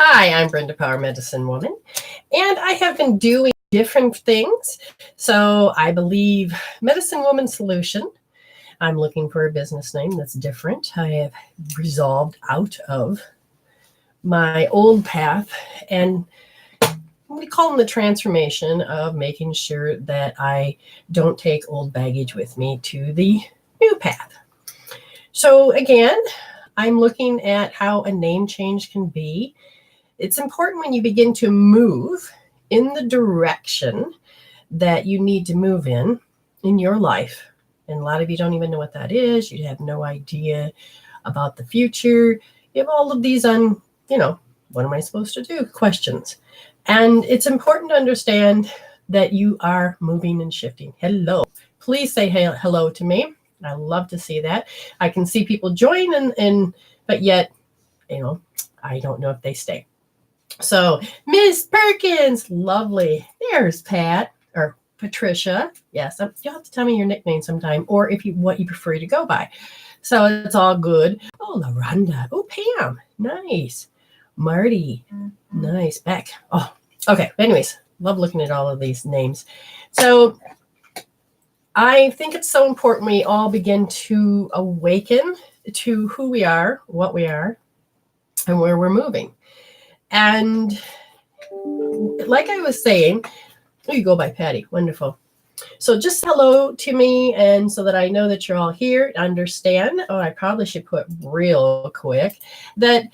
Hi, I'm Brenda Power, Medicine Woman, and I have been doing different things. So I believe Medicine Woman Solution. I'm looking for a business name that's different. I have resolved out of my old path, and we call them the transformation of making sure that I don't take old baggage with me to the new path. So again, I'm looking at how a name change can be. It's important when you begin to move in the direction that you need to move in your life. And a lot of you don't even know what that is. You have no idea about the future. You have all of these what am I supposed to do? Questions. And it's important to understand that you are moving and shifting. Hello. Please say hello to me. I love to see that. I can see people join but yet, I don't know if they stay. So Miss Perkins, lovely. There's Pat or Patricia. Yes, you'll have to tell me your nickname sometime, or what you prefer to go by. So it's all good. Oh, LaRonda. Oh, Pam. Nice. Marty. Nice. Beck. Oh, okay. Anyways, love looking at all of these names. So I think it's so important we all begin to awaken to who we are, what we are, and where we're moving. And like I was saying, you go by Patty. Wonderful. So just hello to me, and so that I know that you're all here, understand. Oh, I probably should put real quick that,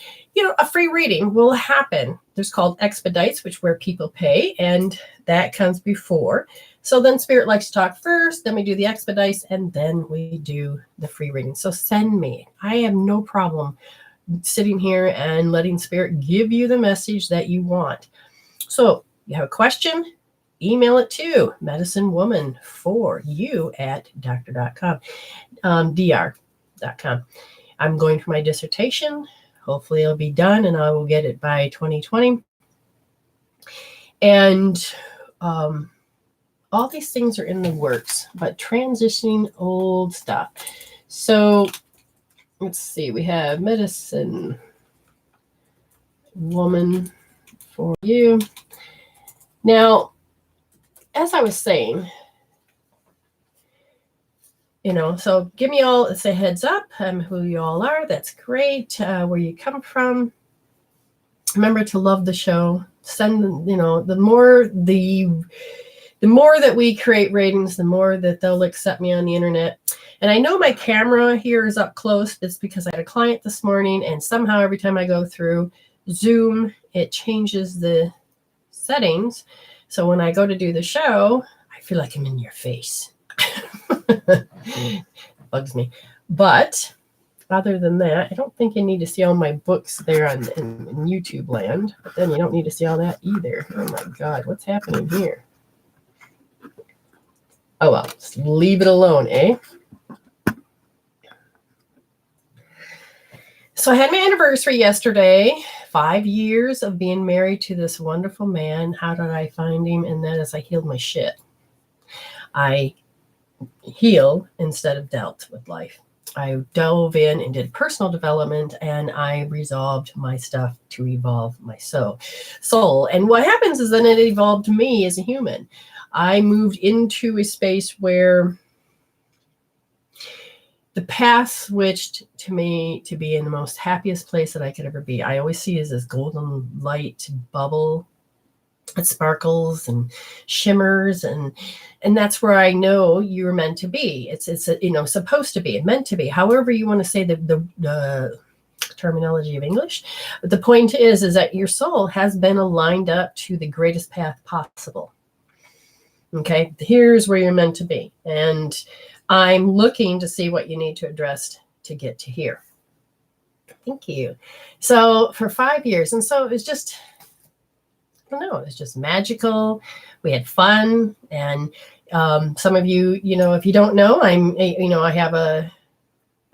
a free reading will happen. There's called expedites, which where people pay, and that comes before. So then Spirit likes to talk first, then we do the expedites, and then we do the free reading. So send me. I have no problem sitting here and letting Spirit give you the message that you want. So you have a question, email it to medicinewoman4u@dr.com, dr.com. I'm going for my dissertation. Hopefully it'll be done and I will get it by 2020. And all these things are in the works, but transitioning old stuff. So let's see, we have Medicine Woman for you. Now, as I was saying, so give me all, say heads up, who you all are. That's great. Where you come from. Remember to love the show. Send, the more that we create ratings, the more that they'll accept me on the internet. And I know my camera here is up close. It's because I had a client this morning, and somehow every time I go through Zoom, it changes the settings. So when I go to do the show, I feel like I'm in your face. Bugs me. But other than that, I don't think you need to see all my books there in YouTube land. But then you don't need to see all that either. Oh my God, what's happening here? Oh well, just leave it alone, eh? So I had my anniversary yesterday, 5 years of being married to this wonderful man. How did I find him? And that is I healed my shit. I healed instead of dealt with life. I dove in and did personal development, and I resolved my stuff to evolve my soul. And what happens is then it evolved me as a human. I moved into a space where the path switched to me to be in the most happiest place that I could ever be. I always see it as this golden light bubble. It sparkles and shimmers, and that's where I know you're meant to be. It's supposed to be, meant to be. However you want to say the terminology of English. But the point is that your soul has been aligned up to the greatest path possible. Okay, here's where you're meant to be. And I'm looking to see what you need to address to get to here. Thank you. So for 5 years, and so it was just, I don't know, it's just magical. We had fun. And some of you, if you don't know,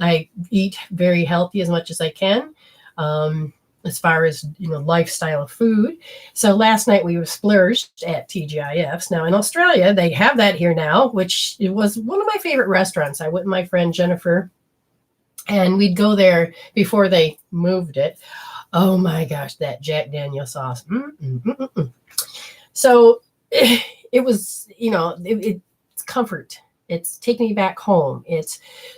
I eat very healthy as much as I can. As far as, lifestyle food. So last night we were splurged at TGIFs. Now in Australia, they have that here now, which it was one of my favorite restaurants. I went with my friend Jennifer, and we'd go there before they moved it. Oh my gosh, that Jack Daniel sauce. So it was, it's comfort. It's taking me back home.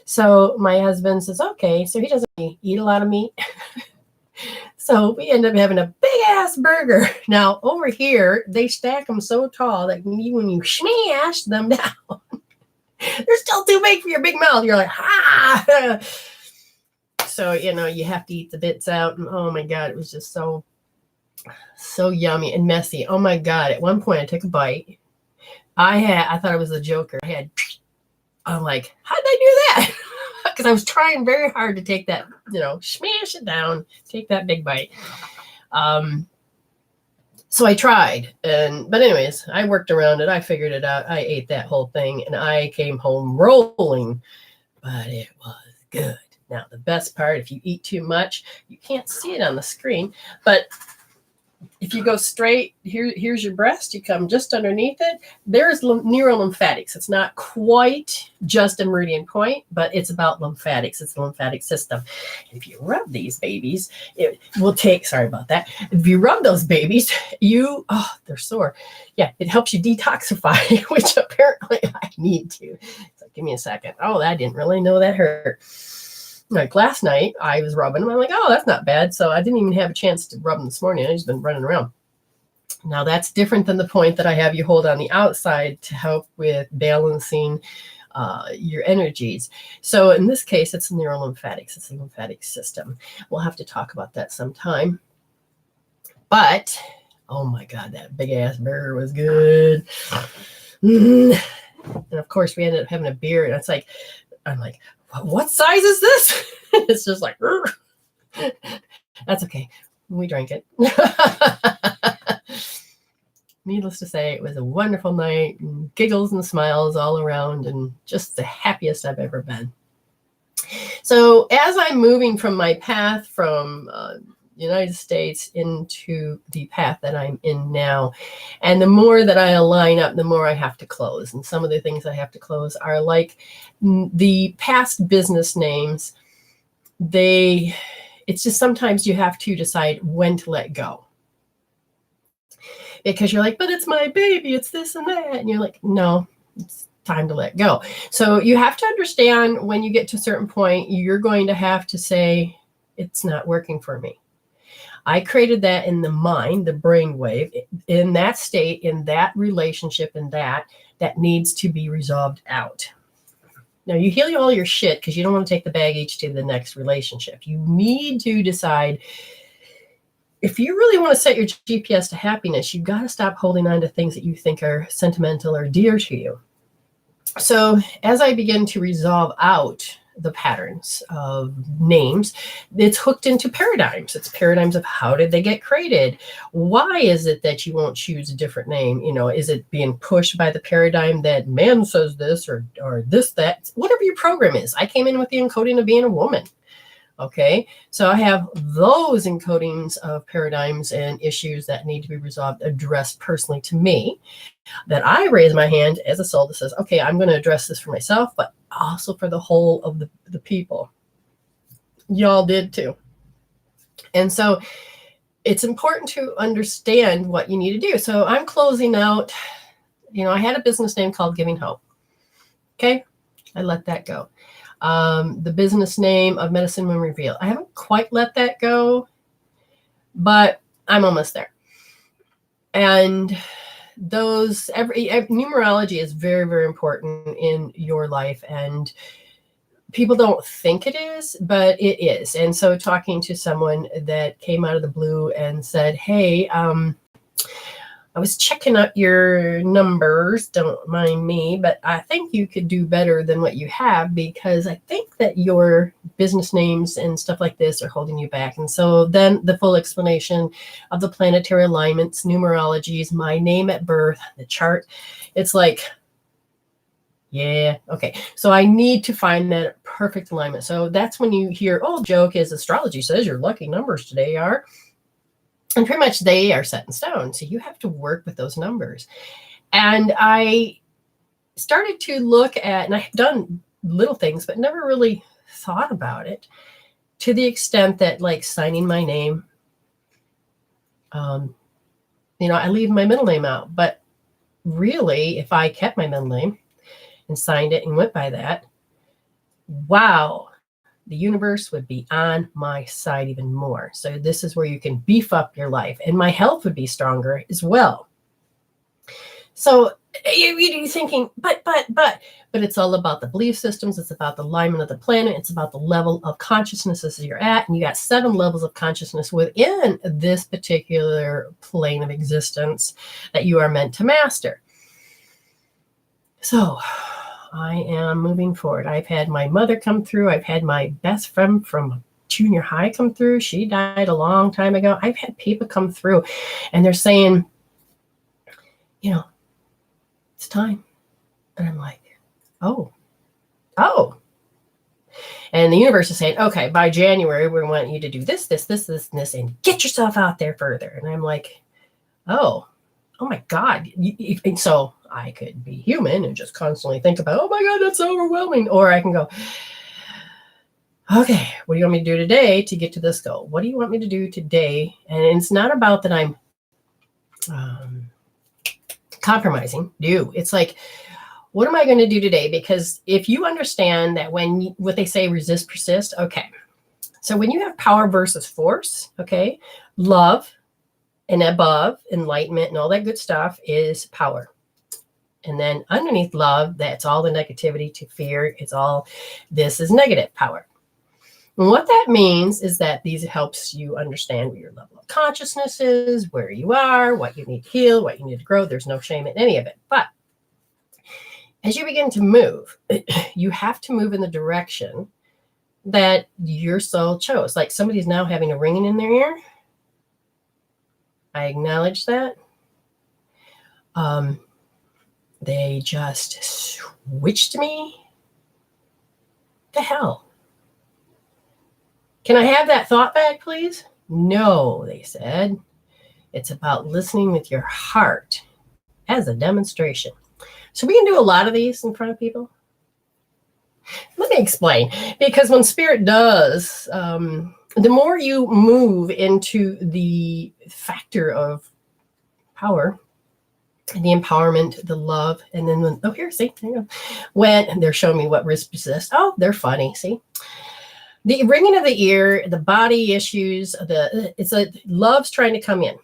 So my husband says, okay, so he doesn't eat a lot of meat. So we end up having a big ass burger. Now over here, they stack them so tall that when you smash them down, they're still too big for your big mouth. You're like, ah. So, you have to eat the bits out. And oh my God, it was just so yummy and messy. Oh my God. At one point I took a bite. I thought it was a Joker. I'm like, how did I do that? Because I was trying very hard to take that, smash it down, take that big bite. So I tried, but anyways, I worked around it. I figured it out. I ate that whole thing and I came home rolling, but it was good. Now, the best part, if you eat too much, you can't see it on the screen, but if you go straight, here's your breast, you come just underneath it, there's neurolymphatics. It's not quite just a meridian point, but it's about lymphatics. It's the lymphatic system. And if you rub these babies, it will take, sorry about that. If you rub those babies, they're sore. Yeah, it helps you detoxify, which apparently I need to. So give me a second. Oh, I didn't really know that hurt. Like last night, I was rubbing them. I'm like, oh, that's not bad. So I didn't even have a chance to rub them this morning. I've just been running around. Now, that's different than the point that I have you hold on the outside to help with balancing your energies. So in this case, it's neurolymphatics. It's the lymphatic system. We'll have to talk about that sometime. But, oh my God, that big ass burger was good. And of course, we ended up having a beer. And I'm like, what size is this? It's just like, that's okay. We drank it. Needless to say, it was a wonderful night, and giggles and smiles all around, and just the happiest I've ever been. So as I'm moving from my path from United States into the path that I'm in now, and the more that I align up, the more I have to close. And some of the things I have to close are like the past business names. It's just sometimes you have to decide when to let go. Because you're like, but it's my baby, it's this and that. And you're like, no, it's time to let go. So you have to understand when you get to a certain point, you're going to have to say, it's not working for me. I created that in the mind, the brainwave, in that state, in that relationship, in that needs to be resolved out. Now, you heal all your shit because you don't want to take the baggage to the next relationship. You need to decide, if you really want to set your GPS to happiness, you've got to stop holding on to things that you think are sentimental or dear to you. So as I begin to resolve out the patterns of names, it's hooked into paradigms. It's paradigms of how did they get created? Why is it that you won't choose a different name? Is it being pushed by the paradigm that man says this or this, that, whatever your program is? I came in with the encoding of being a woman. Okay, so I have those encodings of paradigms and issues that need to be resolved, addressed personally to me, that I raise my hand as a soul that says, okay, I'm going to address this for myself, but also for the whole of the people. Y'all did too. And so it's important to understand what you need to do. So I'm closing out, I had a business name called Giving Hope. Okay, I let that go. The business name of Medicine When Revealed, I haven't quite let that go, but I'm almost there. And numerology is very, very important in your life, and people don't think it is, but it is. And so talking to someone that came out of the blue and said, hey, I was checking out your numbers, don't mind me, but I think you could do better than what you have, because I think that your business names and stuff like this are holding you back. And so then the full explanation of the planetary alignments, numerologies, my name at birth, the chart, it's like, yeah, okay. So I need to find that perfect alignment. So that's when you hear, oh, joke is astrology says your lucky numbers today are. And pretty much they are set in stone. So you have to work with those numbers. And I started to look at, and I've done little things, but never really thought about it to the extent that like signing my name I leave my middle name out, but really, if I kept my middle name and signed it and went by that, wow, the universe would be on my side even more. So this is where you can beef up your life, and my health would be stronger as well. So you're thinking, but it's all about the belief systems. It's about the alignment of the planet. It's about the level of consciousness you're at. And you got 7 levels of consciousness within this particular plane of existence that you are meant to master. So I am moving forward. I've had my mother come through. I've had my best friend from junior high come through. She died a long time ago. I've had people come through and they're saying, it's time. And I'm like, oh. And the universe is saying, okay, by January, we want you to do this, and this, and get yourself out there further. And I'm like, oh my God. And so I could be human and just constantly think about, oh my God, that's so overwhelming. Or I can go, okay, what do you want me to do today to get to this goal? What do you want me to do today? And it's not about that I'm compromising. It's like, what am I going to do today? Because if you understand that what they say, resist, persist. Okay. So when you have power versus force, okay, love and above enlightenment and all that good stuff is power. And then underneath love, that's all the negativity to fear. This is negative power. And what that means is that these helps you understand where your level of consciousness is, where you are, what you need to heal, what you need to grow. There's no shame in any of it. But as you begin to move, you have to move in the direction that your soul chose. Like somebody's now having a ringing in their ear. I acknowledge that. They just switched me. The hell? Can I have that thought back, please? No, they said. It's about listening with your heart as a demonstration. So we can do a lot of these in front of people. Let me explain. Because when spirit does, the more you move into the factor of power, the empowerment, the love, and then when they're showing me what risk persist. Oh, they're funny. See, the ringing of the ear, the body issues, love's trying to come in,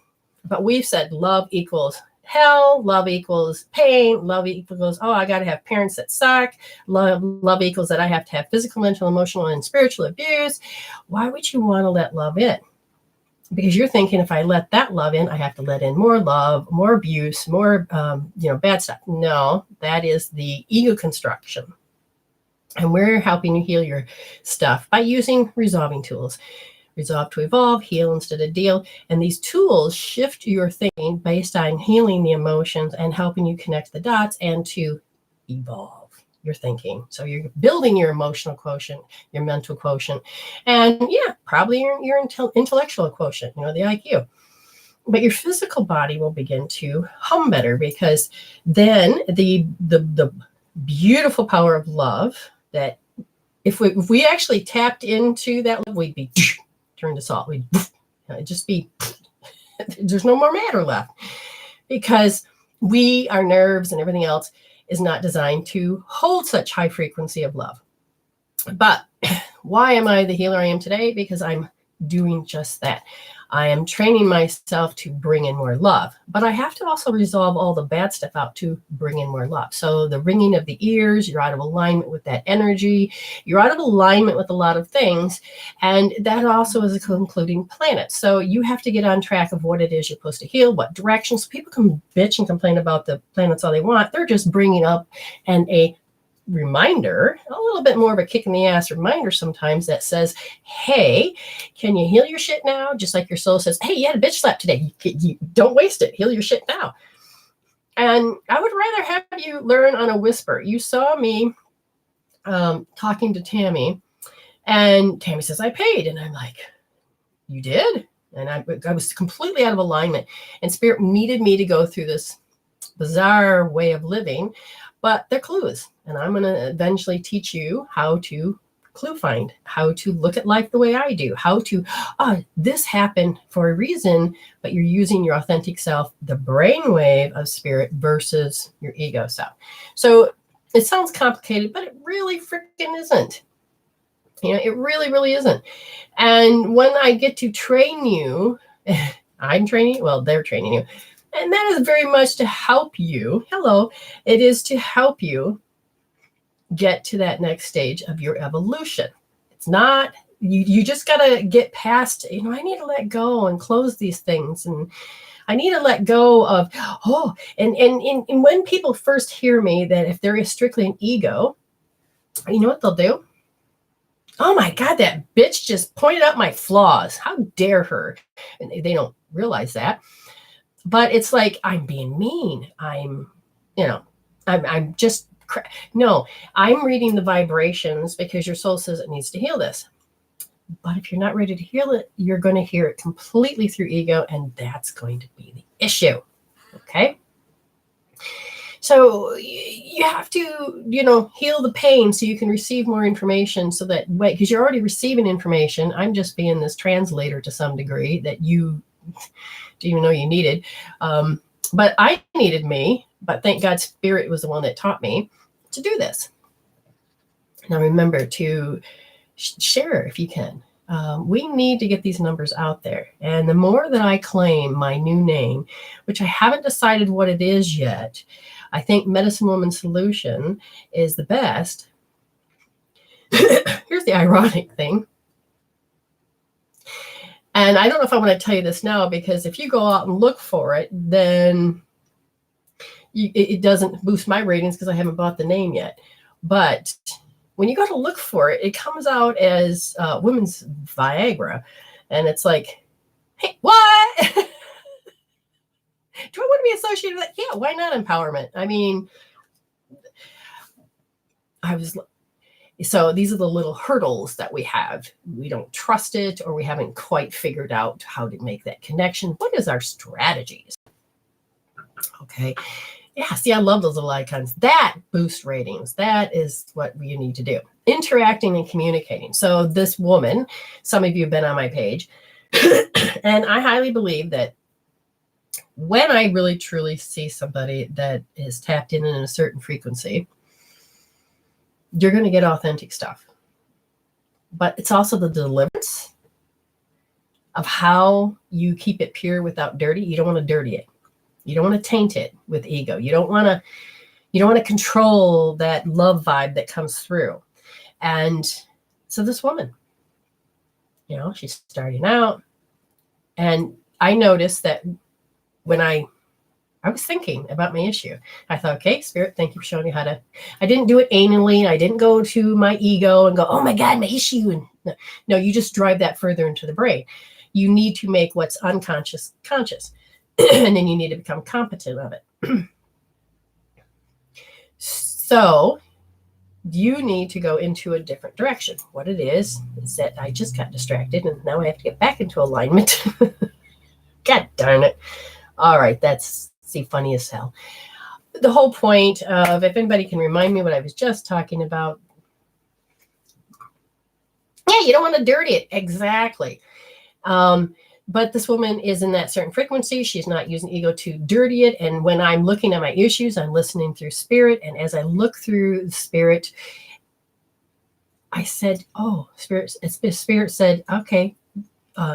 but we've said love equals hell, love equals pain, love equals, I got to have parents that suck, love equals that I have to have physical, mental, emotional, and spiritual abuse. Why would you want to let love in? Because you're thinking, if I let that love in, I have to let in more love, more abuse, more, bad stuff. No, that is the ego construction. And we're helping you heal your stuff by using resolving tools. Resolve to evolve, heal instead of deal. And these tools shift your thinking based on healing the emotions and helping you connect the dots and to evolve your thinking. So you're building your emotional quotient, your mental quotient, and probably your intellectual quotient, the IQ. But your physical body will begin to hum better, because then the beautiful power of love, that if we actually tapped into that love, we'd be turned to salt. We'd just be, there's no more matter left, because our nerves and everything else is not designed to hold such high frequency of love. But why am I the healer I am today? Because I'm doing just that. I am training myself to bring in more love, but I have to also resolve all the bad stuff out to bring in more love. So the ringing of the ears, you're out of alignment with that energy. You're out of alignment with a lot of things. And that also is including planets. So you have to get on track of what it is you're supposed to heal, what directions. People can bitch and complain about the planets all they want. They're just bringing up a reminder, a little bit more of a kick in the ass reminder sometimes, that says, hey, can you heal your shit now? Just like your soul says, hey, you had a bitch slap today. You don't waste it. Heal your shit now. And I would rather have you learn on a whisper. You saw me talking to Tammy, and Tammy says, I paid. And I'm like, you did? And I was completely out of alignment. And Spirit needed me to go through this bizarre way of living, but they're clues. And I'm going to eventually teach you how to clue find, how to look at life the way I do, how to, this happened for a reason, but you're using your authentic self, the brainwave of spirit versus your ego self. So it sounds complicated, but it really freaking isn't. It really, really isn't. And when I get to train you, I'm training you, well, they're training you. And that is very much to help you. Hello. It is to help you get to that next stage of your evolution. It's not, you just got to get past, I need to let go and close these things. And I need to let go of, and when people first hear me that if there is strictly an ego, you know what they'll do? Oh my God, that bitch just pointed out my flaws. How dare her? And they don't realize that. But it's like, I'm being mean. I'm just, no, I'm reading the vibrations because your soul says it needs to heal this. But if you're not ready to heal it, you're going to hear it completely through ego, and that's going to be the issue. Okay? So you have to, heal the pain so you can receive more information so that, because you're already receiving information. I'm just being this translator to some degree that you didn't even know you needed. But I needed me, but thank God Spirit was the one that taught me to do this. Now remember to share if you can. We need to get these numbers out there. And the more that I claim my new name, which I haven't decided what it is yet, I think Medicine Woman Solution is the best. Here's the ironic thing. And I don't know if I want to tell you this now, because if you go out and look for it, then it doesn't boost my ratings because I haven't bought the name yet. But when you go to look for it, it comes out as Women's Viagra. And it's like, hey, what? Do I want to be associated with that? Yeah, why not empowerment? I mean, so these are the little hurdles that we have. We don't trust it, or we haven't quite figured out how to make that connection. What is our strategies? Okay. Yeah, see, I love those little icons. That boosts ratings. That is what you need to do. Interacting and communicating. So this woman, some of you have been on my page, and I highly believe that when I really truly see somebody that is tapped in a certain frequency, you're going to get authentic stuff. But it's also the deliverance of how you keep it pure without dirty. You don't want to dirty it. You don't want to taint it with ego. You don't want to control that love vibe that comes through. And so this woman, she's starting out, and I noticed that when I was thinking about my issue, I thought, okay, Spirit, thank you for showing me how to. I didn't do it anally. I didn't go to my ego and go, oh my God, my issue. And no, you just drive that further into the brain. You need to make what's unconscious conscious, and then you need to become competent of it. So you need to go into a different direction. What it is that I just got distracted, and now I have to get back into alignment. God darn it. All right, that's funny as hell. The whole point of, if anybody can remind me what I was just talking about. Yeah, you don't want to dirty it. Exactly. But this woman is in that certain frequency. She's not using ego to dirty it. And when I'm looking at my issues, I'm listening through Spirit. And as I look through the Spirit, I said, oh, Spirit said, okay.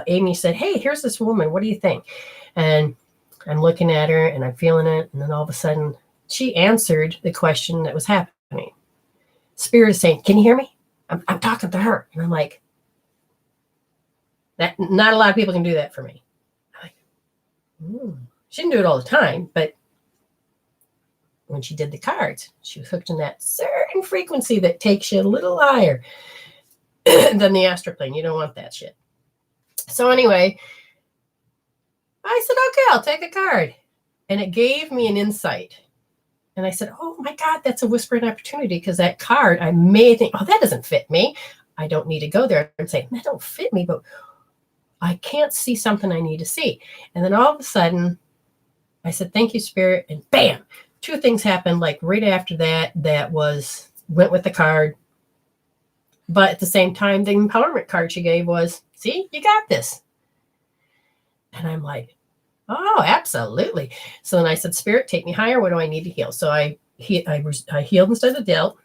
Amy said, hey, here's this woman. What do you think? And I'm looking at her and I'm feeling it. And then all of a sudden she answered the question that was happening. Spirit is saying, can you hear me? I'm talking to her. And I'm like, that not a lot of people can do that for me. I'm like, she didn't do it all the time, but when she did the cards, she was hooked in that certain frequency that takes you a little higher than the astral plane. You don't want that shit. So anyway, I said, okay, I'll take a card. And it gave me an insight. And I said, oh my God, that's a whispering opportunity, because that card, I may think, oh, that doesn't fit me. I don't need to go there and say, that don't fit me, but I can't see something I need to see. And then all of a sudden, I said, thank you, Spirit. And bam, two things happened like right after that, went with the card. But at the same time, the empowerment card she gave was, see, you got this. And I'm like, oh, absolutely. So then I said, Spirit, take me higher. What do I need to heal? So I healed instead of dealt,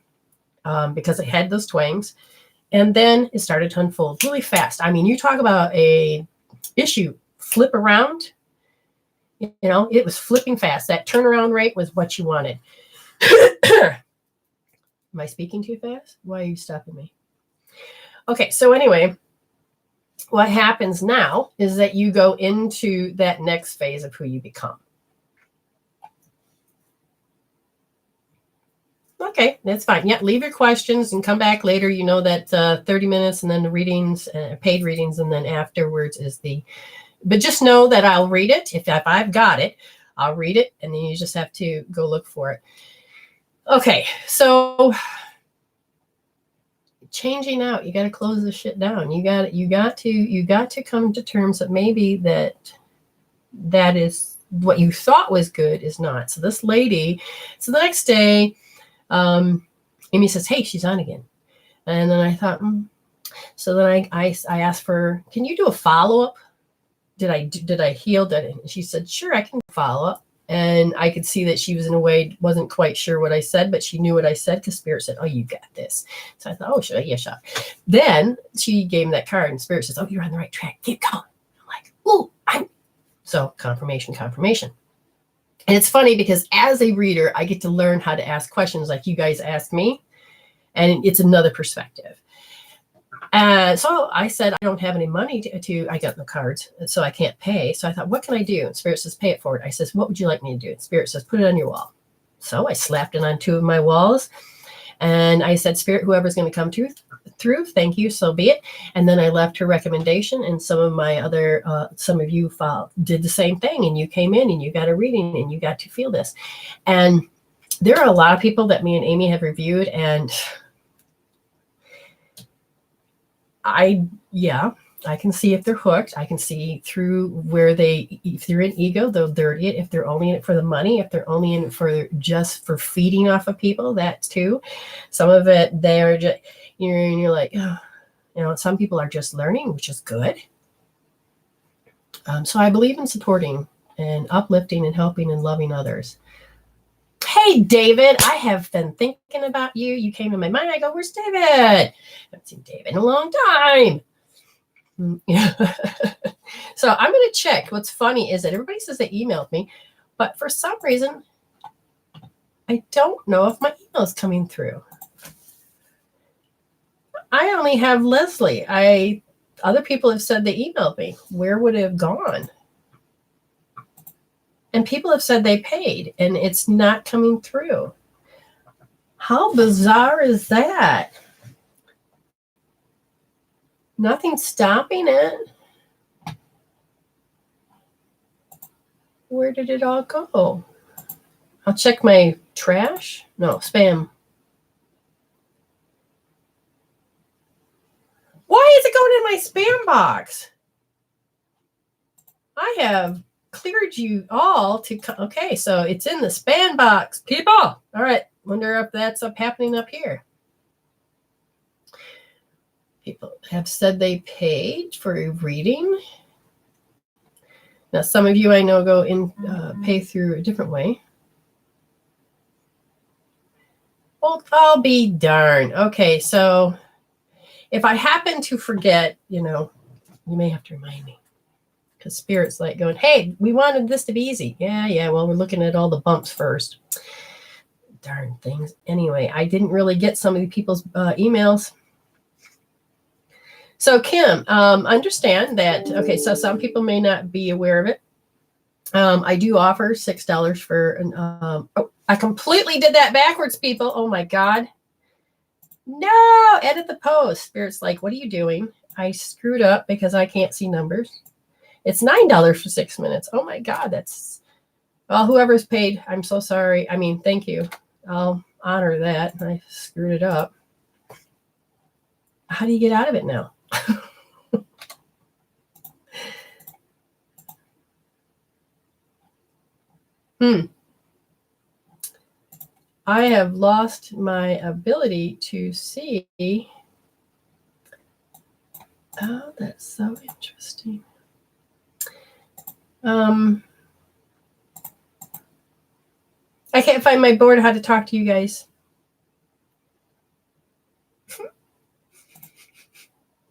because I had those twangs. And then it started to unfold really fast. I mean, you talk about a issue flip around. You know, it was flipping fast. That turnaround rate was what you wanted. Am I speaking too fast? Why are you stopping me? Okay, so anyway, what happens now is that you go into that next phase of who you become. Okay, that's fine. Yeah, leave your questions and come back later. You know that 30 minutes and then the readings, paid readings, and then afterwards is the... But just know that I'll read it. If I've got it, I'll read it, and then you just have to go look for it. Okay, so changing out, you got to close this shit down. You got to come to terms that maybe that is what you thought was good is not. So this lady, so the next day, Amy says, hey, she's on again. And then I thought, so then I asked for, can you do a follow-up? Did I heal that? And she said, sure, I can follow up. And I could see that she was in a way, wasn't quite sure what I said, but she knew what I said because Spirit said, oh, you got this. So I thought, oh, sure, yeah, sure. Then she gave me that card and Spirit says, oh, you're on the right track. Keep going. I'm like, oh, so confirmation. And it's funny because as a reader, I get to learn how to ask questions like you guys asked me. And it's another perspective. So I said, I don't have any money to I got no cards, so I can't pay. So I thought, what can I do? And Spirit says, pay it forward. I says, what would you like me to do? And Spirit says, put it on your wall. So I slapped it on 2 of my walls. And I said, Spirit, whoever's going to come through, thank you, so be it. And then I left her recommendation. And some of my other, some of you did the same thing. And you came in and you got a reading and you got to feel this. And there are a lot of people that me and Amy have reviewed. And I can see if they're hooked. I can see through where if they're in ego, they'll dirty it. If they're only in it for the money, if they're only in it for just for feeding off of people, that too. Some of it, they're just, you're like, oh, some people are just learning, which is good. So I believe in supporting and uplifting and helping and loving others. Hey, David, I have been thinking about you. You came in my mind. I go, where's David? I haven't seen David in a long time. So I'm going to check. What's funny is that everybody says they emailed me, but for some reason, I don't know if my email is coming through. I only have Leslie. Other people have said they emailed me. Where would it have gone? And people have said they paid, and it's not coming through. How bizarre is that? Nothing's stopping it. Where did it all go? I'll check my trash. No, spam. Why is it going in my spam box? I have cleared you all to... Okay, so it's in the spam box. People! All right, wonder if that's happening up here. People have said they paid for a reading. Now, some of you I know go in, pay through a different way. Well, I'll be darned. Okay, so if I happen to forget, you may have to remind me. Because Spirit's like going, hey, we wanted this to be easy. Yeah, well, we're looking at all the bumps first. Darn things. Anyway, I didn't really get some of the people's emails. So Kim, understand that, okay, so some people may not be aware of it. I do offer $6 for, I completely did that backwards, people. Oh my God. No, edit the post. Spirit's like, what are you doing? I screwed up because I can't see numbers. It's $9 for 6 minutes. Oh my God, well, whoever's paid, I'm so sorry. I mean, thank you. I'll honor that. I screwed it up. How do you get out of it now? I have lost my ability to see Oh, that's so interesting. I can't find my board how to talk to you guys.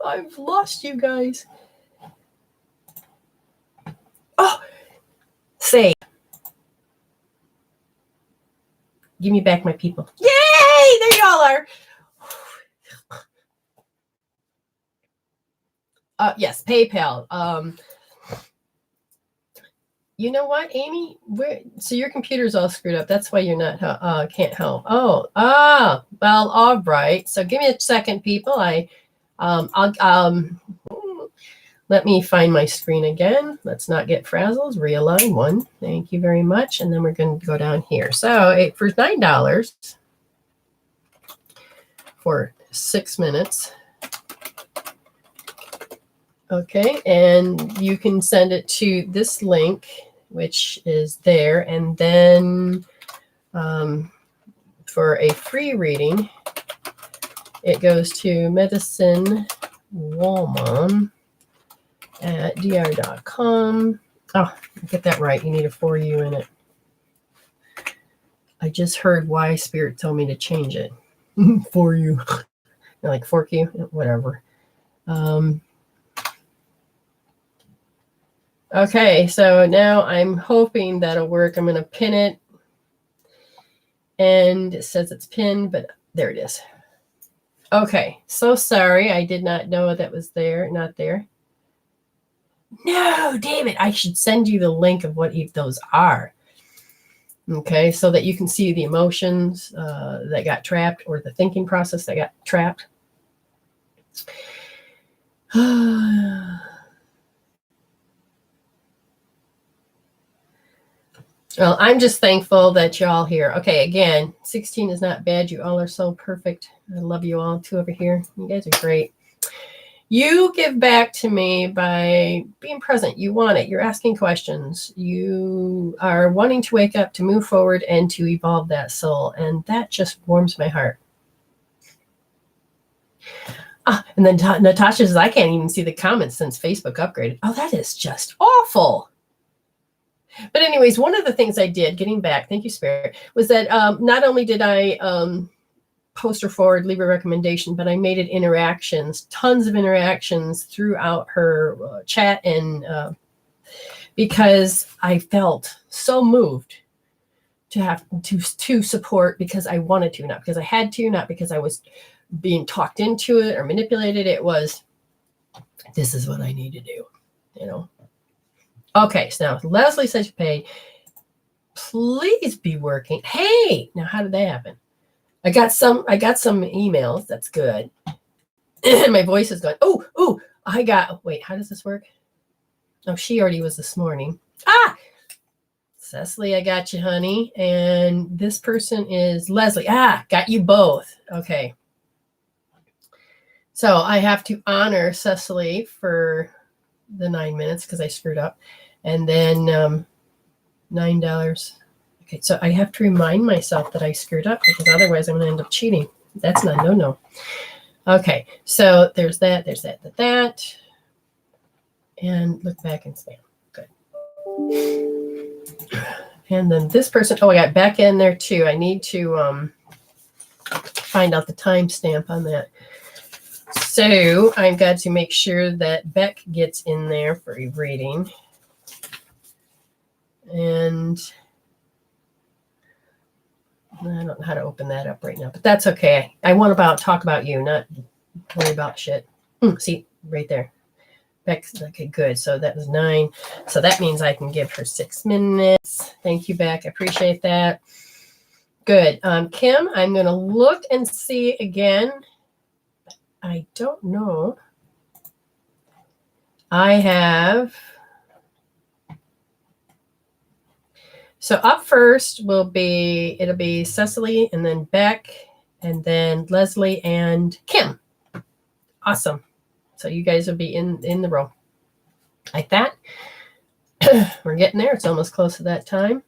I've lost you guys. Oh, say. Give me back my people. Yay! There y'all are. Yes, PayPal. You know what, Amy? So your computer's all screwed up. That's why you're not can't help. Well, all right. So give me a second, people. Let me find my screen again. Let's not get frazzles. Realign one. Thank you very much. And then we're going to go down here. So for $9 for 6 minutes. Okay, and you can send it to this link, which is there. And then for a free reading, it goes to Medicine Woman at dr.com. Oh, get that right. You need a 4U in it. I just heard why Spirit told me to change it. 4U. Like 4Q, whatever. Okay, so now I'm hoping that'll work. I'm going to pin it. And it says it's pinned, but there it is. Okay, so sorry. I did not know that was there, not there. No, David, I should send you the link of what those are. Okay, so that you can see the emotions that got trapped or the thinking process that got trapped. Well, I'm just thankful that y'all here. Okay, again, 16 is not bad. You all are so perfect. I love you all too over here. You guys are great. You give back to me by being present. You want it. You're asking questions. You are wanting to wake up, to move forward, and to evolve that soul. And that just warms my heart. And then Natasha says, I can't even see the comments since Facebook upgraded. Oh, that is just awful. But anyways, one of the things I did, getting back, thank you, Spirit, was that not only did I post her forward, leave a recommendation, but I made it interactions, tons of interactions throughout her chat, and because I felt so moved to have to support, because I wanted to, not because I had to, not because I was being talked into it or manipulated. It was, this is what I need to do, you know. Okay, so now Leslie says, "Pay, please be working." Hey, now how did that happen? I got some emails. That's good. My voice is going. Oh, wait, how does this work? Oh, she already was this morning. Cecily, I got you, honey. And this person is Leslie. Got you both. Okay. So I have to honor Cecily for the 9 minutes because I screwed up. And then $9. Okay, so I have to remind myself that I screwed up, because otherwise I'm going to end up cheating. That's not no. Okay, so there's that. And look back and spam. Good. And then this person, I got Beck in there too. I need to find out the timestamp on that. So I've got to make sure that Beck gets in there for a reading. And I don't know how to open that up right now, but that's okay. I want to talk about you, not worry about shit. See, right there. Beck's okay, good. So that was 9. So that means I can give her 6 minutes. Thank you, Beck. I appreciate that. Good. Kim, I'm going to look and see again. I don't know. I have. So up first it'll be Cecily, and then Beck, and then Leslie and Kim. Awesome. So you guys will be in the row like that. We're getting there. It's almost close to that time.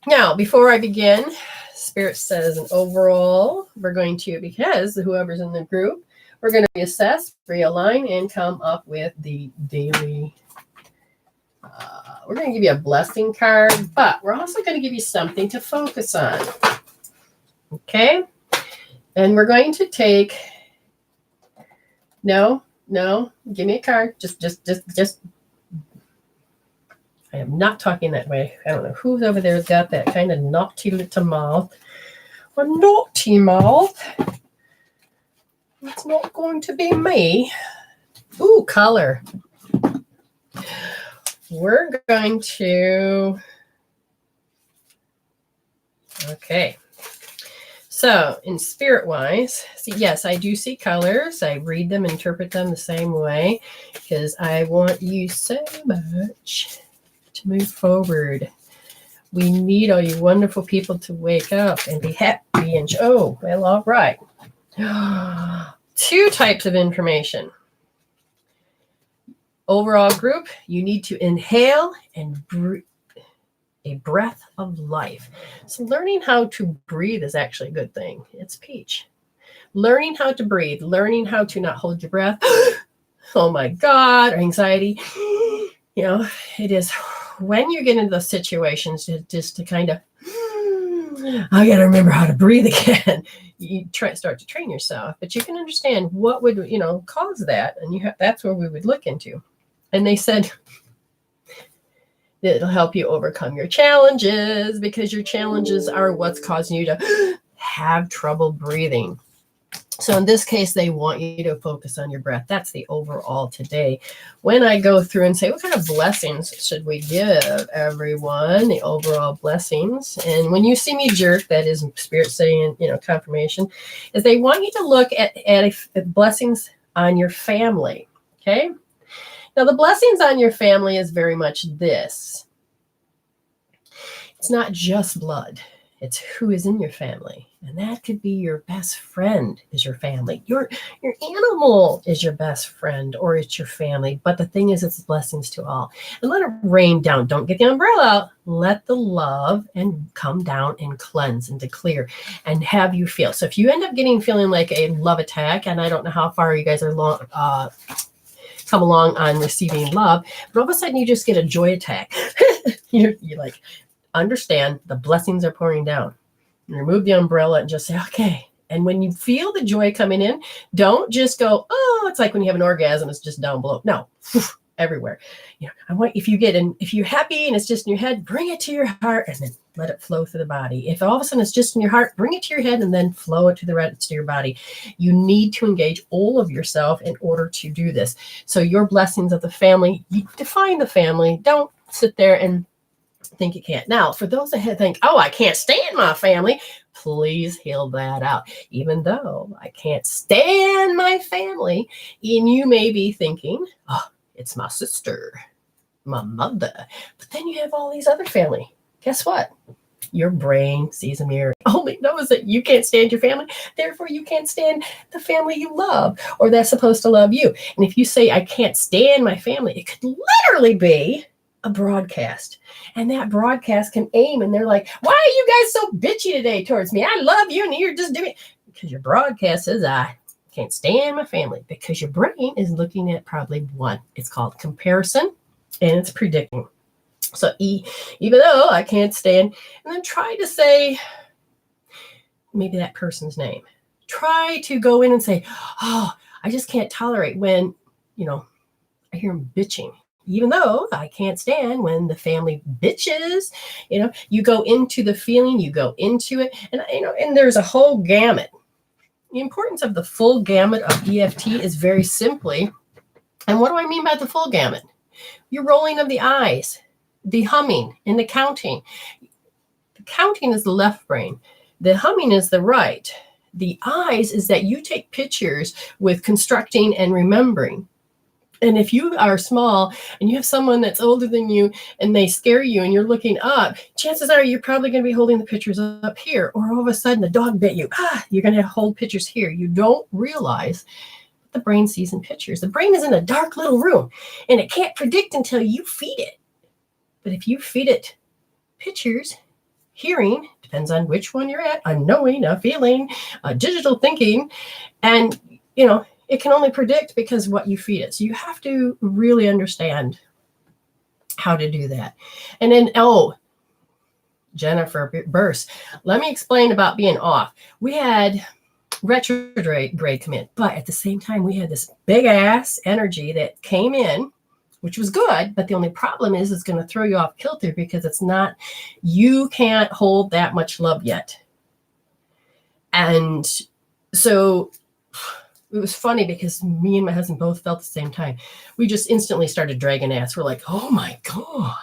Now, before I begin, Spirit says, and overall, we're going to, because whoever's in the group, We're going to reassess, realign, and come up with the daily. We're going to give you a blessing card, but we're also going to give you something to focus on. Okay? And we're going to take. No, give me a card. Just. I am not talking that way. I don't know who's over there has got that kind of naughty little mouth. A naughty mouth. It's not going to be me. Ooh, color. We're going to. Okay. So, in spirit-wise, see, yes, I do see colors. I read them, interpret them the same way, because I want you so much to move forward. We need all you wonderful people to wake up and be happy and oh, well, all right. 2 types of information. Overall group, you need to inhale and breathe. A breath of life. So learning how to breathe is actually a good thing. It's peach. Learning how to breathe, learning how to not hold your breath. Oh my God, or anxiety. You know, it is when you get into those situations just to kind of, I got to remember how to breathe again. You start to train yourself, but you can understand what would, cause that. And that's where we would look into. And they said, it'll help you overcome your challenges because your challenges are what's causing you to have trouble breathing. So in this case, they want you to focus on your breath. That's the overall today. When I go through and say, what kind of blessings should we give everyone? The overall blessings. And when you see me jerk, that is spirit saying, confirmation, is they want you to look at blessings on your family. Okay. Now, the blessings on your family is very much this. It's not just blood. It's who is in your family. And that could be your best friend is your family. Your animal is your best friend or it's your family. But the thing is, it's blessings to all. And let it rain down. Don't get the umbrella out. Let the love and come down and cleanse and to clear and have you feel. So if you end up feeling like a love attack, and I don't know how far you guys are come along on receiving love, but all of a sudden you just get a joy attack. you like understand the blessings are pouring down. Remove the umbrella and just say, okay. And when you feel the joy coming in, don't just go, oh, it's like when you have an orgasm, it's just down below. No, everywhere. I want, if you're happy and it's just in your head, bring it to your heart and then let it flow through the body. If all of a sudden it's just in your heart, bring it to your head and then flow it to the rest of your body. You need to engage all of yourself in order to do this. So your blessings of the family, you define the family. Don't sit there and think you can't. Now, for those that think, oh, I can't stand my family, please heal that out. Even though I can't stand my family, and you may be thinking, oh, it's my sister, my mother. But then you have all these other family. Guess what? Your brain sees a mirror, only knows that you can't stand your family. Therefore, you can't stand the family you love or that's supposed to love you. And if you say, I can't stand my family, it could literally be a broadcast. And that broadcast can aim and they're like, why are you guys so bitchy today towards me? I love you and you're just doing it. Because your broadcast says, I can't stand my family. Because your brain is looking at probably one. It's called comparison and it's predicting. So even though I can't stand, and then try to say maybe that person's name. Try to go in and say, oh, I just can't tolerate when, I hear them bitching. Even though I can't stand when the family bitches, you go into the feeling, you go into it, and there's a whole gamut. The importance of the full gamut of EFT is very simply, and what do I mean by the full gamut? Your rolling of the eyes, the humming, and the counting. The counting is the left brain. The humming is the right. The eyes is that you take pictures with constructing and remembering. And if you are small and you have someone that's older than you and they scare you and you're looking up, chances are you're probably going to be holding the pictures up here. Or all of a sudden the dog bit you. You're going to hold pictures here. You don't realize what the brain sees in pictures. The brain is in a dark little room and it can't predict until you feed it. But if you feed it pictures, hearing, depends on which one you're at, a knowing, a feeling, a digital thinking, and, It can only predict because what you feed it. So you have to really understand how to do that. And then, Jennifer Burse, let me explain about being off. We had retrograde come in, but at the same time, we had this big ass energy that came in, which was good. But the only problem is it's going to throw you off kilter because it's not, you can't hold that much love yet. And so it was funny because me and my husband both felt the same time. We just instantly started dragging ass. We're like, oh my God.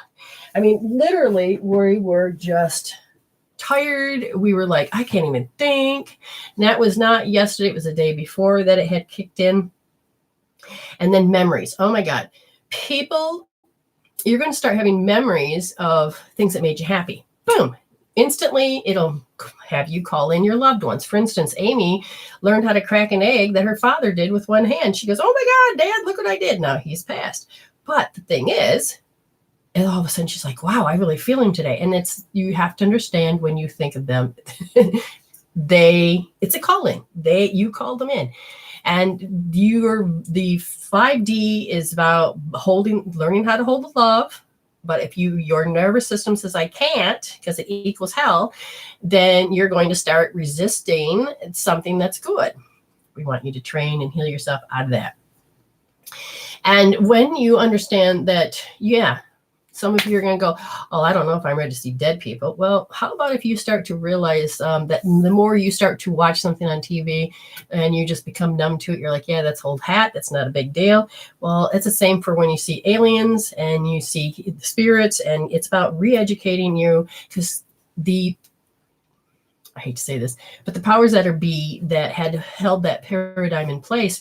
I mean, literally, we were just tired. We were like, I can't even think. And that was not yesterday. It was the day before that it had kicked in. And then memories. Oh my God. People, you're going to start having memories of things that made you happy. Boom. Instantly, it'll have you call in your loved ones. For instance, Amy learned how to crack an egg that her father did with one hand. She goes, oh my God, Dad, look what I did. Now he's passed. But the thing is, and all of a sudden she's like, wow, I really feel him today. And you have to understand when you think of them, it's a call-in. You call them in. And the 5D is about learning how to hold the love. But if your nervous system says, I can't, because it equals hell, then you're going to start resisting something that's good. We want you to train and heal yourself out of that. And when you understand that, some of you are going to go, oh, I don't know if I'm ready to see dead people. Well, how about if you start to realize that the more you start to watch something on TV and you just become numb to it, you're like, yeah, that's old hat. That's not a big deal. Well, it's the same for when you see aliens and you see spirits, and it's about re-educating you because I hate to say this, but the powers that be that had held that paradigm in place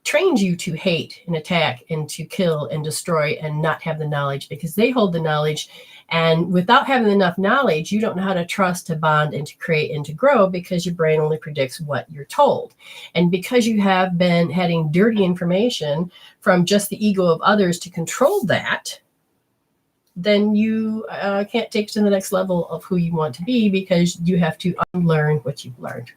trained you to hate and attack and to kill and destroy and not have the knowledge, because they hold the knowledge. And without having enough knowledge, you don't know how to trust, to bond, and to create and to grow, because your brain only predicts what you're told. And because you have been having dirty information from just the ego of others to control that, then you can't take it to the next level of who you want to be, because you have to unlearn what you've learned.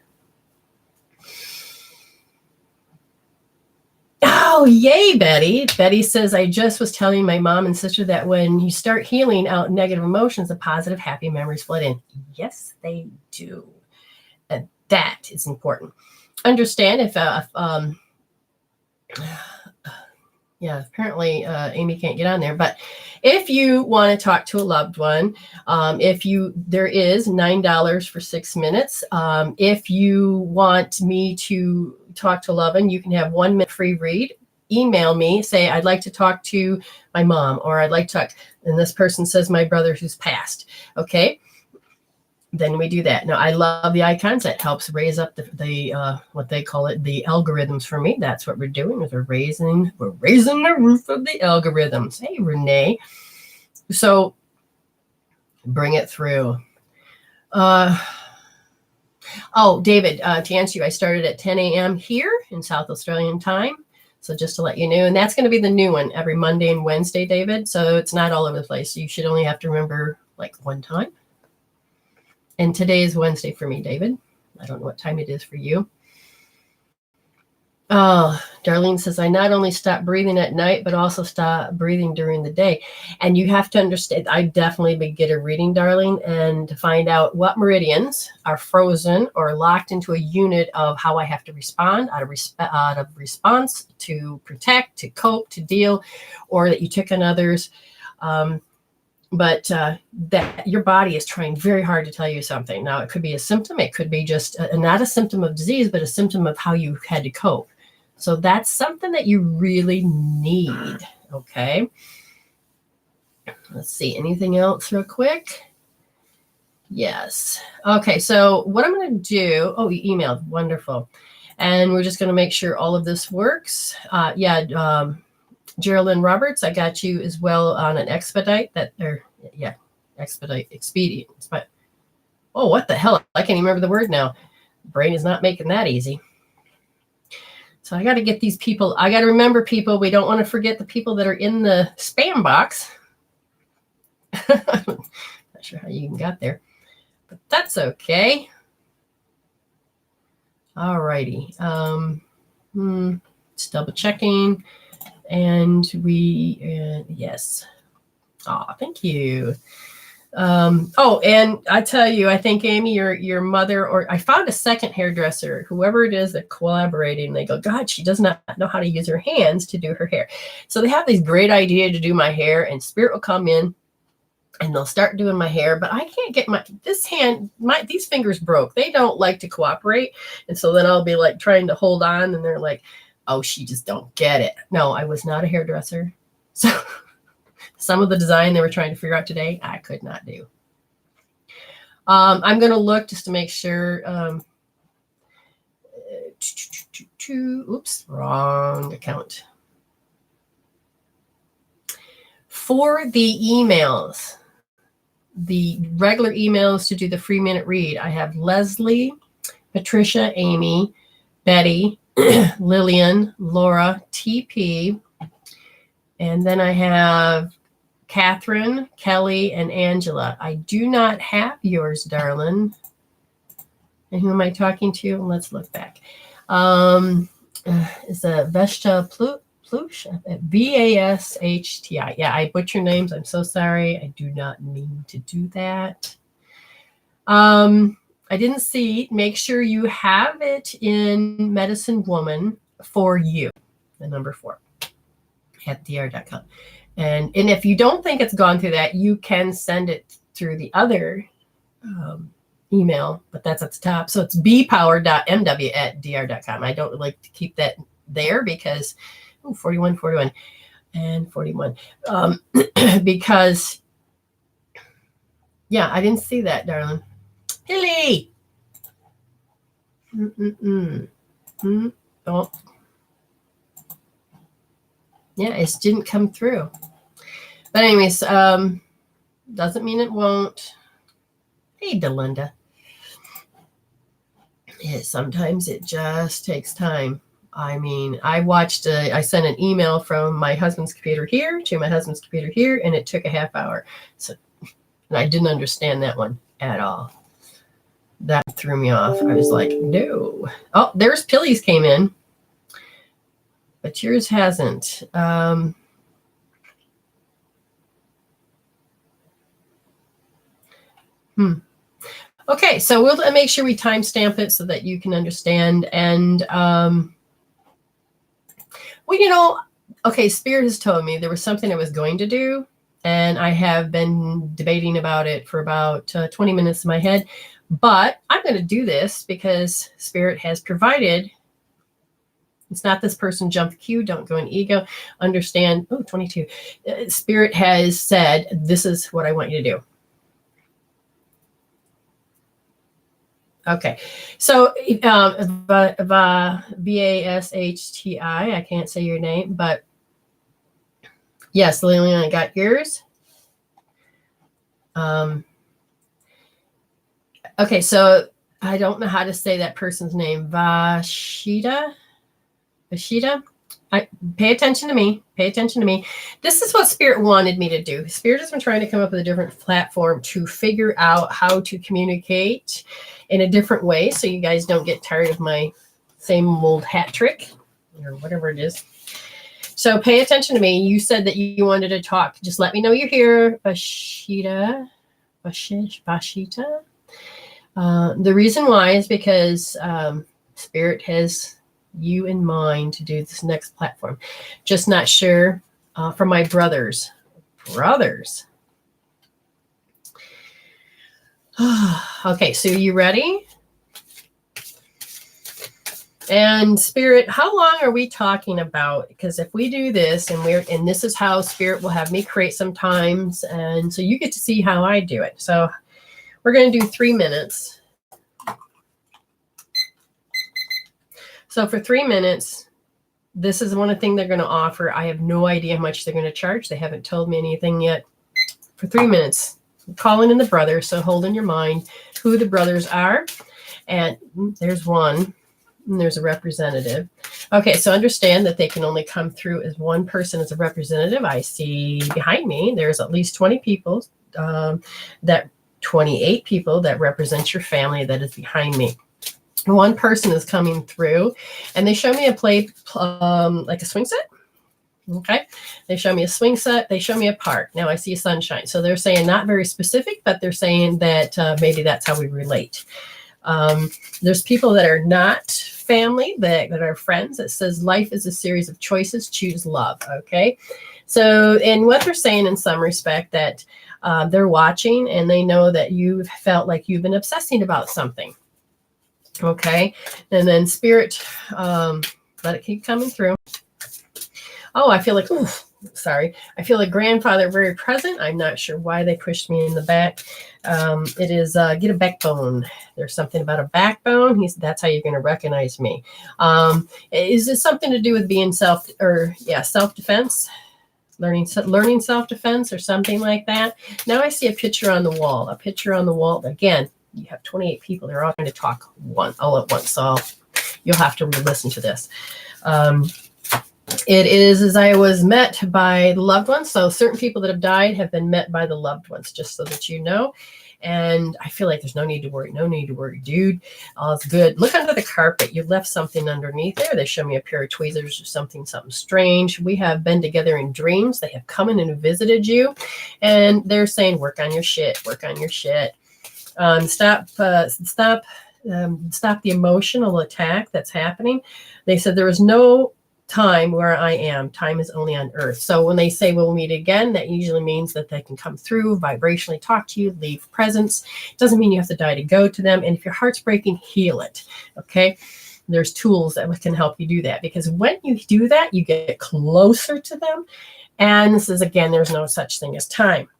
Oh, yay, Betty. Betty says, I just was telling my mom and sister that when you start healing out negative emotions, the positive, happy memories flood in. Yes, they do. And that is important. Understand apparently Amy can't get on there, but if you want to talk to a loved one, there is $9 for 6 minutes. If you want me to talk to a loved one, you can have 1 minute free read. Email me, say, I'd like to talk to my mom, or I'd like to talk, and this person says my brother who's passed. Okay. Then we do that. Now, I love the icons. That helps raise up the what they call it, the algorithms for me. That's what we're doing, is we're raising the roof of the algorithms. Hey, Renee. So bring it through. David, to answer you, I started at 10 a.m. here in South Australian time. So just to let you know, and that's going to be the new one every Monday and Wednesday, David. So it's not all over the place. You should only have to remember like one time. And today is Wednesday for me, David. I don't know what time it is for you. Oh, Darlene says, I not only stop breathing at night, but also stop breathing during the day. And you have to understand, I definitely would get a reading, Darlene, and to find out what meridians are frozen or locked into a unit of how I have to respond out of response, to protect, to cope, to deal, or that you took on others. But that your body is trying very hard to tell you something. Now, it could be a symptom. It could be just not a symptom of disease, but a symptom of how you had to cope. So that's something that you really need. Okay. Let's see. Anything else real quick? Yes. Okay. So what I'm going to do, you emailed. Wonderful. And we're just going to make sure all of this works. Geralyn Roberts, I got you as well on an expedite expedients. But what the hell? I can't even remember the word now. Brain is not making that easy. So I got to get these people. I got to remember people. We don't want to forget the people that are in the spam box. Not sure how you even got there, but that's okay. All righty. Just double checking. And yes. Oh, thank you. Oh, and I tell you, I think, Amy, your mother, or I found a second hairdresser, whoever it is that collaborating, they go, God, she does not know how to use her hands to do her hair. So they have this great idea to do my hair, and Spirit will come in and they'll start doing my hair, but I can't get these fingers broke. They don't like to cooperate. And so then I'll be like trying to hold on, and they're like, oh, she just don't get it. No, I was not a hairdresser. So some of the design they were trying to figure out today, I could not do. I'm going to look just to make sure. Oops, wrong account. For the emails, the regular emails to do the free minute read, I have Leslie, Patricia, Amy, Betty, Lillian, Laura, TP, and then I have Catherine, Kelly, and Angela. I do not have yours, darling. And who am I talking to? Let's look back. It's a Vesta Plush, Vashti. Yeah, I butcher names. I'm so sorry. I do not mean to do that. I didn't see. Make sure you have it in Medicine Woman for you, the number 4 at dr.com. And if you don't think it's gone through that, you can send it through the other email, but that's at the top. So it's bpower.mw@dr.com. I don't like to keep that there because 41, and 41. Because, yeah, I didn't see that, darling. Hilly! Oh. Yeah, it didn't come through. But anyways, doesn't mean it won't. Hey, Delinda. Yeah, sometimes it just takes time. I mean, I sent an email from my husband's computer here to my husband's computer here, and it took a half hour. So and I didn't understand that one at all. That threw me off. I was like, no. Oh, there's Pillies came in. But yours hasn't. Okay, so we'll make sure we timestamp it so that you can understand. And, okay, Spirit has told me there was something I was going to do, and I have been debating about it for about 20 minutes in my head. But I'm going to do this because Spirit has provided. It's not this person jump the queue, don't go in ego, understand. 22. Spirit has said, this is what I want you to do. Okay. So Vashti, I can't say your name, but yes, Lillian, I got yours. Okay, so I don't know how to say that person's name. Vashita. Pay attention to me. This is what Spirit wanted me to do. Spirit has been trying to come up with a different platform to figure out how to communicate in a different way so you guys don't get tired of my same old hat trick or whatever it is. So pay attention to me. You said that you wanted to talk. Just let me know you're here. Vashita. The reason why is because Spirit has you in mind to do this next platform. Just not sure for my brothers. Okay, so you ready? And Spirit, how long are we talking about? Because if we do this, and this is how Spirit will have me create sometimes, and so you get to see how I do it. So we're going to do 3 minutes. So for 3 minutes, this is one thing they're going to offer. I have no idea how much they're going to charge. They haven't told me anything yet. For 3 minutes, calling in the brothers. So hold in your mind who the brothers are. And there's one. And there's a representative. Okay, so understand that they can only come through as one person as a representative. I see behind me, there's at least 20 people, 28 people that represent your family that is behind me. One person is coming through, and they show me a play, like a swing set. Okay. They show me a swing set. They show me a park. Now I see sunshine. So they're saying not very specific, but they're saying that maybe that's how we relate. There's people that are not family, that are friends. It says life is a series of choices. Choose love. Okay. So, and what they're saying in some respect that they're watching and they know that you've felt like you've been obsessing about something. Okay. And then spirit, let it keep coming through. Oh, I feel like, sorry. I feel like grandfather very present. I'm not sure why they pushed me in the back. It is get a backbone. There's something about a backbone. That's how you're going to recognize me. Is it something to do with being self-defense? Learning self-defense or something like that. Now I see a picture on the wall. Again, you have 28 people. They're all going to talk all at once. So you'll have to re-listen to this. It is as I was met by the loved ones. So certain people that have died have been met by the loved ones, just so that you know. And I feel like there's no need to worry. No need to worry, dude. All is good. Look under the carpet. You left something underneath there. They show me a pair of tweezers or something strange. We have been together in dreams. They have come in and visited you. And they're saying, work on your shit. Work on your shit. Stop the emotional attack that's happening. They said there is no time where I am. Time is only on earth. So when they say we'll meet again, that usually means that they can come through, vibrationally talk to you, leave presence. It doesn't mean you have to die to go to them. And if your heart's breaking, heal it. Okay. There's tools that can help you do that, because when you do that, you get closer to them. And this is, again, there's no such thing as time.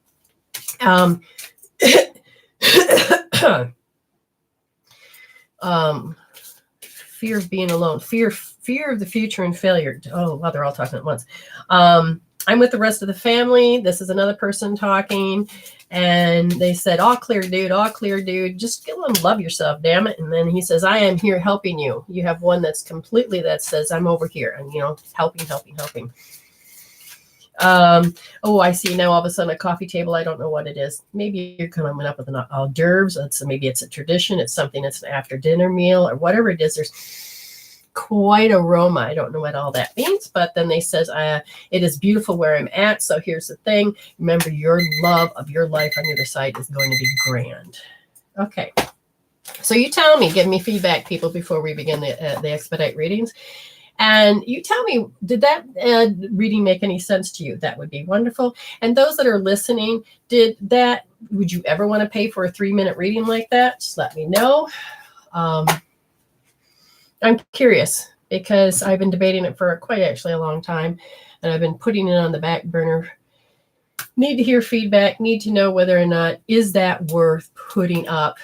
Fear of being alone, fear of the future and failure. Oh, wow, they're all talking at once. I'm with the rest of the family. This is another person talking, and they said, all clear, dude. Just go and love yourself, damn it. And then he says, I am here helping you. You have one that's completely, that says, I'm over here, and, helping. Oh, I see now all of a sudden a coffee table. I don't know what it is. Maybe you're coming up with an hors d'oeuvres. Maybe it's a tradition. It's something that's an after dinner meal or whatever it is. There's quite aroma. I don't know what all that means, but then they says, it is beautiful where I'm at. So here's the thing. Remember, your love of your life on the other side is going to be grand. Okay. So you tell me, give me feedback, people, before we begin the expedite readings. And you tell me, did that reading make any sense to you? That would be wonderful. And those that are listening, would you ever want to pay for a 3-minute reading like that? Just let me know. I'm curious, because I've been debating it for quite actually a long time, and I've been putting it on the back burner. Need to hear feedback, need to know whether or not is that worth putting up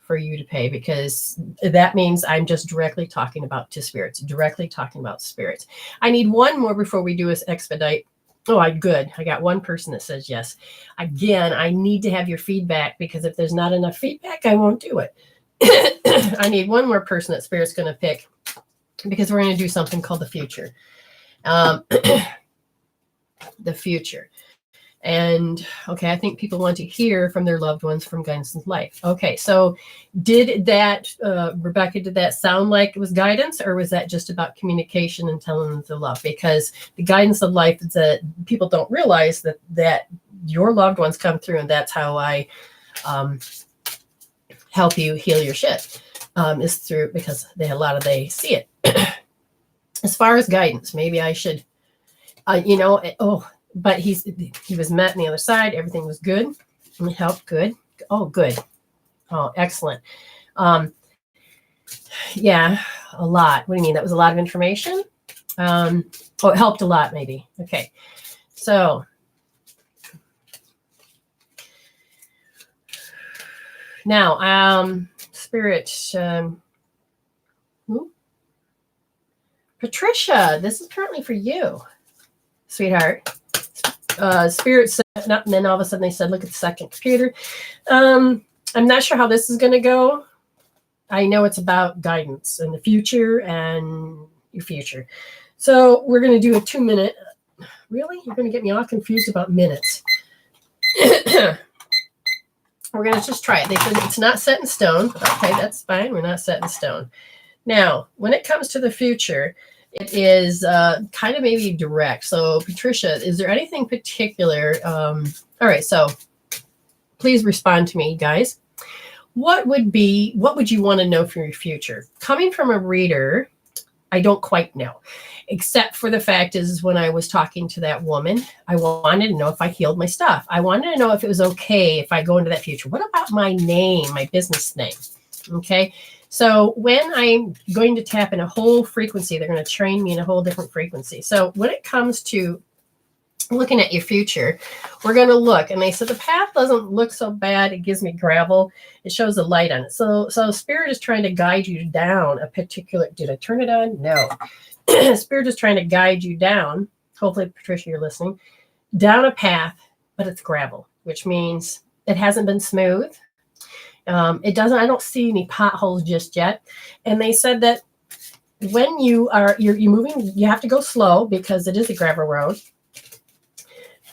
for you to pay, because that means I'm just directly talking about spirits. I need one more before we do this expedite. Oh, good. I got one person that says yes. Again, I need to have your feedback, because if there's not enough feedback, I won't do it. I need one more person that Spirit's going to pick, because we're going to do something called the future. The future. And okay, I think people want to hear from their loved ones from guidance in life. Okay, so did that, Rebecca, did that sound like it was guidance, or was that just about communication and telling them to love? Because the guidance of life is that people don't realize that your loved ones come through, and that's how I help you heal your shit, is through, because they see it. As far as guidance, maybe I should, but he was met on the other side. Everything was good. It helped. Good. Oh, good. Oh, excellent. Yeah, a lot. What do you mean? That was a lot of information? It helped a lot, maybe. Okay. So now, Spirit, Patricia, this is currently for you, sweetheart. Spirit said, and then all of a sudden they said, look at the second computer. I'm not sure how this is going to go. I know it's about guidance and the future and your future. So we're going to do a 2-minute. Really? You're going to get me all confused about minutes. We're going to just try it. They said it's not set in stone. Okay, that's fine. We're not set in stone. Now, when it comes to the future, it is kind of maybe direct. So, Patricia, is there anything particular? All right, so please respond to me, guys. What would you want to know for your future? Coming from a reader, I don't quite know, except for the fact is when I was talking to that woman, I wanted to know if I healed my stuff. I wanted to know if it was okay if I go into that future. What about my name, my business name? Okay. So when I'm going to tap in a whole frequency, they're going to train me in a whole different frequency. So when it comes to looking at your future, we're going to look, and they said the path doesn't look so bad. It gives me gravel. It shows a light on it. So Spirit is trying to guide you down a particular, did I turn it on? No. Spirit is trying to guide you down. Hopefully, Patricia, you're listening, down a path, but it's gravel, which means it hasn't been smooth. I don't see any potholes just yet. And they said that when you're moving, you have to go slow because it is a gravel road.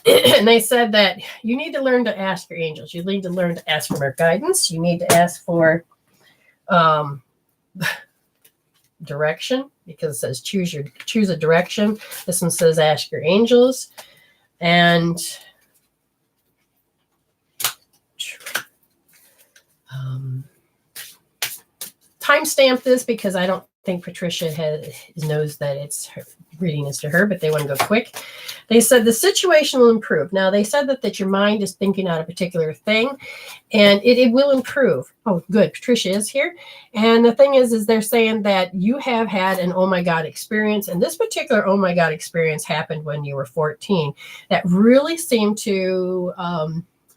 And they said that you need to learn to ask your angels. You need to learn to ask for more guidance. You need to ask for direction, because it says choose a direction. This one says ask your angels. And timestamp this because I don't think Patricia knows that it's her reading this to her, but they want to go quick. They said the situation will improve. Now, they said that your mind is thinking out a particular thing, and it will improve. Oh, good. Patricia is here. And the thing is they're saying that you have had an oh my God experience, and this particular oh my God experience happened when you were 14. That really seemed to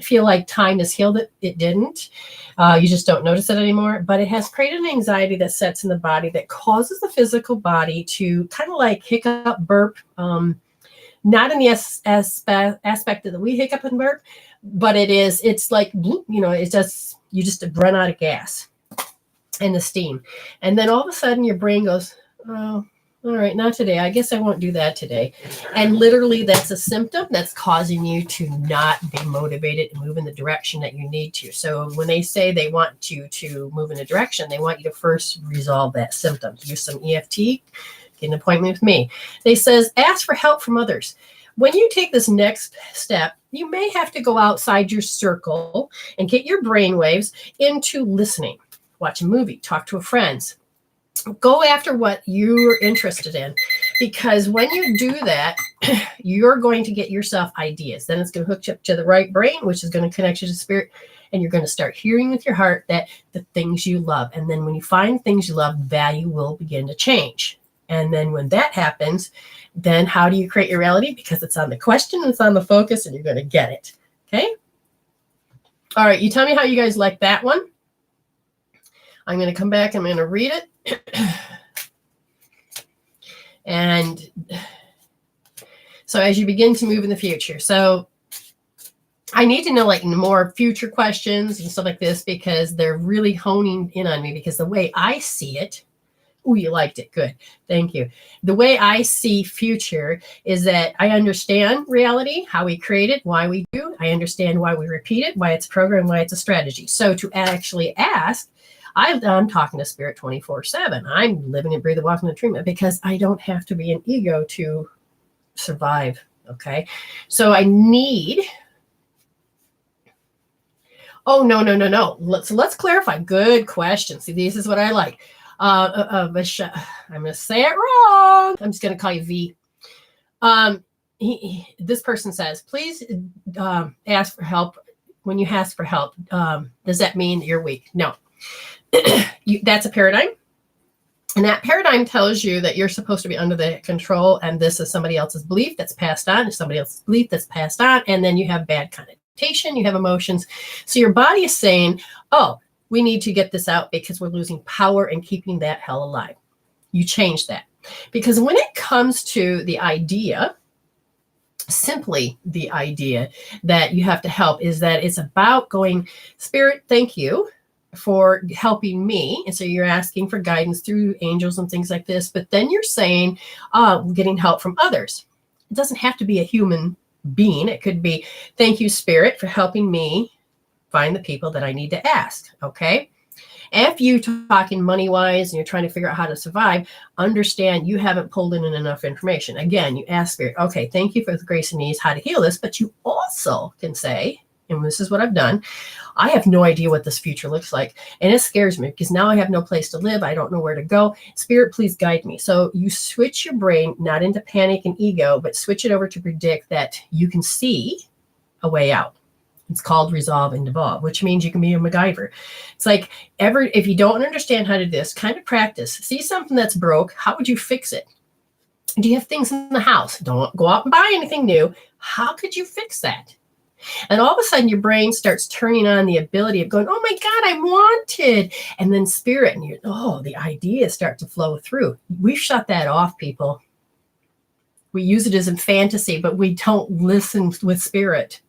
feel like time has healed it. It didn't. You just don't notice it anymore, but it has created an anxiety that sets in the body that causes the physical body to kind of like hiccup, burp, not in the aspect that we hiccup and burp, but it's like, it's just, you just run out of gas and the steam. And then all of a sudden your brain goes, oh, all right, not today. I guess I won't do that today. And literally that's a symptom that's causing you to not be motivated and move in the direction that you need to. So when they say they want you to move in a direction, they want you to first resolve that symptom. Use some EFT, get an appointment with me. They says, ask for help from others. When you take this next step, you may have to go outside your circle and get your brain waves into listening. Watch a movie, talk to a friend. Go after what you're interested in, because when you do that, you're going to get yourself ideas. Then it's going to hook you up to the right brain, which is going to connect you to spirit, and you're going to start hearing with your heart that the things you love. And then when you find things you love, value will begin to change. And then when that happens, then how do you create your reality? Because it's on the question, it's on the focus, and you're going to get it. Okay? All right, you tell me how you guys like that one. I'm going to come back. I'm going to read it. And so as you begin to move in the future, so I need to know like more future questions and stuff like this, because they're really honing in on me, because the way I see it, oh, you liked it. Good. Thank you. The way I see future is that I understand reality, how we create it, why we do. I understand why we repeat it, why it's a program, why it's a strategy. So to actually ask, I'm talking to spirit 24/7. I'm living and breathing, walking the treatment, because I don't have to be an ego to survive. Okay. So I need, oh, no. Let's clarify. Good question. See, this is what I like. I'm going to say it wrong. I'm just going to call you V. This person says, please ask for help. When you ask for help, does that mean that you're weak? No. That's a paradigm. And that paradigm tells you that you're supposed to be under the control, and this is somebody else's belief that's passed on, and somebody else's belief that's passed on, and then you have bad connotation, you have emotions. So your body is saying, oh, we need to get this out because we're losing power and keeping that hell alive. You change that. Because when it comes to the idea, simply the idea that you have to help, is that it's about going, Spirit, thank you for helping me. And so you're asking for guidance through angels and things like this. But then you're saying, getting help from others. It doesn't have to be a human being. It could be, thank you, Spirit, for helping me find the people that I need to ask. Okay. If you're talking money-wise and you're trying to figure out how to survive, understand you haven't pulled in enough information. Again, you ask Spirit, okay, thank you for the grace and ease, how to heal this. But you also can say, and this is what I've done, I have no idea what this future looks like. And it scares me because now I have no place to live. I don't know where to go. Spirit, please guide me. So you switch your brain, not into panic and ego, but switch it over to predict that you can see a way out. It's called resolve and devolve, which means you can be a MacGyver. It's like if you don't understand how to do this, kind of practice. See something that's broke. How would you fix it? Do you have things in the house? Don't go out and buy anything new. How could you fix that? And all of a sudden, your brain starts turning on the ability of going, oh my God, I'm wanted. And then spirit, and the ideas start to flow through. We've shut that off, people. We use it as a fantasy, but we don't listen with spirit.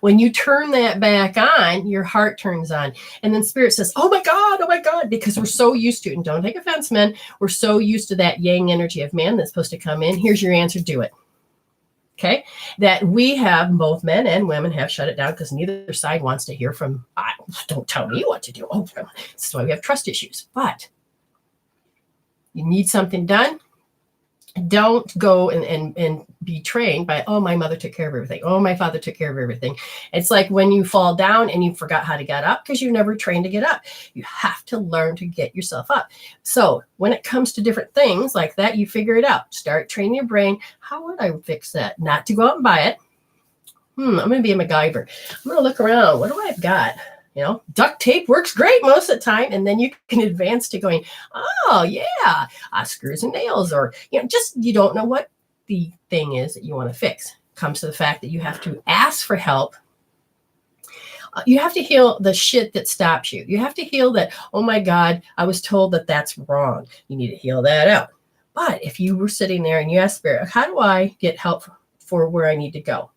When you turn that back on, your heart turns on. And then spirit says, oh my God, because we're so used to it. And don't take offense, men. We're so used to that yang energy of man that's supposed to come in. Here's your answer, do it. Okay. That we have, both men and women have shut it down because neither side wants to hear from, don't tell me what to do. Oh, this is why we have trust issues. But you need something done. Don't go and be trained by, oh, my mother took care of everything. Oh, my father took care of everything. It's like when you fall down and you forgot how to get up because you never trained to get up. You have to learn to get yourself up. So when it comes to different things like that, you figure it out. Start training your brain. How would I fix that? Not to go out and buy it. I'm going to be a MacGyver. I'm going to look around. What do I have got? Duct tape works great most of the time. And then you can advance to going, oh, yeah, screws and nails, or, just you don't know what the thing is that you want to fix. Comes to the fact that you have to ask for help. You have to heal the shit that stops you. You have to heal that, oh, my God, I was told that that's wrong. You need to heal that out. But if you were sitting there and you asked Spirit, how do I get help for where I need to go?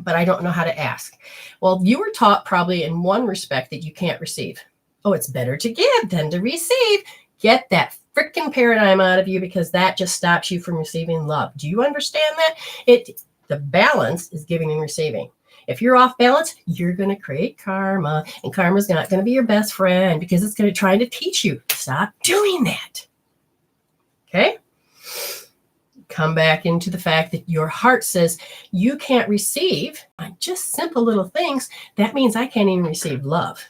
But I don't know how to ask. Well, you were taught probably in one respect that you can't receive. Oh, it's better to give than to receive. Get that freaking paradigm out of you because that just stops you from receiving love. Do you understand that? The balance is giving and receiving. If you're off balance, you're going to create karma, and karma's not going to be your best friend because it's going to try to teach you. Stop doing that. Okay? Come back into the fact that your heart says you can't receive on just simple little things. That means I can't even receive love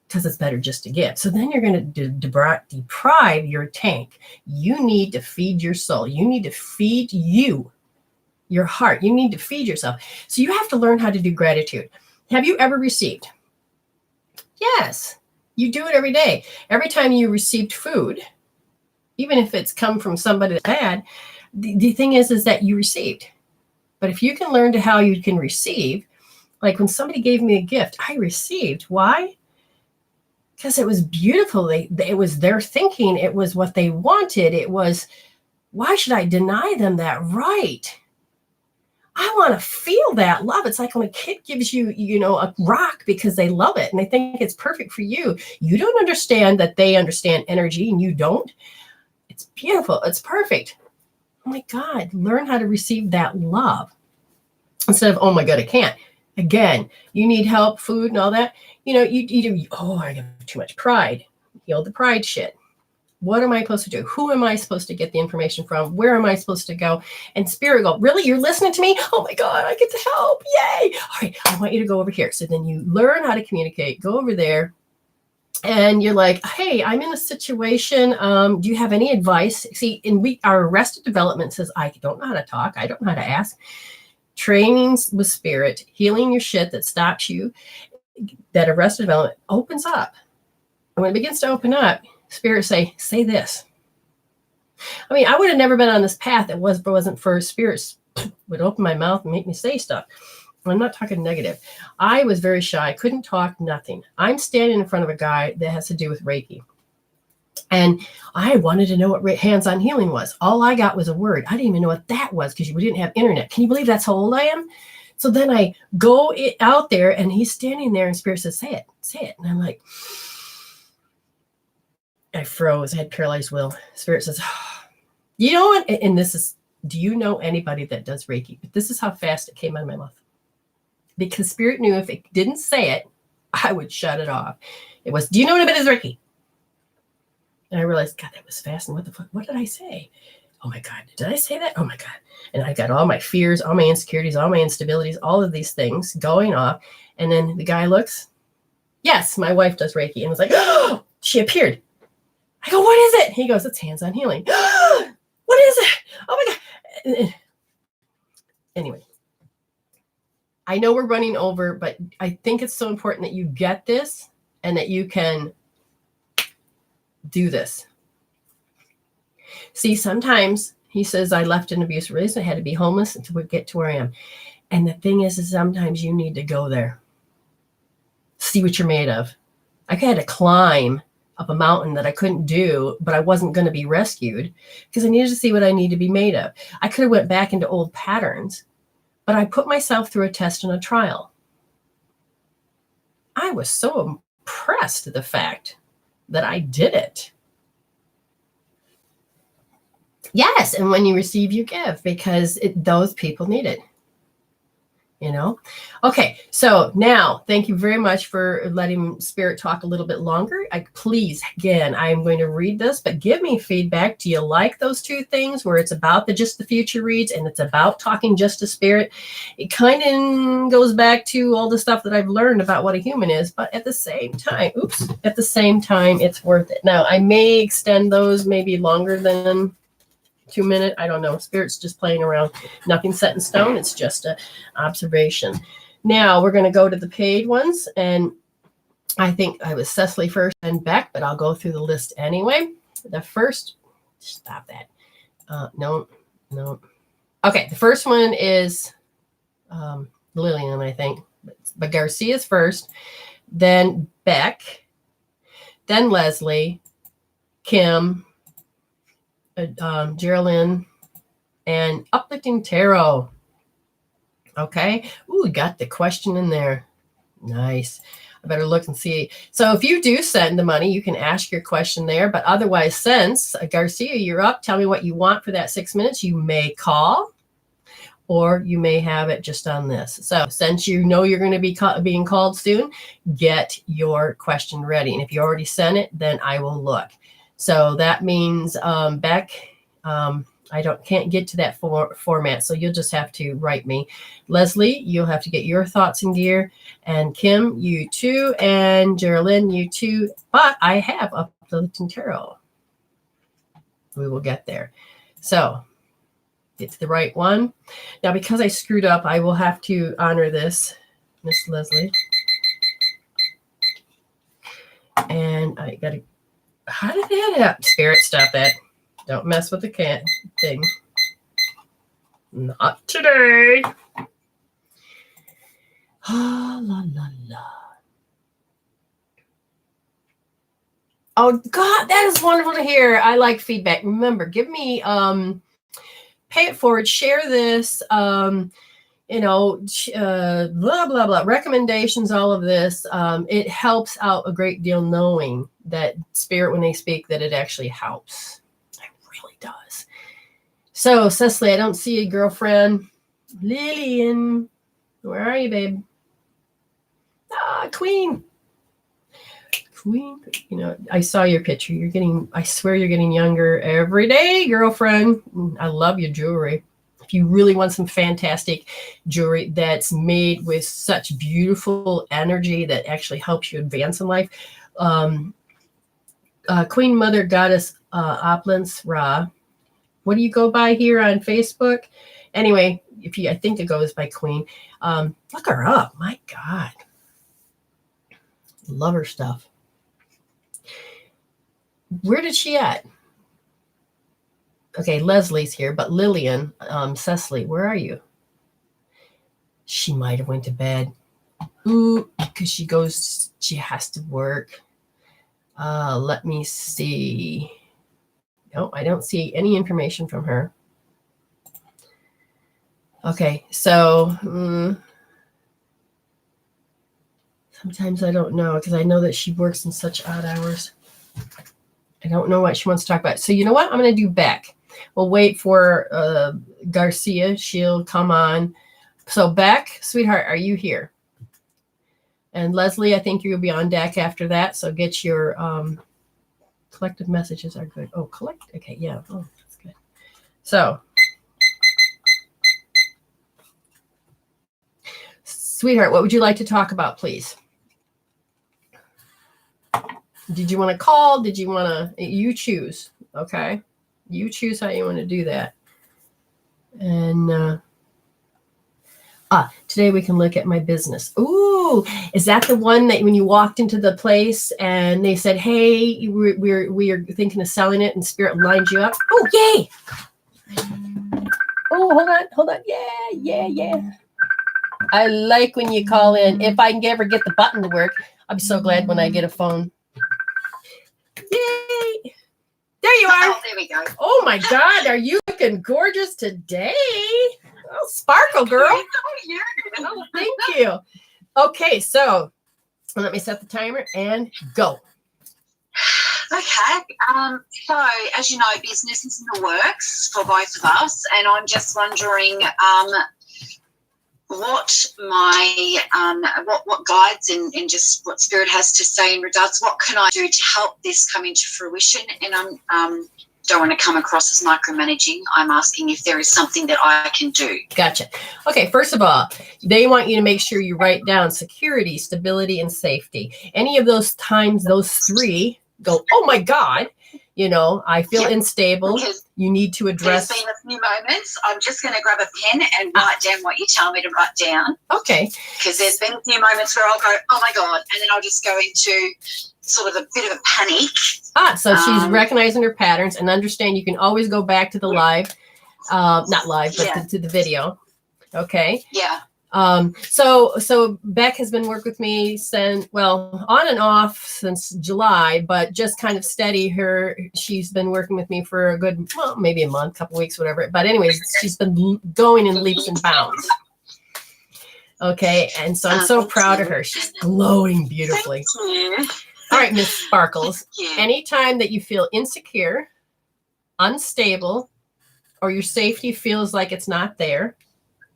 because it's better just to give. So then you're going to deprive your tank. You need to feed your soul. You need to feed your heart. You need to feed yourself. So you have to learn how to do gratitude. Have you ever received? Yes, you do it every day. Every time you received food, even if it's come from somebody that's bad, the thing is that you received. But if you can learn to how you can receive, like when somebody gave me a gift, I received. Why? Because it was beautiful. It was their thinking. It was what they wanted. It was, why should I deny them that right? I want to feel that love. It's like when a kid gives you, a rock because they love it and they think it's perfect for you. You don't understand that they understand energy and you don't. It's beautiful. It's perfect. Oh my God, learn how to receive that love instead of, oh my God, I can't. Again, you need help, food and all that. I have too much pride. Heal the pride shit. What am I supposed to do? Who am I supposed to get the information from? Where am I supposed to go? And spirit go, really? You're listening to me? Oh my God, I get to help. Yay. All right, I want you to go over here. So then you learn how to communicate, go over there. And you're like, hey, I'm in a situation. Do you have any advice? See, our Arrested Development says, I don't know how to talk. I don't know how to ask. Trainings with spirit, healing your shit that stops you, that Arrested Development opens up. And when it begins to open up, spirit say this. I mean, I would have never been on this path if it wasn't for spirits would open my mouth and make me say stuff. I'm not talking negative. I was very shy. I couldn't talk, nothing. I'm standing in front of a guy that has to do with Reiki. And I wanted to know what hands-on healing was. All I got was a word. I didn't even know what that was because we didn't have internet. Can you believe that's how old I am? So then I go out there and he's standing there and spirit says, say it. And I'm like, I froze. I had paralyzed will. Spirit says, you know what? And this is, do you know anybody that does Reiki? But this is how fast it came out of my mouth. because Spirit knew if it didn't say it, I would shut it off. It was, do you know what a bit is Reiki? And I realized, God, that was fast. And what the fuck? What did I say? Oh my God, did I say that? Oh my God. And I got all my fears, all my insecurities, all my instabilities, all of these things going off. And then the guy looks, yes, my wife does Reiki, and was like, oh, she appeared. I go, what is it? He goes, it's hands-on healing. What is it? Oh my God. Anyway, I know we're running over, but I think it's so important that you get this and that you can do this. See, sometimes he says, I left an abusive relationship. I had to be homeless to get to where I am. And the thing is sometimes you need to go there. See what you're made of. I had to climb up a mountain that I couldn't do, but I wasn't going to be rescued because I needed to see what I need to be made of. I could have went back into old patterns, but I put myself through a test and a trial. I was so impressed at the fact that I did it. Yes, and when you receive, you give, because those people need it. You know? Okay, so now, thank you very much for letting Spirit talk a little bit longer. Please, again, I am going to read this, but give me feedback. Do you like those two things where it's about just the future reads and it's about talking just to Spirit? It kind of goes back to all the stuff that I've learned about what a human is, but at the same time, it's worth it. Now, I may extend those maybe longer than 2 minutes. I don't know. Spirit's just playing around. Nothing set in stone. It's just an observation. Now we're going to go to the paid ones. And I think I was Cecily first and Beck, but I'll go through the list anyway. The first, stop that. No. Okay. The first one is Lillian, I think. But Garcia's first. Then Beck. Then Leslie. Kim. Geralyn, and Uplifting Tarot. Okay. Ooh, we got the question in there. Nice. I better look and see. So if you do send the money, you can ask your question there. But otherwise, since Garcia, you're up. Tell me what you want for that 6 minutes. You may call, or you may have it just on this. So since you know you're going to be being called soon, get your question ready. And if you already sent it, then I will look. So that means Beck, I can't get to that format, so you'll just have to write me. Leslie, you'll have to get your thoughts in gear, and Kim, you too, and Geralyn, you too. But I have Uplifting Tarot. We will get there. So get to the right one. Now, because I screwed up, I will have to honor this, Miss Leslie. And I got to. How did that happen? Spirit, stop that. Don't mess with the cat thing. Not today. Ah, la, la, la. Oh, God, that is wonderful to hear. I like feedback. Remember, give me, pay it forward, share this, blah, blah, blah, recommendations, all of this. It helps out a great deal knowing that Spirit, when they speak, that it actually helps. It really does. So, Cecily, I don't see you, girlfriend. Lillian, where are you, babe? Queen. I saw your picture. I swear you're getting younger every day, girlfriend. I love your jewelry. If you really want some fantastic jewelry that's made with such beautiful energy that actually helps you advance in life, Queen Mother Goddess Opulence Ra. What do you go by here on Facebook? Anyway, I think it goes by Queen. Look her up. My God. Love her stuff. Where did she at? Okay, Leslie's here, but Lillian, Cecily, where are you? She might have went to bed. Ooh, because she has to work. Let me see. No, I don't see any information from her. Okay, so sometimes I don't know, because I know that she works in such odd hours. I don't know what she wants to talk about. So you know what? I'm going to do Beck. We'll wait for Garcia. She'll come on. So Beck, sweetheart, are you here? And Leslie, I think you'll be on deck after that. So get your collective messages are good. Oh, collect. Okay, yeah. Oh, that's good. So, sweetheart, what would you like to talk about, please? Did you want to call? Did you want to? You choose. Okay, you choose how you want to do that. And today we can look at my business. Ooh, is that the one that when you walked into the place and they said, "Hey, we are thinking of selling it," and Spirit lined you up? Oh, yay! Oh, hold on. Yeah. I like when you call in. If I can ever get the button to work, I'm so glad when I get a phone. Yay! There you are. Oh, there we go. Oh my God, are you looking gorgeous today? Oh, sparkle, girl. Oh, thank you. Okay, so let me set the timer and go. Okay. So, as you know, business is in the works for both of us, and I'm just wondering what my what guides and just what Spirit has to say in regards. What can I do to help this come into fruition? And I'm don't want to come across as micromanaging. I'm asking if there is something that I can do. Gotcha. Okay, first of all, they want you to make sure you write down security, stability, and safety. Any of those times, those three go, oh my God, you know, I feel unstable. Because you need to address. There's been a few moments. I'm just going to grab a pen and write down what you tell me to write down. Okay. Because there's been a few moments where I'll go, oh my God, and then I'll just go into sort of a bit of a panic. So she's recognizing her patterns, and understand you can always go back to the live, not live, but to the video. Okay. Yeah. So Beck has been working with me since, well, on and off since July, but just kind of steady she's been working with me for a good, well, maybe a month, couple weeks, whatever. But anyways, she's been going in leaps and bounds. Okay. And so I'm so proud of her. She's glowing beautifully. Thank you. All right, Miss Sparkles. Anytime that you feel insecure, unstable, or your safety feels like it's not there,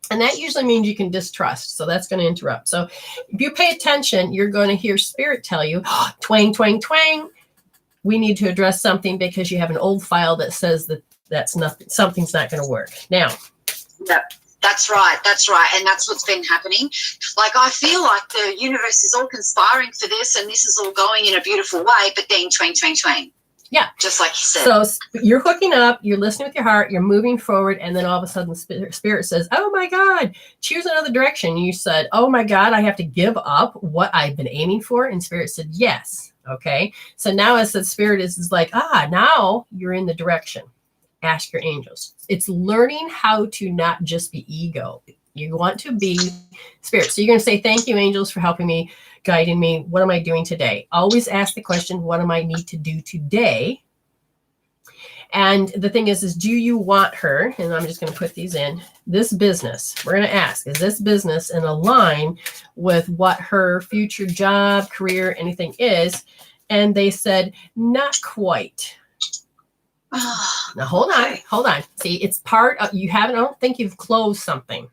and that usually means you can distrust. So that's going to interrupt. So if you pay attention, you're going to hear Spirit tell you, twang, twang, twang. We need to address something because you have an old file that says that's nothing. Something's not going to work. Now. Yep. That's right. And that's what's been happening. Like, I feel like the universe is all conspiring for this, and this is all going in a beautiful way, but then twang, twang, twang. Yeah. Just like you said. So you're hooking up, you're listening with your heart, you're moving forward, and then all of a sudden Spirit says, oh my God, choose another direction. You said, oh my God, I have to give up what I've been aiming for. And Spirit said, yes. Okay. So now as the Spirit is like, now you're in the direction. Ask your angels. It's learning how to not just be ego. You want to be Spirit. So you're going to say, thank you, angels, for helping me, guiding me. What am I doing today? Always ask the question, what am I need to do today? And the thing is do you want her, and I'm just going to put these in, this business, we're going to ask, is this business in line with what her future job, career, anything is? And they said, not quite. Now, hold on. See, it's part of, I don't think you've closed something.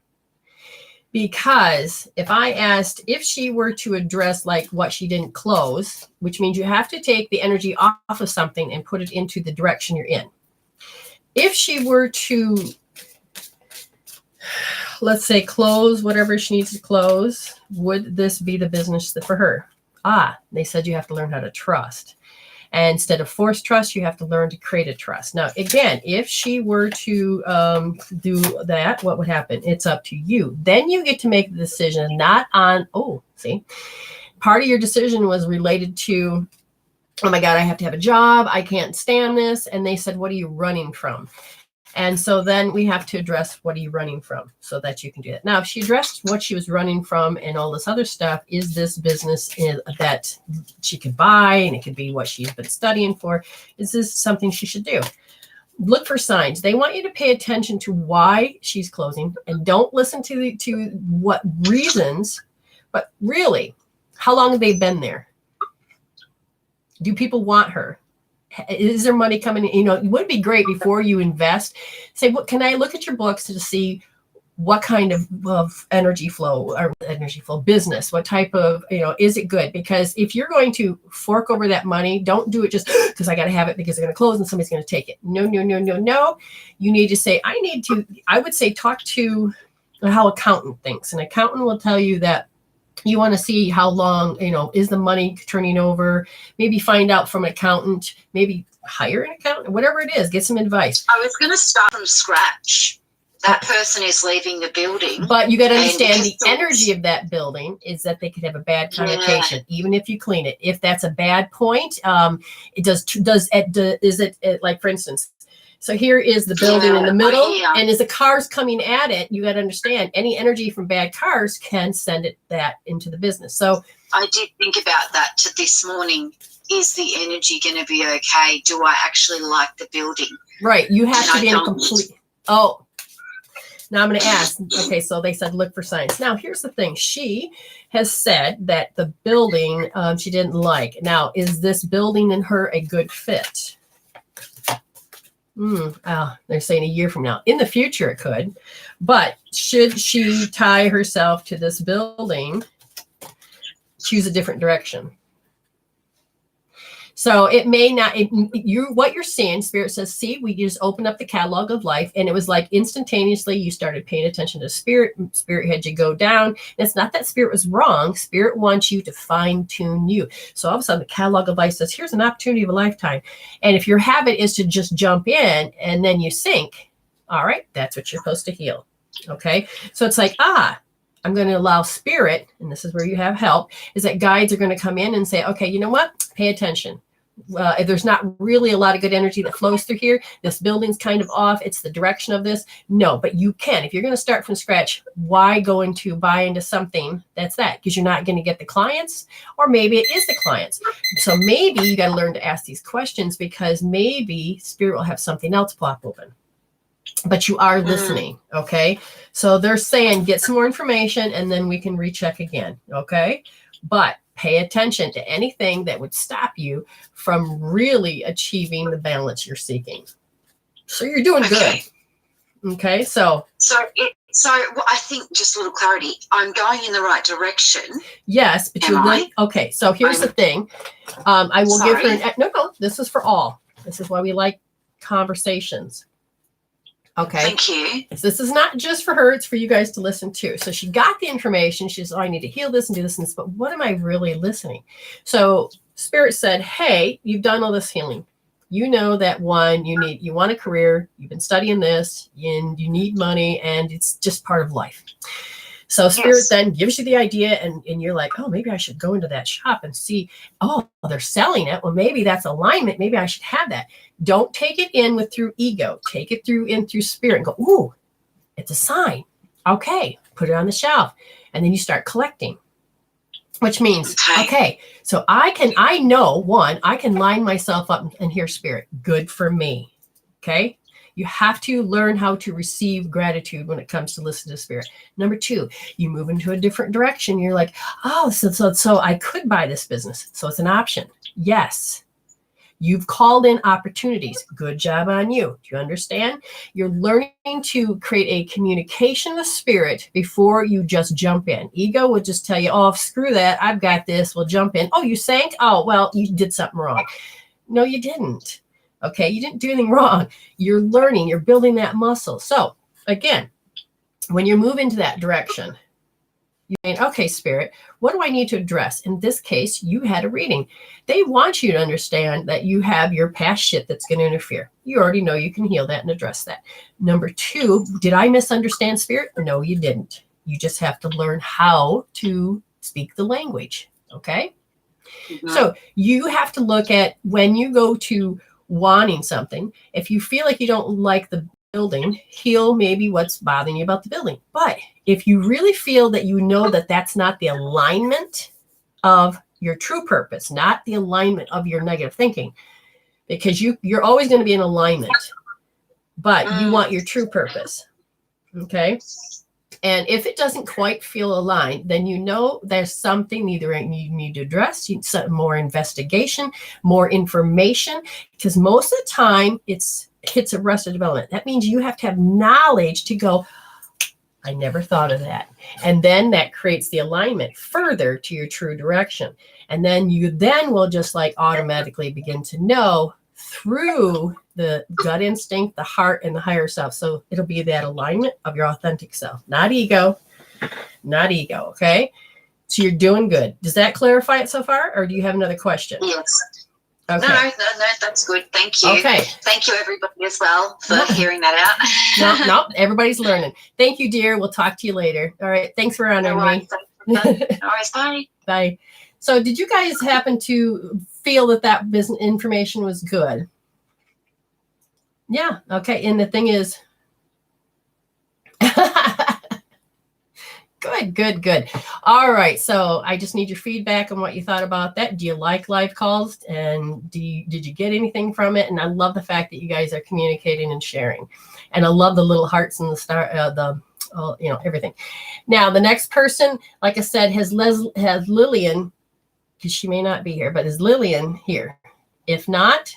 Because if I asked if she were to address like what she didn't close, which means you have to take the energy off of something and put it into the direction you're in. If she were to, let's say, close whatever she needs to close, would this be the business for her? They said you have to learn how to trust. And instead of forced trust, you have to learn to create a trust. Now, again, if she were to do that, what would happen? It's up to you. Then you get to make the decision, not on, part of your decision was related to, oh my God, I have to have a job. I can't stand this. And they said, what are you running from? And so then we have to address what are you running from so that you can do that. Now, if she addressed what she was running from and all this other stuff, is this business that she could buy, and it could be what she's been studying for? Is this something she should do? Look for signs. They want you to pay attention to why she's closing, and don't listen to what reasons, but really, how long have they been there? Do people want her? Is there money coming in? It would be great before you invest. Say, what can I look at your books to see what kind of energy flow business, what type of, is it good? Because if you're going to fork over that money, don't do it just because I got to have it because they're going to close and somebody's going to take it. No. You need to say, I would say, talk to how accountant thinks. An accountant will tell you that you want to see how long, is the money turning over, maybe find out from an accountant, maybe hire an accountant, whatever it is, get some advice. I was going to start from scratch. That person is leaving the building. But you got to understand the energy of that building is that they could have a bad connotation, even if you clean it. If that's a bad point, is it like, for instance, so here is the building in the middle, and as the cars coming at it, you got to understand any energy from bad cars can send that into the business. So I did think about that this morning. Is the energy going to be okay? Do I actually like the building? Right. You have to be in a complete. Oh. Now I'm going to ask, okay, so they said look for signs. Now, here's the thing. She has said that the building she didn't like. Now, is this building and her a good fit? They're saying a year from now. In the future, it could. But should she tie herself to this building, choose a different direction? So it may not, what you're seeing, Spirit says, see, we just opened up the catalog of life, and it was like instantaneously you started paying attention to Spirit. Spirit had you go down. And it's not that Spirit was wrong. Spirit wants you to fine tune you. So all of a sudden the catalog of life says, here's an opportunity of a lifetime. And if your habit is to just jump in and then you sink, all right, that's what you're supposed to heal. Okay. So it's like, I'm going to allow Spirit, and this is where you have help, is that guides are going to come in and say, okay, you know what? Pay attention. If there's not really a lot of good energy that flows through here, this building's kind of off. It's the direction of this. No, but you can. If you're going to start from scratch, why go into buy into something that's that? Because you're not going to get the clients, or maybe it is the clients. So maybe you got to learn to ask these questions, because maybe Spirit will have something else pop open. But you are listening, okay? So they're saying get some more information and then we can recheck again, okay? But pay attention to anything that would stop you from really achieving the balance you're seeking. So you're doing good. Okay, so I think just a little clarity. I'm going in the right direction. Yes, but okay. So here's the thing. I will give her no. This is for all. This is why we like conversations. Okay. Thank you. So this is not just for her, it's for you guys to listen to. So she got the information. She's, I need to heal this and do this and this, but what am I really listening? So Spirit said, hey, you've done all this healing. You know that you want a career, you've been studying this, and you need money, and it's just part of life. So Spirit then gives you the idea, and you're like, oh, maybe I should go into that shop and see, oh, they're selling it. Well, maybe that's alignment. Maybe I should have that. Don't take it in through ego. Take it through Spirit and go, ooh, it's a sign. Okay, put it on the shelf. And then you start collecting, which means, okay, so I can line myself up and hear Spirit. Good for me. Okay. You have to learn how to receive gratitude when it comes to listen to Spirit. Number 2, you move into a different direction. You're like, oh, so I could buy this business. So it's an option. Yes. You've called in opportunities. Good job on you. Do you understand? You're learning to create a communication with Spirit before you just jump in. Ego would just tell you, oh, screw that. I've got this. We'll jump in. Oh, you sank? Oh, well, you did something wrong. No, you didn't. Okay, you didn't do anything wrong. You're learning, you're building that muscle. So again, when you move into that direction, you mean, okay, Spirit, what do I need to address? In this case, you had a reading. They want you to understand that you have your past shit that's going to interfere. You already know you can heal that and address that. Number 2, did I misunderstand Spirit? No, you didn't. You just have to learn how to speak the language. Okay. Mm-hmm. So you have to look at when you go to wanting something, if you feel like you don't like the building, heal maybe what's bothering you about the building. But if you really feel that you know that that's not the alignment of your true purpose, not the alignment of your negative thinking, because you're always going to be in alignment, but you want your true purpose. Okay. And if it doesn't quite feel aligned, then you know there's something either you need to address, some more investigation, more information, because most of the time it's Arrested Development. That means you have to have knowledge to go, I never thought of that. And then that creates the alignment further to your true direction. And then you then will just like automatically begin to know through the gut instinct, the heart, and the higher self. So it'll be that alignment of your authentic self, not ego, not ego. Okay. So you're doing good. Does that clarify it so far? Or do you have another question? Yes. Okay. No, that's good. Thank you. Okay. Thank you, everybody, as well, for hearing that out. No, everybody's learning. Thank you, dear. We'll talk to you later. All right. Thanks for honoring me. No worries. Bye. Bye. So did you guys happen to feel that business information was good? Yeah. Okay. And the thing is, good. All right. So I just need your feedback on what you thought about that. Do you like live calls? And did you get anything from it? And I love the fact that you guys are communicating and sharing. And I love the little hearts and the star, everything. Now, the next person, like I said, has Lillian, because she may not be here, but is Lillian here? If not,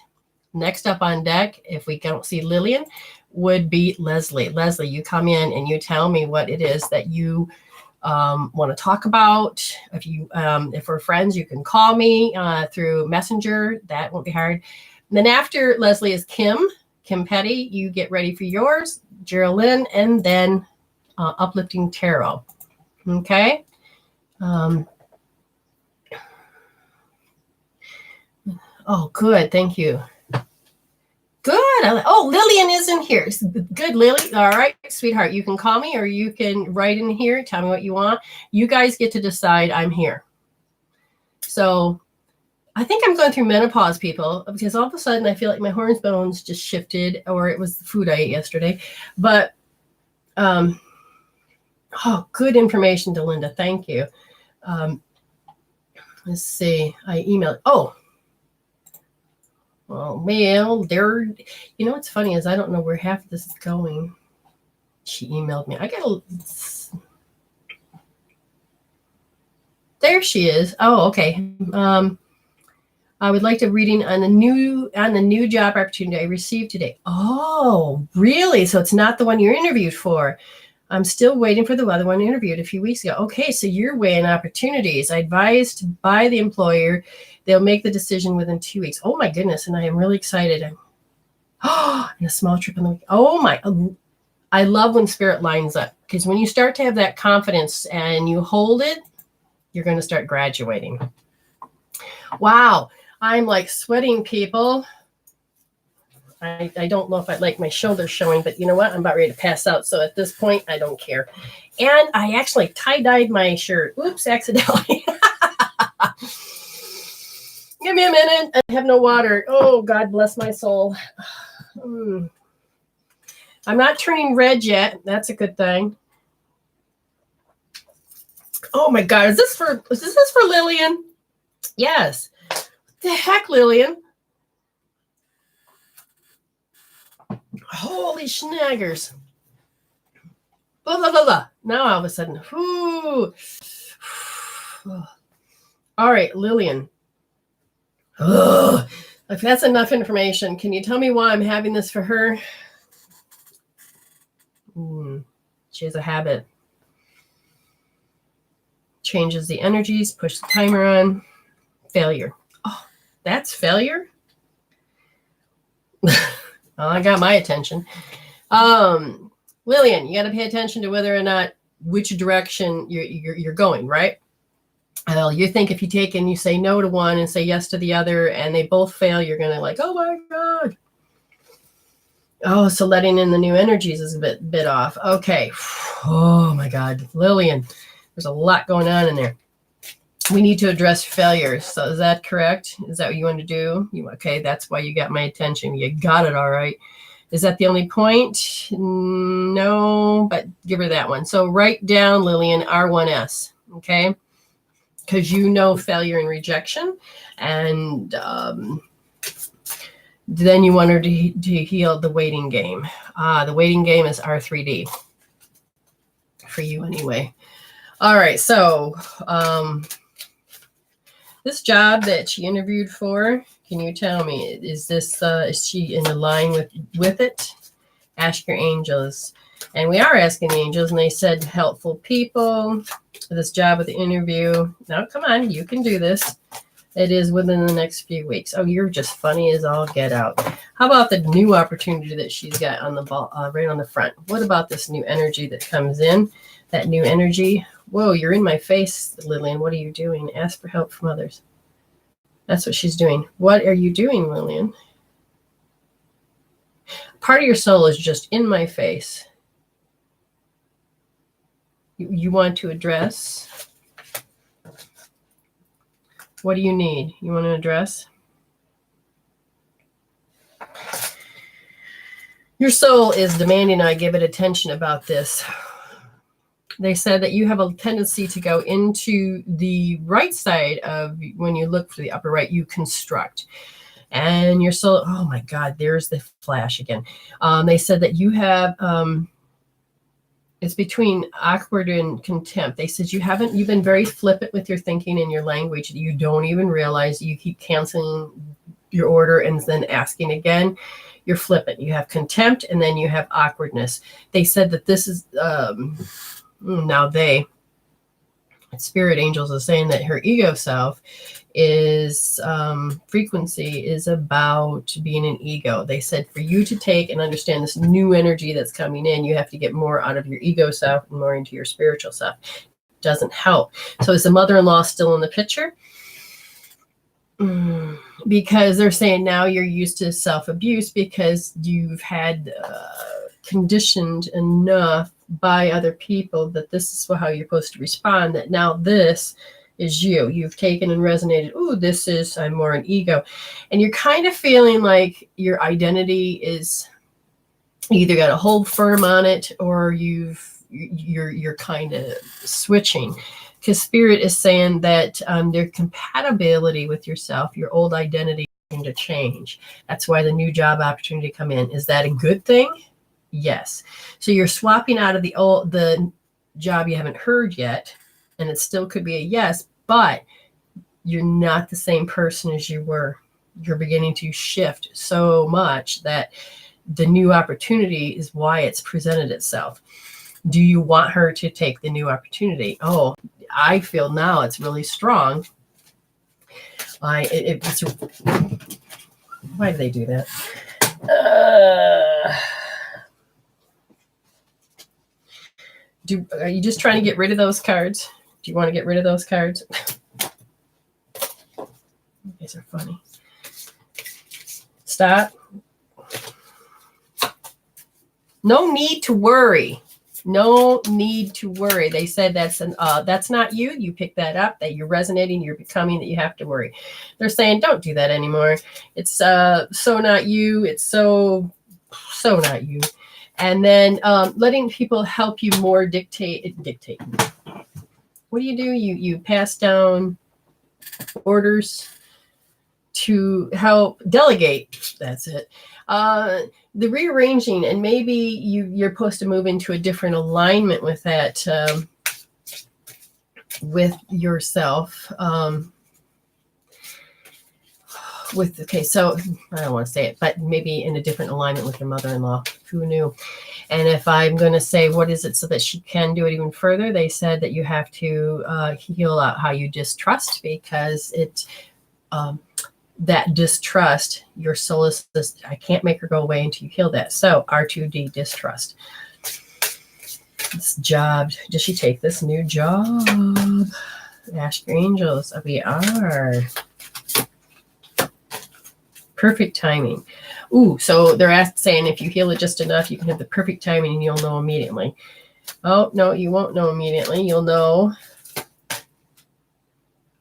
next up on deck, if we don't see Lillian, would be Leslie. Leslie, you come in and you tell me what it is that you want to talk about. If we're friends, you can call me through Messenger. That won't be hard. And then after Leslie is Kim Petty. You get ready for yours, Geralyn, and then Uplifting Tarot. Okay. Oh, good. Thank you. Good. Oh, Lillian isn't here. Good, Lily. All right, sweetheart. You can call me or you can write in here. Tell me what you want. You guys get to decide. I'm here. So I think I'm going through menopause, people, because all of a sudden I feel like my hormones just shifted, or it was the food I ate yesterday. But, good information, Delinda. Thank you. Let's see. I emailed. Oh, well, there, what's funny is I don't know where half of this is going. She emailed me. There she is. Oh, okay. I would like to reading on the new job opportunity I received today. Oh, really? So it's not the one you're interviewed for. I'm still waiting for the other one interviewed a few weeks ago. Okay, so you're weighing opportunities. I advised by the employer. They'll make the decision within 2 weeks. Oh, my goodness. And I am really excited. And a small trip in the week. Oh, my. I love when spirit lines up, because when you start to have that confidence and you hold it, you're going to start graduating. Wow. I'm like sweating, people. I don't know if I like my shoulders showing, but you know what? I'm about ready to pass out. So at this point, I don't care. And I actually tie-dyed my shirt. Oops, accidentally. Give me a minute. I have no water. Oh, God bless my soul. I'm not turning red yet. That's a good thing. Oh my God. Is this for Lillian? Yes. What the heck, Lillian? Holy schnaggers. Blah, blah, blah, blah. Now all of a sudden, whoo. All right, Lillian. Ugh. If that's enough information, can you tell me why I'm having this for her? She has a habit. Changes the energies, push the timer on. Failure. Oh, that's failure? Well, I got my attention. Lillian, you got to pay attention to whether or not which direction you're going, right? Well, you think if you take and you say no to one and say yes to the other and they both fail, you're going to like, oh my God. Oh, so letting in the new energies is a bit off. Okay. Oh my God. Lillian, there's a lot going on in there. We need to address failures. So is that correct? Is that what you want to do? Okay, that's why you got my attention. You got it all right. Is that the only point? No, but give her that one. So write down, Lillian, R1S, okay? Because you know failure and rejection. And then you want her to heal the waiting game. The waiting game is R3D. For you anyway. All right, so this job that she interviewed for, can you tell me, is she in line with it? Ask your angels. And we are asking the angels, and they said helpful people, this job with the interview. Now, come on, you can do this. It is within the next few weeks. Oh, you're just funny as all get out. How about the new opportunity that she's got on the ball, right on the front? What about this new energy that comes in? That new energy. Whoa, you're in my face, Lillian. What are you doing? Ask for help from others. That's what she's doing. What are you doing, Lillian? Part of your soul is just in my face. You want to address. What do you need? You want to address? Your soul is demanding I give it attention about this. They said that you have a tendency to go into the right side of, when you look for the upper right, you construct. And your soul, oh my God, there's the flash again. They said that you have, it's between awkward and contempt. They said you've been very flippant with your thinking and your language. You don't even realize you keep canceling your order and then asking again. You're flippant. You have contempt, and then you have awkwardness. They said that this is, spirit angels is saying that her ego self is frequency is about being an ego. They said for you to take and understand this new energy that's coming in, you have to get more out of your ego self and more into your spiritual self. Doesn't help. So is the mother-in-law still in the picture? Because they're saying now you're used to self-abuse because you've had conditioned enough by other people that this is how you're supposed to respond, that now this is you've taken and resonated. Ooh, this is, I'm more an ego. And you're kind of feeling like your identity is, you either got to hold firm on it or you're kind of switching, because spirit is saying that their compatibility with yourself, your old identity, is going to change. That's why the new job opportunity come in. Is that a good thing? Yes. So you're swapping out of the job you haven't heard yet, and it still could be a yes, but you're not the same person as you were. You're beginning to shift so much that the new opportunity is why it's presented itself. Do you want her to take the new opportunity? Oh, I feel now it's really strong. Why do they do that? Are you just trying to get rid of those cards? Do you want to get rid of those cards? You guys are funny. Stop. No need to worry. No need to worry. They said that's not you. You pick that up, that you're resonating, you're becoming, that you have to worry. They're saying don't do that anymore. It's so not you. It's so not you. And then letting people help you more dictate. What do? You pass down orders to help delegate. That's it. The rearranging, and maybe you're supposed to move into a different alignment with that, with yourself. So I don't want to say it, but maybe in a different alignment with your mother-in-law. Who knew? And if I'm going to say, what is it so that she can do it even further? They said that you have to heal out how you distrust, because that distrust, your soul is this, I can't make her go away until you heal that. So R2D, distrust. This job, does she take this new job? Ask your angels. We are. Perfect timing. Ooh, so they're saying if you heal it just enough, you can have the perfect timing and you'll know immediately. Oh, no, you won't know immediately. You'll know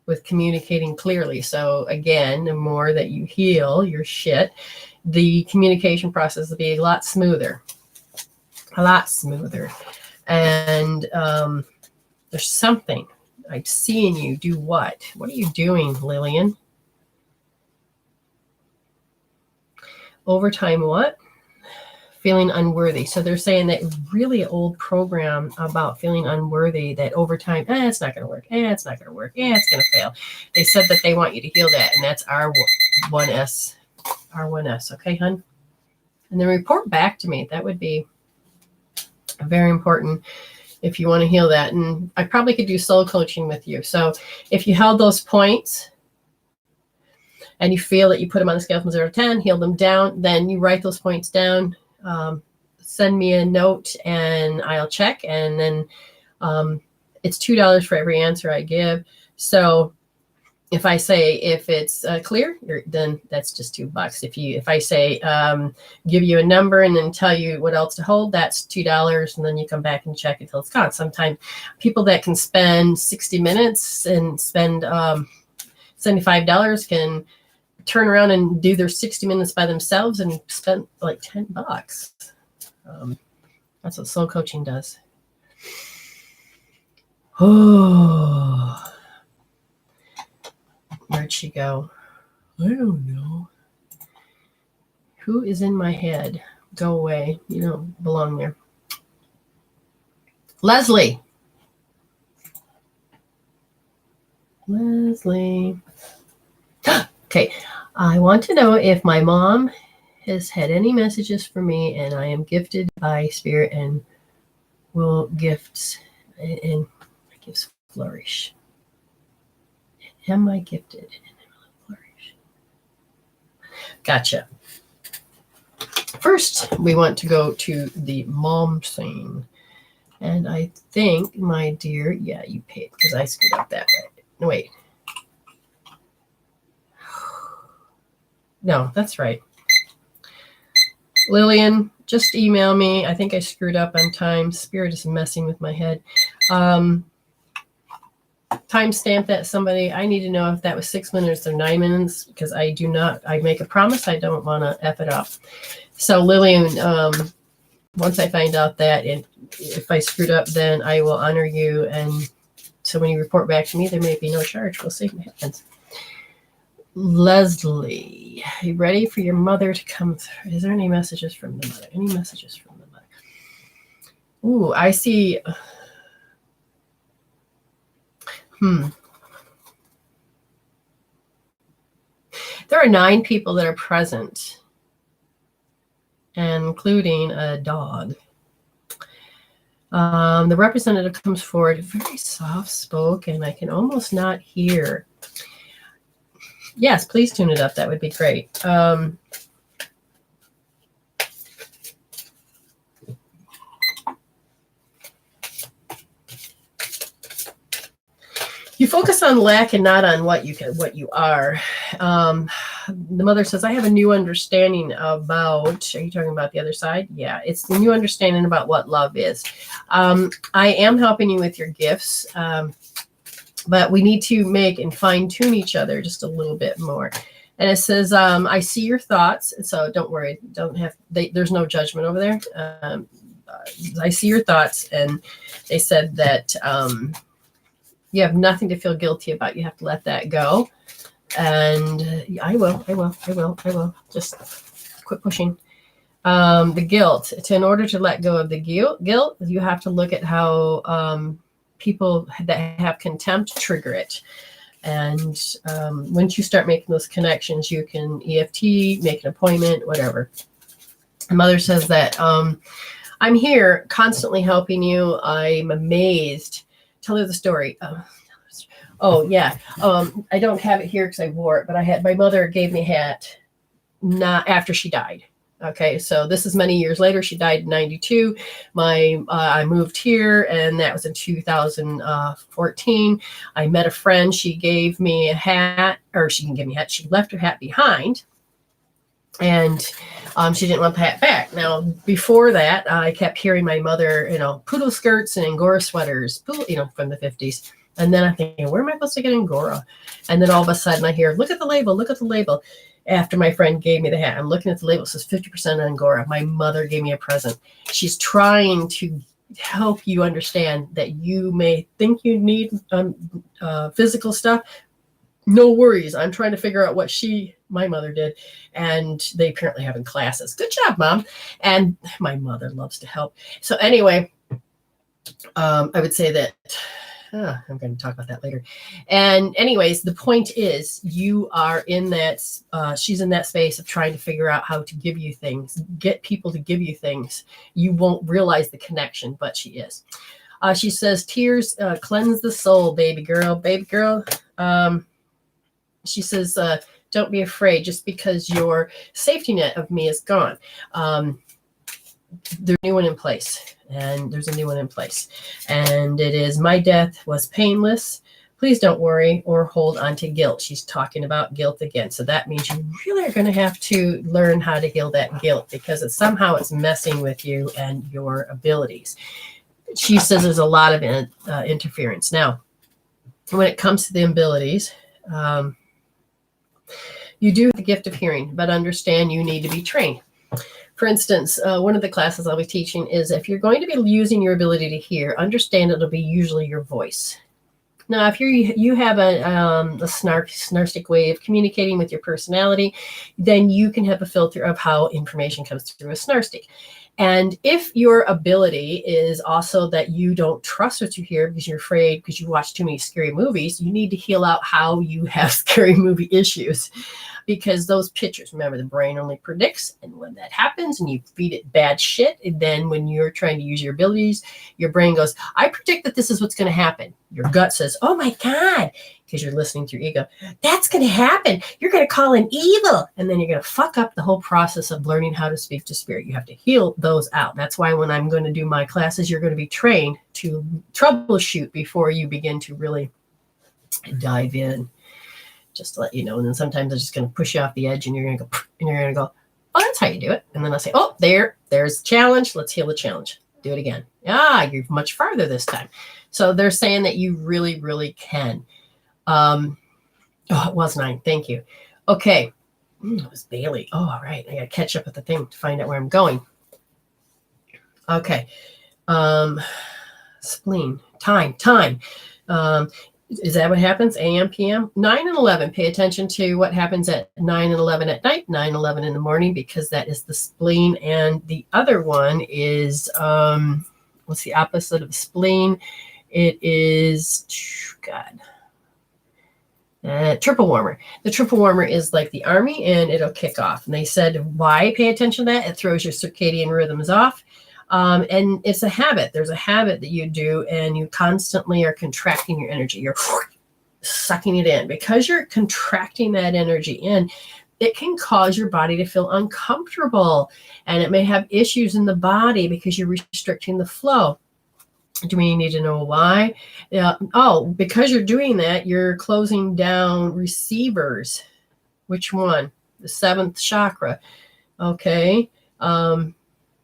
with communicating clearly. So again, the more that you heal your shit, the communication process will be a lot smoother. A lot smoother. And there's something I'm seeing you do what? What are you doing, Lillian? Overtime what? Feeling unworthy. So they're saying that really old program about feeling unworthy, that over time, it's not going to work. It's not going to work. It's going to fail. They said that they want you to heal that. And that's R1S. R1S. Okay, hun? And then report back to me. That would be Very important if you want to heal that. And I probably could do soul coaching with you. So if you held those points and you feel that you put them on a scale from 0 to 10, heal them down, then you write those points down, send me a note and I'll check. And then it's $2 for every answer I give. So if I say, if it's clear, then that's just $2. If I say, give you a number and then tell you what else to hold, that's $2. And then you come back and check until it's gone. Sometimes people that can spend 60 minutes and spend $75 can turn around and do their 60 minutes by themselves and spend like $10. That's what soul coaching does. Oh. Where'd she go? I don't know. Who is in my head? Go away. You don't belong there. Leslie. Okay. I want to know if my mom has had any messages for me, and I am gifted by spirit and will gifts and my gifts flourish. Am I gifted and will flourish? Gotcha. First, we want to go to the mom scene. And I think, my dear, yeah, you paid because I screwed up that way. No, wait. No, that's right. Lillian, just email me. I think I screwed up on time. Spirit is messing with my head. Timestamp that, somebody. I need to know if that was 6 minutes or 9 minutes, because I make a promise I don't want to F it up. So Lillian, once I find out that, and if I screwed up, then I will honor you. And so when you report back to me, there may be no charge. We'll see what happens. Leslie, are you ready for your mother to come through? Is there any messages from the mother? Any messages from the mother? Ooh, I see. There are 9 people that are present, including a dog. The representative comes forward, very soft-spoken. I can almost not hear. Yes, please tune it up. That would be great. You focus on lack and not on what you are. The mother says, I have a new understanding about, are you talking about the other side? Yeah, it's the new understanding about what love is. I am helping you with your gifts, but we need to make and fine tune each other just a little bit more. And it says, I see your thoughts. So don't worry. There's no judgment over there. I see your thoughts. And they said that, you have nothing to feel guilty about. You have to let that go. And I will. Just quit pushing. The guilt. In order to let go of the guilt, you have to look at how people that have contempt trigger it. And once you start making those connections, you can EFT, make an appointment, whatever. The mother says that I'm here constantly helping you. I'm amazed. Tell her the story. Oh yeah. I don't have it here because I wore it, but my mother gave me a hat not after she died. Okay, so this is many years later. She died in 92. I moved here, and that was in 2014. I met a friend. She gave me a hat, or she didn't give me a hat. She left her hat behind, and she didn't want the hat back. Now, before that, I kept hearing my mother, poodle skirts and Angora sweaters, from the 50s. And then I'm thinking, where am I supposed to get Angora? And then all of a sudden I hear, look at the label. After my friend gave me the hat, I'm looking at the label. It says 50% Angora. My mother gave me a present. She's trying to help you understand that you may think you need physical stuff. No worries. I'm trying to figure out what my mother did. And they apparently have in classes. Good job, Mom. And my mother loves to help. So anyway, I would say that I'm going to talk about that later. And anyways, the point is you are in that, she's in that space of trying to figure out how to give you things, get people to give you things. You won't realize the connection, but she is. She says, tears cleanse the soul, baby girl, baby girl. She says, don't be afraid just because your safety net of me is gone. There's a new one in place, and there's a new one in place. And it is, my death was painless. Please don't worry or hold on to guilt. She's talking about guilt again. So that means you really are going to have to learn how to heal that guilt, because somehow it's messing with you and your abilities. She says there's a lot of interference. Now, when it comes to the abilities, you do have the gift of hearing, but understand you need to be trained. For instance, one of the classes I'll be teaching is if you're going to be using your ability to hear, understand it'll be usually your voice. Now, if you have a snarky way of communicating with your personality, then you can have a filter of how information comes through a snarky. And if your ability is also that you don't trust what you hear because you're afraid because you watch too many scary movies, you need to heal out how you have scary movie issues. Because those pictures, remember, the brain only predicts, and when that happens and you feed it bad shit, and then when you're trying to use your abilities, your brain goes, I predict that this is what's going to happen. Your gut says, oh my God, because you're listening to your ego, that's going to happen. You're going to call in evil. And then you're going to fuck up the whole process of learning how to speak to spirit. You have to heal those out. That's why when I'm going to do my classes, you're going to be trained to troubleshoot before you begin to really dive in. Just to let you know. And then sometimes I'm just going to push you off the edge, and you're going to go, oh, that's how you do it. And then I'll say, oh, there's the challenge. Let's heal the challenge. Do it again. You're much farther this time. So they're saying that you really, really can. It was 9. Thank you. Okay. It was Bailey. Oh, all right. I got to catch up with the thing to find out where I'm going. Okay. Spleen. Time. Is that what happens? AM, PM? 9 and 11. Pay attention to what happens at 9 and 11 at night, 9, 11 in the morning, because that is the spleen. And the other one is, what's the opposite of spleen? It is, triple warmer. The triple warmer is like the army, and it'll kick off. And they said, why pay attention to that? It throws your circadian rhythms off. And it's a habit. There's a habit that you do, and you constantly are contracting your energy. You're sucking it in. Because you're contracting that energy in, it can cause your body to feel uncomfortable, and it may have issues in the body because you're restricting the flow. Do we need to know why? Because you're doing that, you're closing down receivers. Which one? The 7th chakra. Okay.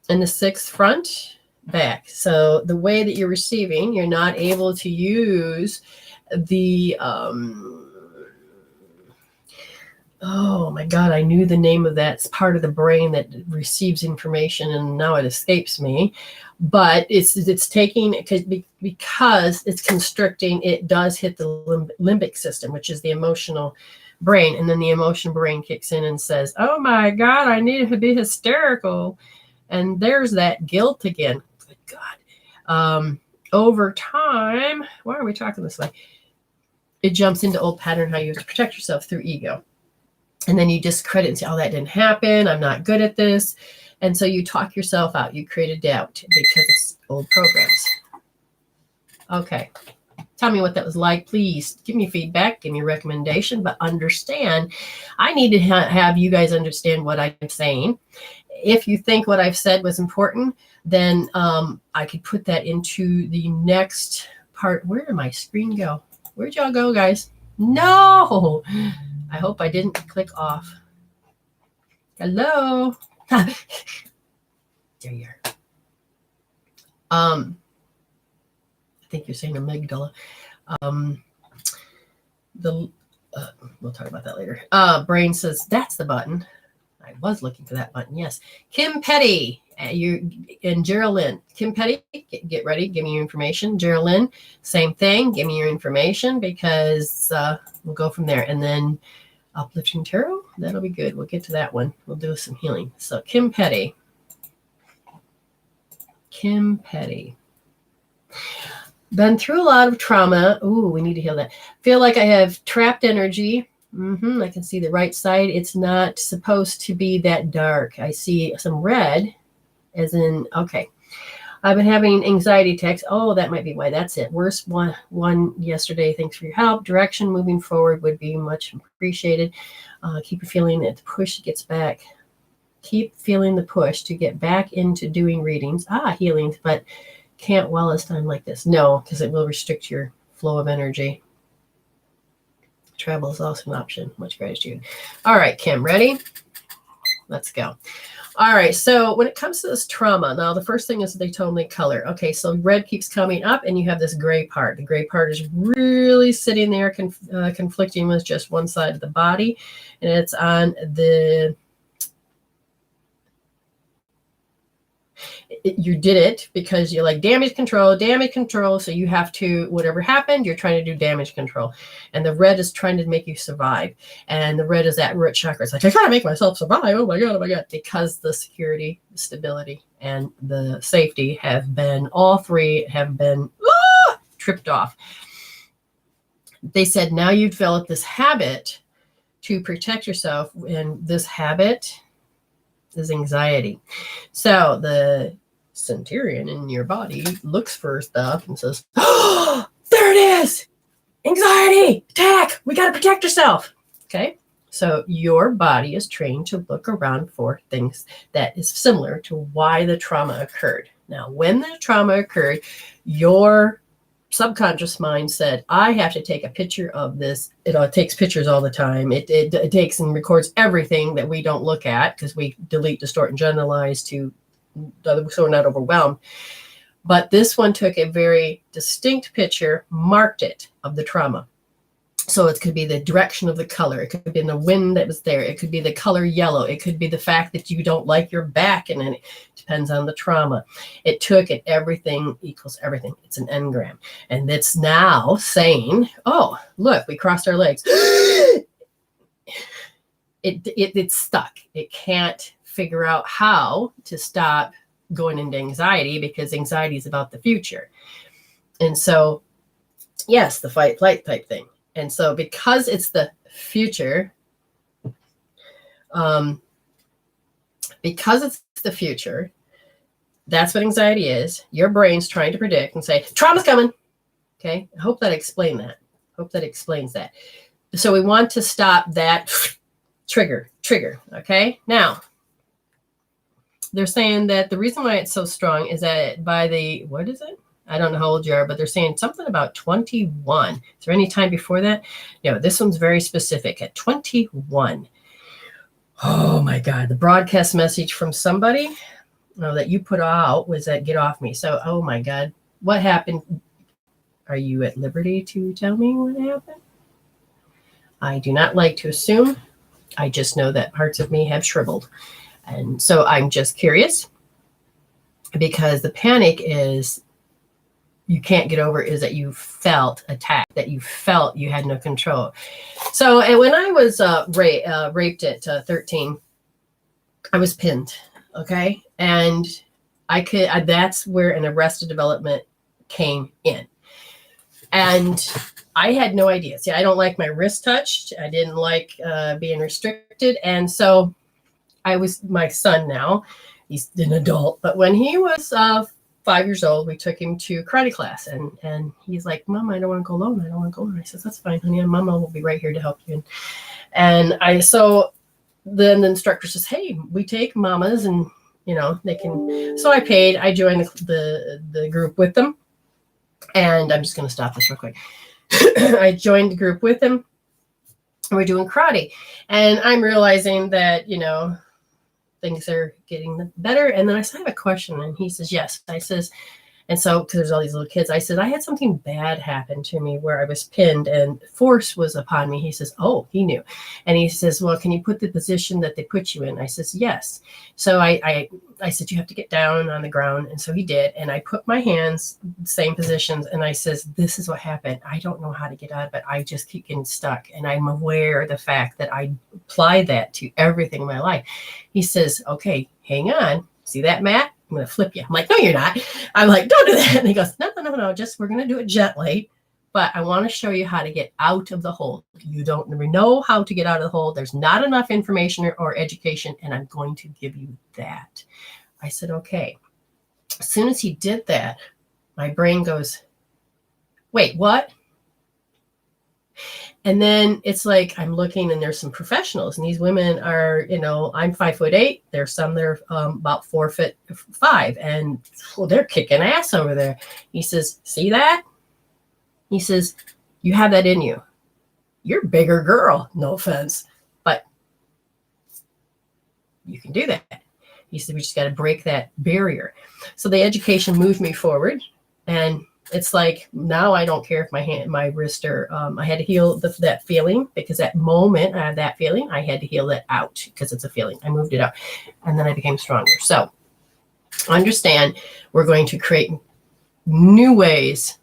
And the 6th front, back. So the way that you're receiving, you're not able to use the, oh my God, I knew the name of that part of the brain that receives information, and now it escapes me. But it's taking, because it's constricting, it does hit the limbic system, which is the emotional brain. And then the emotional brain kicks in and says, oh my God, I need to be hysterical. And there's that guilt again. Good God. Over time, why are we talking this way? It jumps into old pattern, how you have to protect yourself through ego. And then you discredit and say, oh, that didn't happen. I'm not good at this. And so you talk yourself out. You create a doubt because it's old programs. Okay. Tell me what that was like. Please give me feedback, give me a recommendation, but understand, I need to have you guys understand what I'm saying. If you think what I've said was important, then I could put that into the next part. Where did my screen go? Where'd y'all go, guys? No! I hope I didn't click off. Hello? There you are. I think you're saying amygdala. We'll talk about that later. Brain says, that's the button. I was looking for that button. Yes. Kim Petty, you and Geralyn. Kim Petty, get ready. Give me your information. Geralyn, same thing. Give me your information, because we'll go from there. And then uplifting tarot. That'll be good. We'll get to that one. We'll do some healing. So Kim Petty. been through a lot of trauma. Ooh, we need to heal that. Feel like I have trapped energy. I can see the right side. It's not supposed to be that dark. I see some red, as in, okay. I've been having anxiety attacks. Oh, that might be why. That's it. Worst one yesterday. Thanks for your help. Direction moving forward would be much appreciated. Keep feeling it. The push gets back. Keep feeling the push to get back into doing readings. Healings, but can't while it's time like this. No, because it will restrict your flow of energy. Travel is also an option. Much gratitude. All right, Kim, ready? Let's go. All right, so when it comes to this trauma, now the first thing is they told me color. Okay, so red keeps coming up and you have this gray part. The gray part is really sitting there conflicting with just one side of the body, and it's on the... You did it because you're like damage control. So you have to, whatever happened, you're trying to do damage control. And the red is trying to make you survive. And the red is that root chakra. It's like, I gotta make myself survive. Oh my God. Because the security, the stability, and the safety have been, all three have been tripped off. They said, now you've developed this habit to protect yourself. And this habit is anxiety. So the centurion in your body looks for stuff and says, oh, there it is. Anxiety, attack. We got to protect yourself. Okay. So your body is trained to look around for things that is similar to why the trauma occurred. Now, when the trauma occurred, your subconscious mind said, I have to take a picture of this. It takes pictures all the time. It takes and records everything that we don't look at because we delete, distort, and generalize so we're not overwhelmed. But this one took a very distinct picture, marked it of the trauma. So it could be the direction of the color. It could be the wind that was there. It could be the color yellow. It could be the fact that you don't like your back, and it depends on the trauma. It took it. Everything equals everything. It's an engram. And it's now saying, oh, look, we crossed our legs. It's stuck. It can't figure out how to stop going into anxiety because anxiety is about the future. And so, yes, the fight flight type thing. And so because it's the future, that's what anxiety is. Your brain's trying to predict and say, trauma's coming. Okay. I hope that explains that. So we want to stop that trigger. Okay. Now, they're saying that the reason why it's so strong is that by the, what is it? I don't know how old you are, but they're saying something about 21. Is there any time before that? No, this one's very specific at 21. Oh my God. The broadcast message from somebody that you put out was that get off me. So, oh my God, what happened? Are you at liberty to tell me what happened? I do not like to assume. I just know that parts of me have shriveled. And so I'm just curious because the panic is, you can't get over is that you felt attacked, that you felt you had no control. So, and when I was raped at 13, I was pinned. Okay. And that's where an arrested development came in. And I had no idea. See, I don't like my wrist touched. I didn't like being restricted. And so my son now, he's an adult, but when he was 5 years old, we took him to karate class, and he's like, Mama, I don't want to go alone. I said, that's fine, honey. And Mama will be right here to help you. So then the instructor says, hey, we take mamas and, they can, so I paid, I joined the group with them. And I'm just going to stop this real quick. I joined the group with him. We're doing karate, and I'm realizing that, things are getting better. And then I said, I have a question. And he says, yes. I says, and so, because there's all these little kids, I said, I had something bad happen to me where I was pinned and force was upon me. He says, oh, he knew. And he says, well, can you put the position that they put you in? I says, yes. So I said, you have to get down on the ground. And so he did. And I put my hands, same positions. And I says, this is what happened. I don't know how to get out of it. I just keep getting stuck. And I'm aware of the fact that I apply that to everything in my life. He says, okay, hang on. See that mat? I'm going to flip you. I'm like, no, you're not. I'm like, don't do that. And he goes, no, just, we're going to do it gently. But I want to show you how to get out of the hole. You don't know how to get out of the hole. There's not enough information or education, and I'm going to give you that. I said, okay. As soon as he did that, my brain goes, wait, what? And then it's like I'm looking, and there's some professionals, and these women are, I'm 5'8". There's some that are about 4'5", and they're kicking ass over there. He says, see that? He says, you have that in you. You're a bigger girl, no offense, but you can do that. He said, we just got to break that barrier. So the education moved me forward, and it's like, now I don't care if my wrist or I had to heal that feeling, because that moment I had that feeling, I had to heal that out because it's a feeling. I moved it out, and then I became stronger. So understand, we're going to create new ways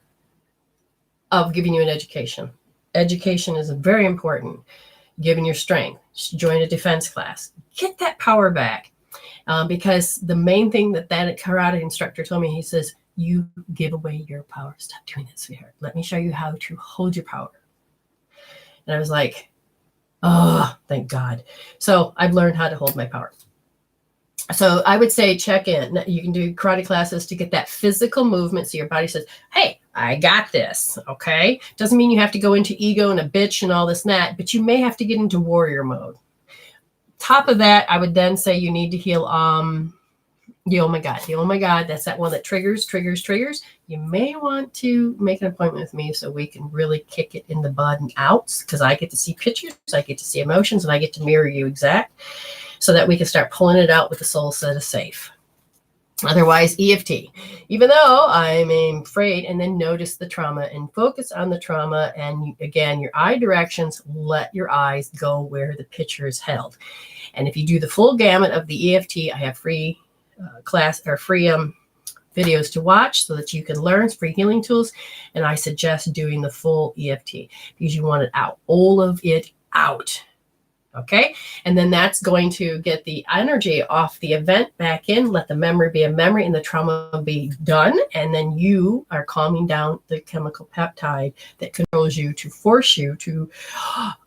of giving you an education. Education is very important. Giving your strength. Join a defense class. Get that power back. Because the main thing that karate instructor told me, he says, you give away your power. Stop doing that, sweetheart. Let me show you how to hold your power. And I was like, oh, thank God. So I've learned how to hold my power. So I would say check in. You can do karate classes to get that physical movement, so your body says, hey, I got this, okay? Doesn't mean you have to go into ego and a bitch and all this and that, but you may have to get into warrior mode. Top of that, I would then say you need to heal the oh my God. That's that one that triggers. You may want to make an appointment with me so we can really kick it in the bud and out, because I get to see pictures, I get to see emotions, and I get to mirror you exact, so that we can start pulling it out with the soul set of safe. Otherwise, EFT, even though I'm afraid, and then notice the trauma and focus on the trauma. And again, your eye directions, let your eyes go where the picture is held. And if you do the full gamut of the EFT, I have free videos to watch so that you can learn free healing tools. And I suggest doing the full EFT because you want it out, all of it out. Okay. And then that's going to get the energy off the event back in, let the memory be a memory and the trauma be done. And then you are calming down the chemical peptide that controls you to force you to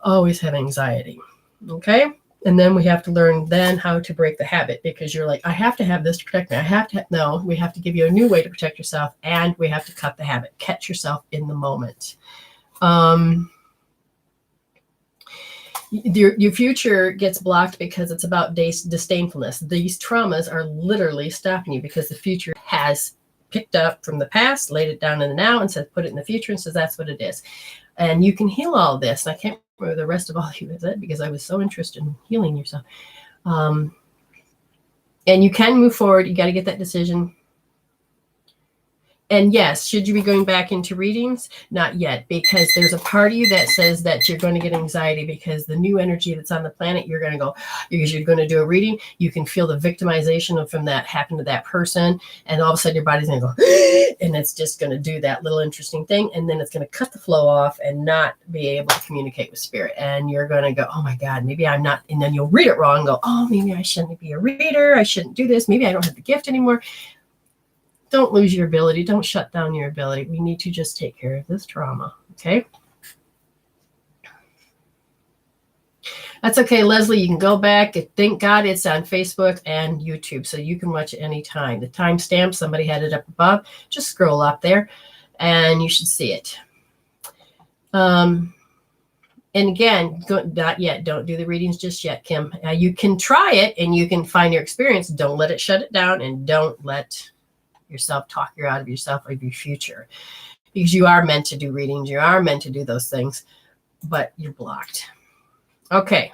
always have anxiety. Okay. And then we have to learn then how to break the habit, because you're like, I have to have this to protect me. No, we have to give you a new way to protect yourself, and we have to cut the habit, catch yourself in the moment. Your future gets blocked because it's about disdainfulness. These traumas are literally stopping you because the future has picked up from the past, laid it down in the now, and says, put it in the future, and says, that's what it is. And you can heal all this. And I can't remember the rest of all you said because I was so interested in healing yourself. And you can move forward. You got to get that decision. And yes, should you be going back into readings? Not yet, because there's a part of you that says that you're going to get anxiety because the new energy that's on the planet, you're going to go, because you're going to do a reading, you can feel the victimization from that happened to that person. And all of a sudden your body's going to go, and it's just going to do that little interesting thing. And then it's going to cut the flow off and not be able to communicate with spirit. And you're going to go, oh my God, maybe I'm not. And then you'll read it wrong and go, oh, maybe I shouldn't be a reader. I shouldn't do this. Maybe I don't have the gift anymore. Don't lose your ability. Don't shut down your ability. We need to just take care of this trauma. Okay. That's okay, Leslie. You can go back. Thank God it's on Facebook and YouTube, so you can watch it anytime. The timestamp, somebody had it up above. Just scroll up there and you should see it. And again, not yet. Don't do the readings just yet, Kim. You can try it and you can find your experience. Don't let it shut it down, and don't let yourself talk you out of yourself or your future, because you are meant to do readings. You are meant to do those things, but you're blocked. Okay.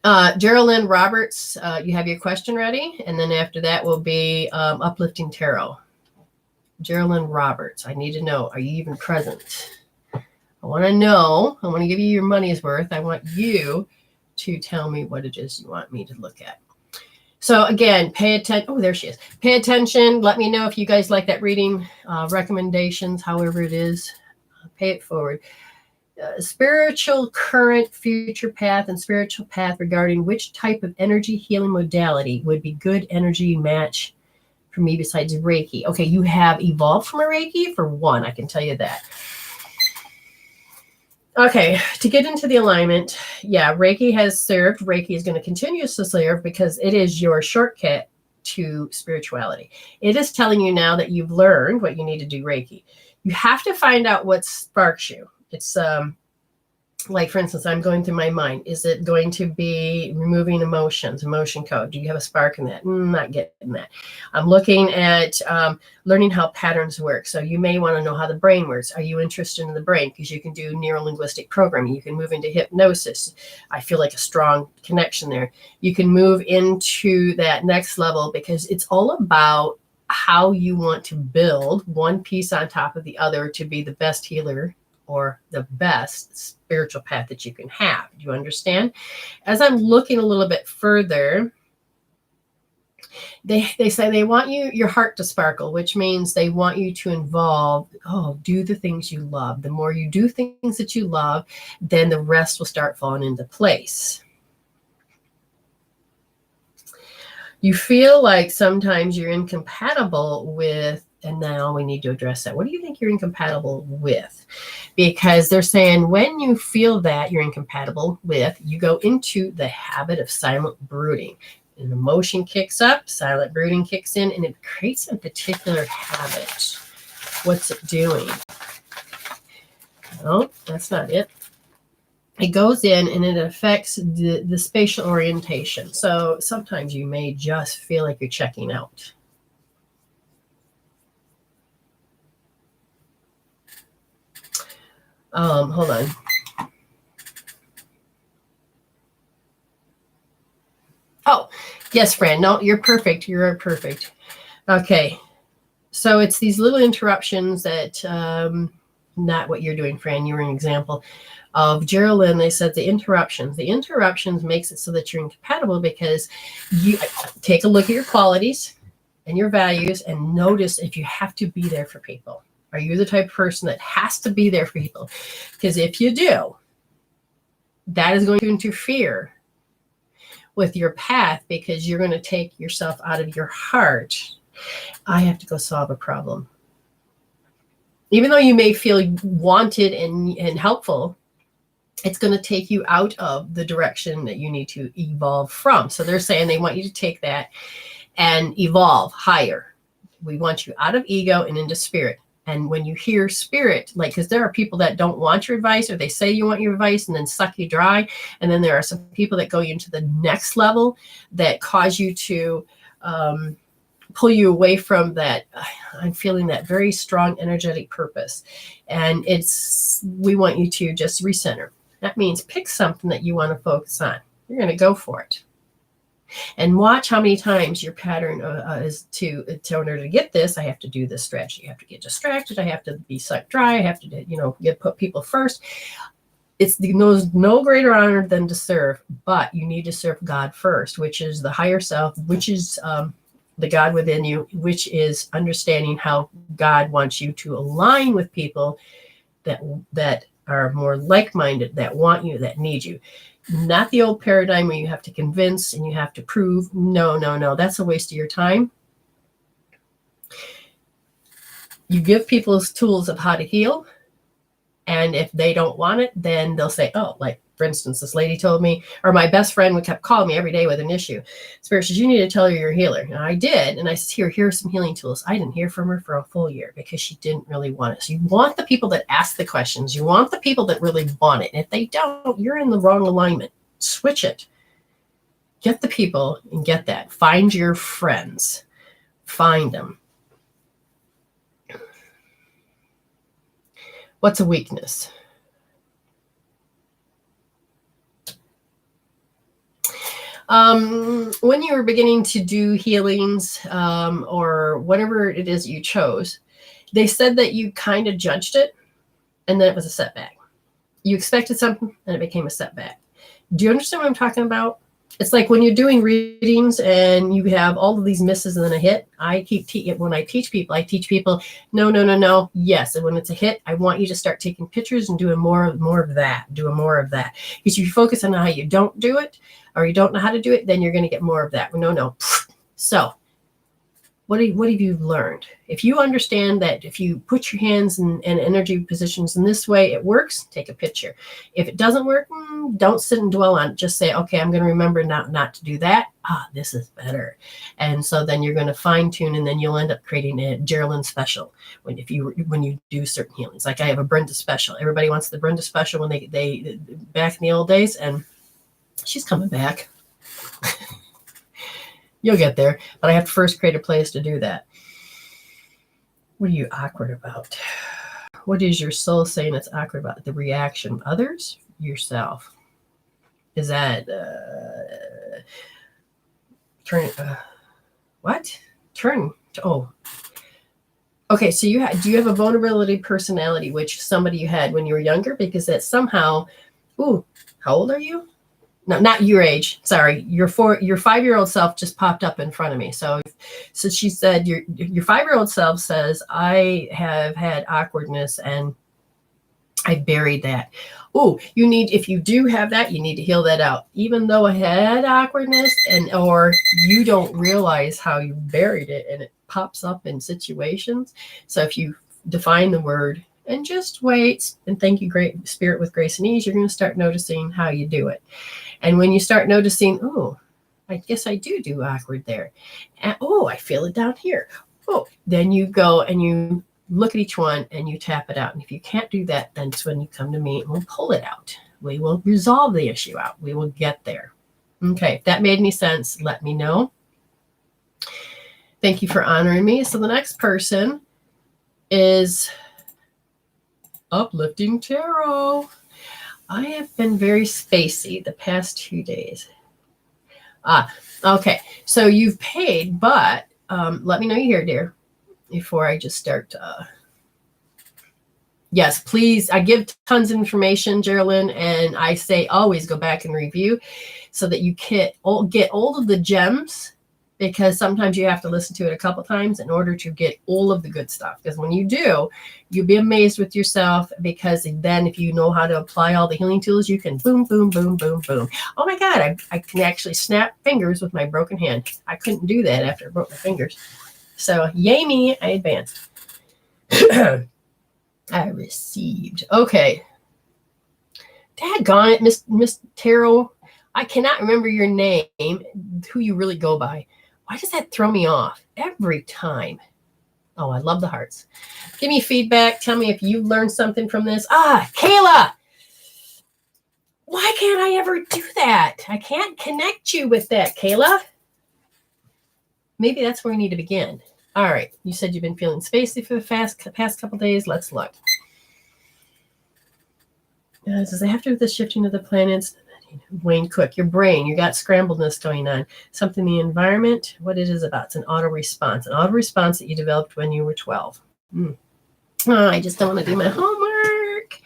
Geralyn Roberts, you have your question ready? And then after that will be Uplifting Tarot. Geralyn Roberts, I need to know, are you even present? I want to know. I want to give you your money's worth. I want you to tell me what it is you want me to look at. So again, pay attention. Oh, there she is. Pay attention. Let me know if you guys like that reading, recommendations, however it is. Pay it forward. spiritual current, future path, and spiritual path regarding which type of energy healing modality would be good energy match for me besides Reiki. Okay, you have evolved from a Reiki for one, I can tell you that. Okay, to get into the alignment, yeah, Reiki has served. Reiki is going to continue to serve because it is your shortcut to spirituality. It is telling you now that you've learned what you need to do Reiki. You have to find out what sparks you. It's like, for instance, I'm going through my mind. Is it going to be removing emotions, emotion code? Do you have a spark in that? Not getting that. I'm looking at learning how patterns work. So you may want to know how the brain works. Are you interested in the brain? Because you can do neuro-linguistic programming. You can move into hypnosis. I feel like a strong connection there. You can move into that next level because it's all about how you want to build one piece on top of the other to be the best healer or the best spiritual path that you can have. Do you understand? As I'm looking a little bit further, they say they want your heart to sparkle, which means they want you to do the things you love. The more you do things that you love, then the rest will start falling into place. You feel like sometimes you're incompatible with, and now we need to address that. What do you think you're incompatible with? Because they're saying when you feel that you're incompatible with, you go into the habit of silent brooding. An emotion kicks up, silent brooding kicks in, and it creates a particular habit. What's it doing? No, that's not it. It goes in and it affects the spatial orientation. So sometimes you may just feel like you're checking out. Hold on. Oh, yes, Fran. No, you're perfect. You're perfect. Okay. So it's these little interruptions that, not what you're doing, Fran. You were an example of Geralyn. They said the interruptions makes it so that you're incompatible because you take a look at your qualities and your values and notice if you have to be there for people. Are you the type of person that has to be there for people? Because if you do, that is going to interfere with your path because you're going to take yourself out of your heart. I have to go solve a problem. Even though you may feel wanted and helpful, it's going to take you out of the direction that you need to evolve from. So they're saying they want you to take that and evolve higher. We want you out of ego and into spirit. And when you hear spirit, like, because there are people that don't want your advice or they say you want your advice and then suck you dry. And then there are some people that go into the next level that cause you to pull you away from that. I'm feeling that very strong energetic purpose. And we want you to just recenter. That means pick something that you want to focus on. You're going to go for it. And watch how many times your pattern is to in order to get this, I have to do this strategy. I have to get distracted. I have to be sucked dry. I have to, put people first. It's no greater honor than to serve, but you need to serve God first, which is the higher self, which is the God within you, which is understanding how God wants you to align with people that are more like-minded, that want you, that need you. Not the old paradigm where you have to convince and you have to prove. No. That's a waste of your time. You give people tools of how to heal. And if they don't want it, then they'll say, oh, like, for instance, this lady told me, or my best friend kept calling me every day with an issue. Spirit says, you need to tell her you're a healer. And I did. And I said, here are some healing tools. I didn't hear from her for a full year because she didn't really want it. So you want the people that ask the questions. You want the people that really want it. And if they don't, you're in the wrong alignment. Switch it. Get the people and get that. Find your friends. Find them. What's a weakness? When you were beginning to do healings or whatever it is you chose, they said that you kind of judged it and then it was a setback. You expected something and it became a setback. Do you understand what I'm talking about? It's like when you're doing readings and you have all of these misses and then a hit. When I teach people, no. Yes. And when it's a hit, I want you to start taking pictures and doing more of that. Because if you focus on how you don't do it, or you don't know how to do it, then you're going to get more of that. No. So what have you learned? If you understand that if you put your hands in energy positions in this way, it works, take a picture. If it doesn't work, don't sit and dwell on it. Just say, okay, I'm going to remember not to do that. This is better. And so then you're going to fine tune, and then you'll end up creating a Geralyn special when you do certain healings. Like I have a Brenda special. Everybody wants the Brenda special when they back in the old days, and she's coming back. You'll get there, but I have to first create a place to do that. What are you awkward about? What is your soul saying it's awkward about? The reaction of others? Yourself? Is that okay, so do you have a vulnerability personality, which somebody you had when you were younger? Because that somehow, how old are you? No, not your age. Sorry, your 5-year-old self just popped up in front of me. So she said your 5-year-old self says, I have had awkwardness and I buried that. If you do have that, you need to heal that out. Even though I had awkwardness or you don't realize how you buried it and it pops up in situations. So if you define the word and just wait and thank you, Great Spirit, with grace and ease, you're going to start noticing how you do it. And when you start noticing, I guess I do awkward there. And, I feel it down here. Then you go and you look at each one and you tap it out. And if you can't do that, then it's when you come to me and we'll pull it out. We will resolve the issue out. We will get there. Okay, if that made any sense, let me know. Thank you for honoring me. So the next person is Uplifting Tarot. I have been very spacey the past 2 days. Okay. So you've paid, but let me know you're here, dear, before I just start. Yes, please. I give tons of information, Geralyn, and I say always go back and review so that you can get all of the gems, because sometimes you have to listen to it a couple times in order to get all of the good stuff. Because when you do, you'll be amazed with yourself, because then if you know how to apply all the healing tools, you can boom, boom, boom, boom, boom. Oh my God, I can actually snap fingers with my broken hand. I couldn't do that after I broke my fingers. So yay me, I advanced. I received. Okay. Daggone it, Miss Tarot. I cannot remember your name, who you really go by. Why does that throw me off every time? Oh, I love the hearts. Give me feedback. Tell me if you learned something from this. Kayla. Why can't I ever do that? I can't connect you with that, Kayla. Maybe that's where we need to begin. All right. You said you've been feeling spacey for the past couple days. Let's look. Does it have to do with the shifting of the planets? Wayne Cook, your brain, you got scrambledness going on. Something in the environment, what it is about. It's an auto response that you developed when you were 12. I just don't want to do my homework.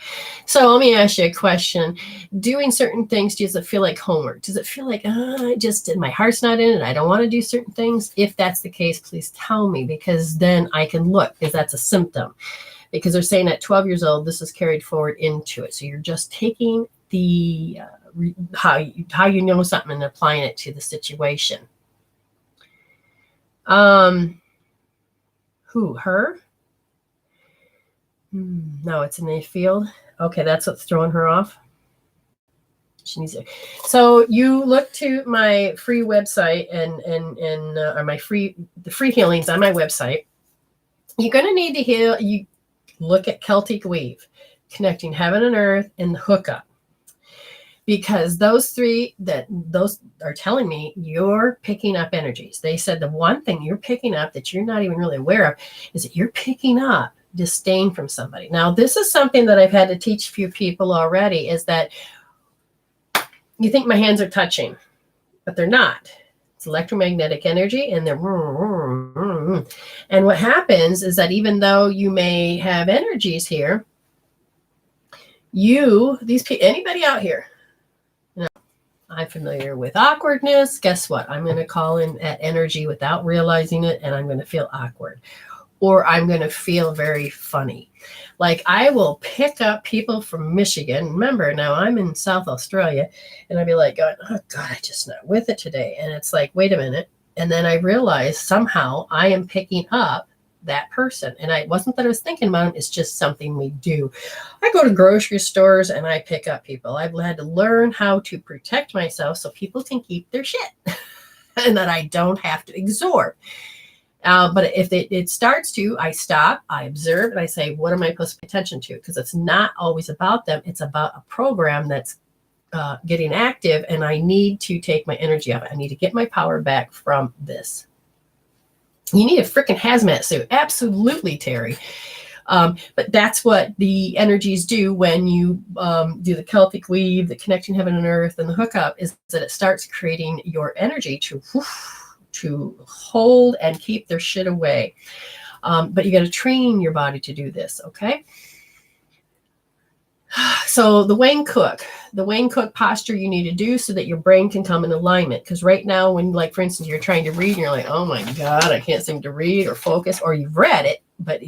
So let me ask you a question. Doing certain things, does it feel like homework? Does it feel like, my heart's not in it, I don't want to do certain things? If that's the case, please tell me, because then I can look, because that's a symptom. Because they're saying at 12 years old, this is carried forward into it. So you're just taking the how you know something and applying it to the situation. Her? No, it's in the field. Okay, that's what's throwing her off. She needs it. So you look to my free website and the free healings on my website. You're going to need to heal. You look at Celtic Weave, connecting heaven and earth, and the hookup. Because those are telling me you're picking up energies. They said the one thing you're picking up that you're not even really aware of is that you're picking up disdain from somebody. Now, this is something that I've had to teach a few people already, is that you think my hands are touching, but they're not. It's electromagnetic energy, and they're. And what happens is that even though you may have energies here, anybody out here, I'm familiar with awkwardness. Guess what? I'm going to call in that energy without realizing it, and I'm going to feel awkward. Or I'm going to feel very funny. Like I will pick up people from Michigan. Remember, now I'm in South Australia, and I'd be like, going, oh God, I'm just not with it today. And it's like, wait a minute. And then I realize somehow I am picking up that person. And it wasn't that I was thinking about it. It's just something we do. I go to grocery stores and I pick up people. I've had to learn how to protect myself so people can keep their shit and that I don't have to absorb. But if it starts to, I stop, I observe, and I say, what am I supposed to pay attention to? Because it's not always about them. It's about a program that's getting active, and I need to take my energy off. I need to get my power back from this. You need a freaking hazmat suit. Absolutely, Terry. But that's what the energies do when you do the Celtic weave, the connecting heaven and earth, and the hookup, is that it starts creating your energy to hold and keep their shit away. But you got to train your body to do this, okay? So the Wayne Cook posture you need to do so that your brain can come in alignment. Because right now, when, like, for instance, you're trying to read and you're like, oh my God, I can't seem to read or focus, or you've read it, but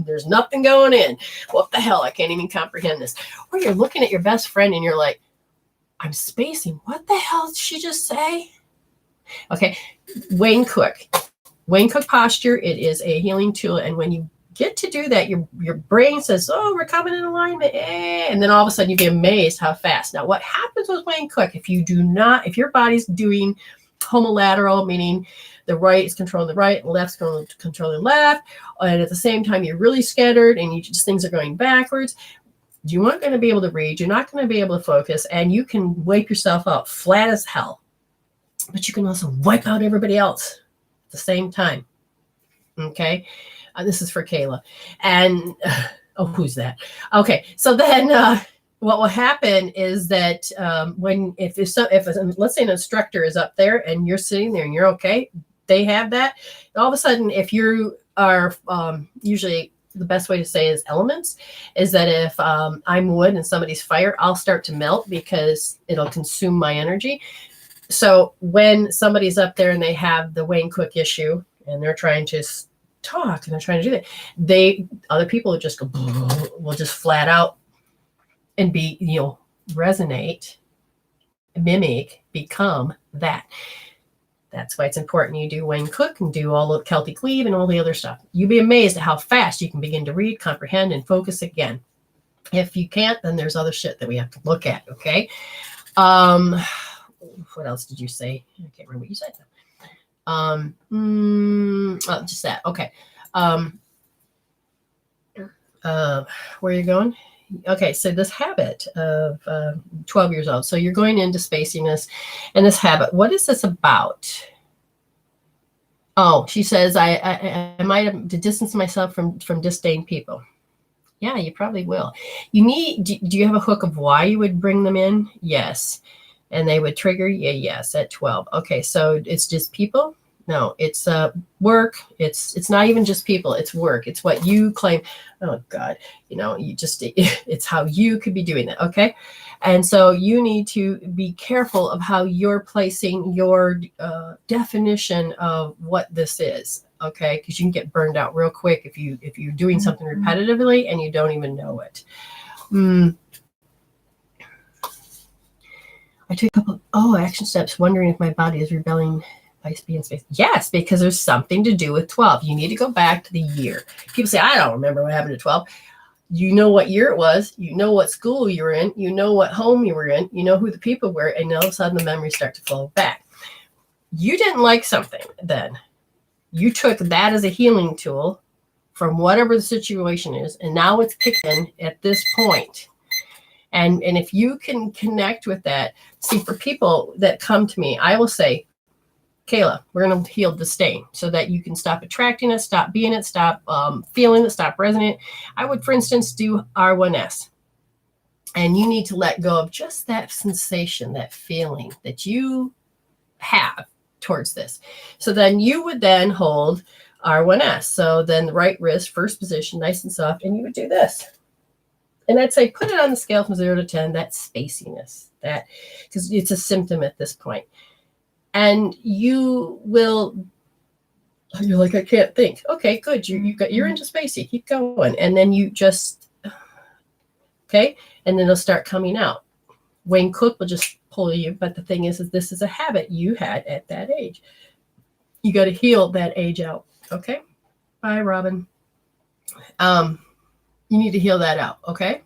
there's nothing going in. What the hell? I can't even comprehend this. Or you're looking at your best friend and you're like, I'm spacing. What the hell did she just say? Okay. Wayne Cook posture. It is a healing tool. And when you get to do that, your brain says, oh, we're coming in alignment. And then all of a sudden you'd be amazed how fast. Now, what happens with Wayne Cook, if if your body's doing homolateral, meaning the right is controlling the right, and left's controlling the left, and at the same time you're really scattered and things are going backwards, you aren't going to be able to read, you're not going to be able to focus, and you can wipe yourself out flat as hell. But you can also wipe out everybody else at the same time. Okay? This is for Kayla. And, who's that? Okay, so then what will happen is that if let's say an instructor is up there and you're sitting there and you're okay, they have that. All of a sudden, if you are usually the best way to say is elements, is that if I'm wood and somebody's fire, I'll start to melt because it'll consume my energy. So when somebody's up there and they have the Wayne Cook issue and they're trying to talk and they're trying to do that, other people will just flat out and be, resonate, mimic, become that. That's why it's important you do Wayne Cook and do all the Celtic weave and all the other stuff. You'll be amazed at how fast you can begin to read, comprehend, and focus again. If you can't, then there's other shit that we have to look at, okay? What else did you say? I can't remember what you said. Just that. Okay. Where are you going? Okay, so this habit of 12 years old. So you're going into spaciness and this habit. What is this about? Oh, she says, I might have to distance myself from disdain people. Yeah, you probably will. Do you have a hook of why you would bring them in? Yes. And they would trigger you? Yes, at 12. Okay, so it's just people? No, it's work. It's not even just people. It's work. It's what you claim. Oh God, it's how you could be doing that. Okay. And so you need to be careful of how you're placing your definition of what this is. Okay. Because you can get burned out real quick if you're doing something repetitively and you don't even know it. I took a couple action steps, wondering if my body is rebelling by being space. Yes, because there's something to do with 12. You need to go back to the year. People say, I don't remember what happened to 12. You know what year it was. You know what school you were in. You know what home you were in. You know who the people were. And all of a sudden the memories start to flow back. You didn't like something then. You took that as a healing tool from whatever the situation is. And now it's kicked in at this point. And if you can connect with that, see, for people that come to me, I will say, Kayla, we're going to heal disdain so that you can stop attracting it, stop being it, stop feeling it, stop resonating. I would, for instance, do R1S. And you need to let go of just that sensation, that feeling that you have towards this. So then you would then hold R1S. So then the right wrist, first position, nice and soft, and you would do this. And I'd say put it on the scale from 0 to 10, that spaciness, that, because it's a symptom at this point. And you're like, I can't think. Okay, good. You're into spacey. Keep going. And then you just, okay. And then it'll start coming out. Wayne Cook will just pull you. But the thing is this is a habit you had at that age. You got to heal that age out. Okay. Bye, Robin. You need to heal that out. Okay.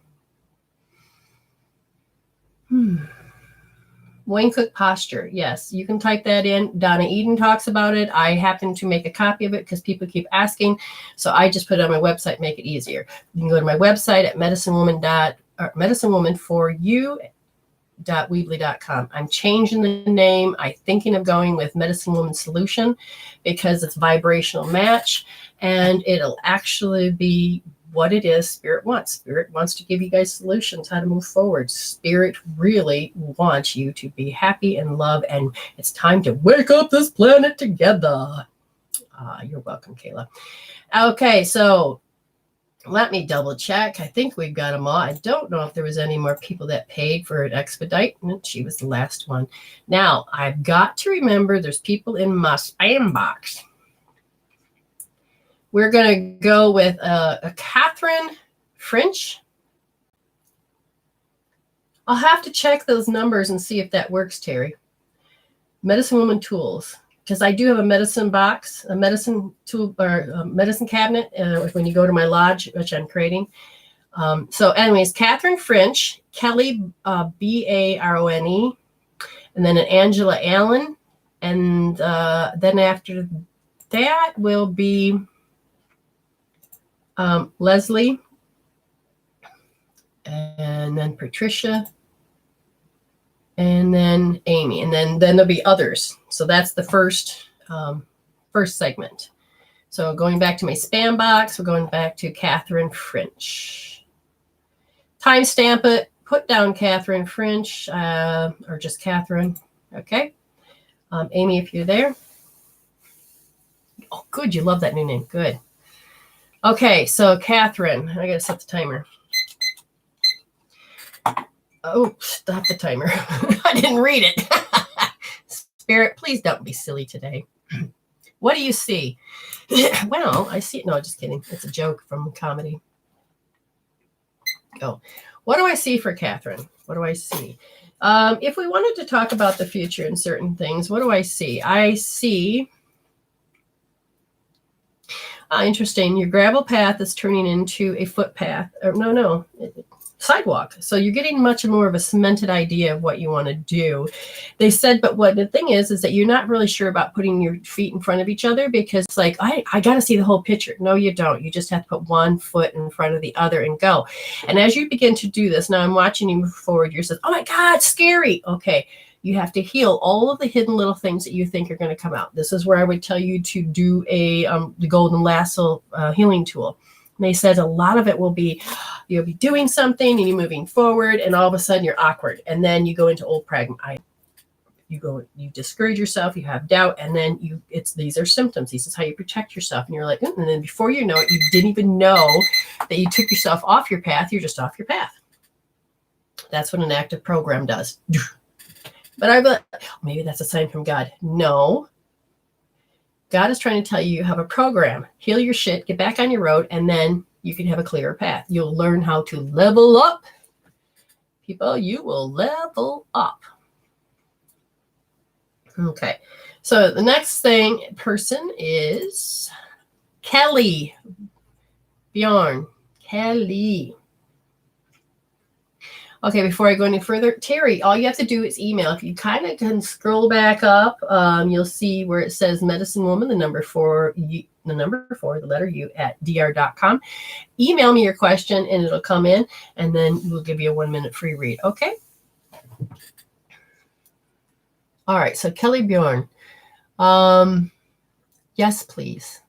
Wayne Cook posture. Yes, you can type that in. Donna Eden talks about it. I happen to make a copy of it because people keep asking. So I just put it on my website, make it easier. You can go to my website at medicinewoman4you.weebly.com. I'm changing the name. I'm thinking of going with Medicine Woman Solution because it's vibrational match, and it'll actually be what it is Spirit wants. Spirit wants to give you guys solutions how to move forward. Spirit really wants you to be happy and love, and it's time to wake up this planet together. You're welcome, Kayla. Okay, so let me double check. I think we've got them all. I don't know if there was any more people that paid for an expedite. She was the last one. Now, I've got to remember there's people in my spam box. We're going to go with a Catherine French. I'll have to check those numbers and see if that works, Terry. Medicine Woman Tools. Because I do have a medicine box, a medicine tool, or a medicine cabinet when you go to my lodge, which I'm creating. So anyways, Catherine French, Kelly, Barone, and then an Angela Allen. And then after that will be Leslie, and then Patricia, and then Amy, and then there'll be others. So that's the first segment. So going back to my spam box, we're going back to Catherine French. Timestamp it, put down Catherine French, or just Catherine. Okay. Amy, if you're there. Oh, good. You love that new name. Good. Okay, so Catherine, I gotta set the timer. Oh, stop the timer. I didn't read it. Spirit, please don't be silly today. What do you see? Well, I see. No, just kidding. It's a joke from comedy. Oh, what do I see for Catherine? What do I see? If we wanted to talk about the future and certain things, what do I see? I see... interesting. Your gravel path is turning into a footpath. Or sidewalk. So you're getting much more of a cemented idea of what you want to do. They said, but what the thing is that you're not really sure about putting your feet in front of each other because it's like, I got to see the whole picture. No, you don't. You just have to put one foot in front of the other and go. And as you begin to do this, now I'm watching you move forward. You're saying, oh my God, scary. Okay. You have to heal all of the hidden little things that you think are going to come out. This is where I would tell you to do the Golden Lasso healing tool. And they said a lot of it will be, you'll be doing something and you're moving forward and all of a sudden you're awkward. And then you go into old pragmatism. You discourage yourself, you have doubt, and then these are symptoms. This is how you protect yourself. And you're like, and then before you know it, you didn't even know that you took yourself off your path. You're just off your path. That's what an active program does. But maybe that's a sign from God. No. God is trying to tell you have a program. Heal your shit, get back on your road, and then you can have a clearer path. You'll learn how to level up. People, you will level up. Okay. So the next person is Kelly Bjorn. Kelly. Okay, before I go any further, Terry, all you have to do is email. If you kind of can scroll back up, you'll see where it says Medicine Woman, the number 4, the letter U, at dr.com. Email me your question and it'll come in, and then we'll give you a 1-minute free read. Okay? All right, so Kelly Bjorn. Yes, please.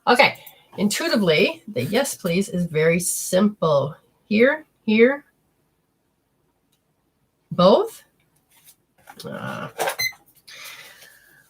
Okay, intuitively, the yes, please is very simple. Here, both.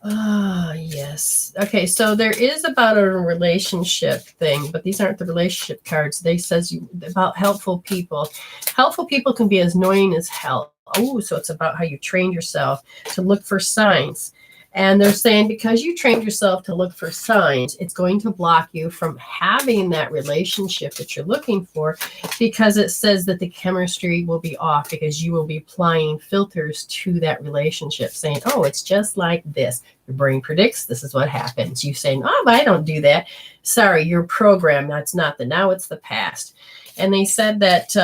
Ah, yes. Okay, so there is about a relationship thing, but these aren't the relationship cards. They says about helpful people. Helpful people can be as annoying as hell. Oh, so it's about how you trained yourself to look for signs. And they're saying because you trained yourself to look for signs, it's going to block you from having that relationship that you're looking for, because it says that the chemistry will be off because you will be applying filters to that relationship saying, oh, it's just like this. Your brain predicts this is what happens. You saying, oh, but I don't do that. Sorry, you're programmed. That's not the now, it's the past. And they said that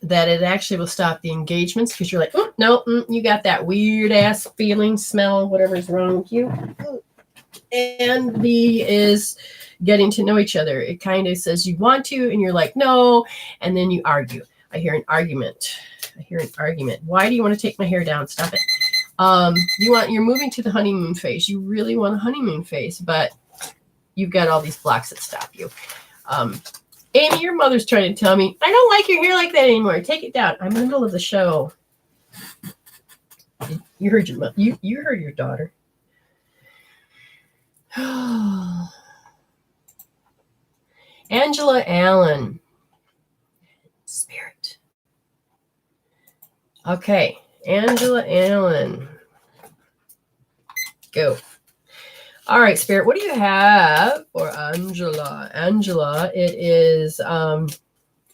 that it actually will stop the engagements because you're like, oh, no, you got that weird ass feeling, smell, whatever's wrong with you. And B is getting to know each other. It kind of says you want to, and you're like, no, and then you argue. I hear an argument. Why do you want to take my hair down? Stop it. You're moving to the honeymoon phase. You really want a honeymoon phase, but you've got all these blocks that stop you. Amy, your mother's trying to tell me, I don't like your hair like that anymore. Take it down. I'm in the middle of the show. You heard your you heard your daughter. Angela Allen. Spirit. Okay. Angela Allen. Go. All right, Spirit, what do you have for Angela? Angela, it is,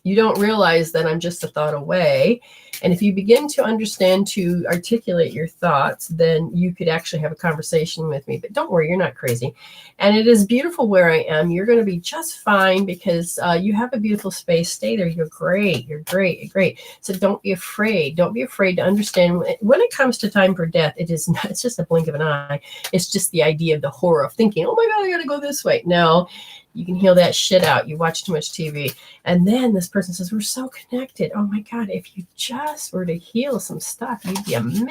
you don't realize that I'm just a thought away. And if you begin to understand to articulate your thoughts, then you could actually have a conversation with me. But don't worry, you're not crazy. And it is beautiful where I am. You're going to be just fine because you have a beautiful space. Stay there. You're great. You're great. You're great. So don't be afraid. Don't be afraid to understand when it comes to time for death. It is not, it's just a blink of an eye. It's just the idea of the horror of thinking, oh my God, I got to go this way. No, you can heal that shit out. You watch too much TV. And then this person says, we're so connected. Oh my God, if you just were to heal some stuff, you'd be amazed,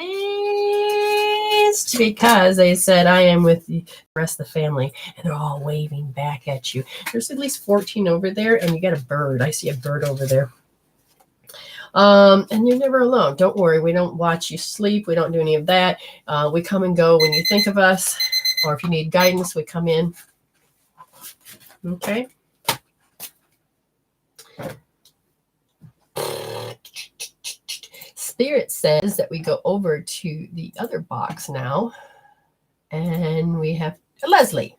because they said, I am with the rest of the family. And they're all waving back at you. There's at least 14 over there, and you got a bird. I see a bird over there. And you're never alone. Don't worry. We don't watch you sleep. We don't do any of that. We come and go when you think of us, or if you need guidance, we come in. Okay. Spirit says that we go over to the other box now, and we have Leslie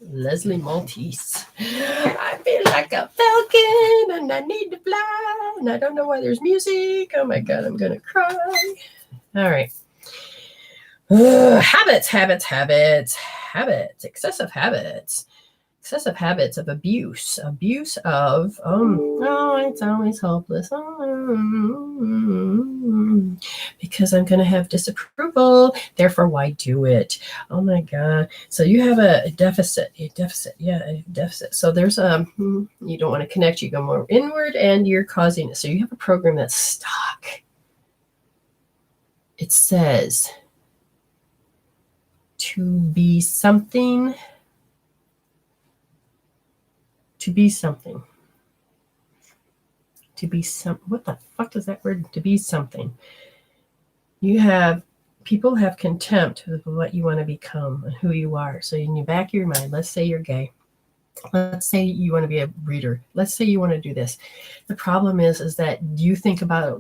Maltese. I feel like a falcon and I need to fly, and I don't know why there's music. Oh my God, I'm gonna cry. All right. Habits, excessive habits of abuse of, oh, it's always hopeless. Because I'm going to have disapproval. Therefore, why do it? Oh my God. So you have a deficit. So there's you don't want to connect. You go more inward and you're causing it. So you have a program that's stuck. It says to be something. What the fuck is that word? To be something. People have contempt of what you want to become and who you are. So in the back of your mind, let's say you're gay. Let's say you want to be a reader. Let's say you want to do this. The problem is that you think about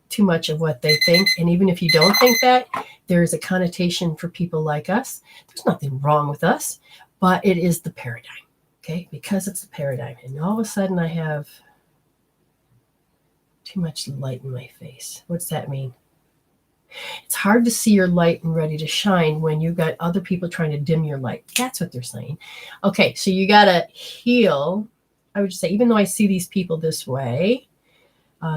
too much of what they think. And even if you don't think that, there's a connotation for people like us. There's nothing wrong with us, but it is the paradigm. Okay, because it's the paradigm. And all of a sudden I have too much light in my face. What's that mean? It's hard to see your light and ready to shine when you got other people trying to dim your light. That's what they're saying. Okay, so you got to heal. I would just say, even though I see these people this way,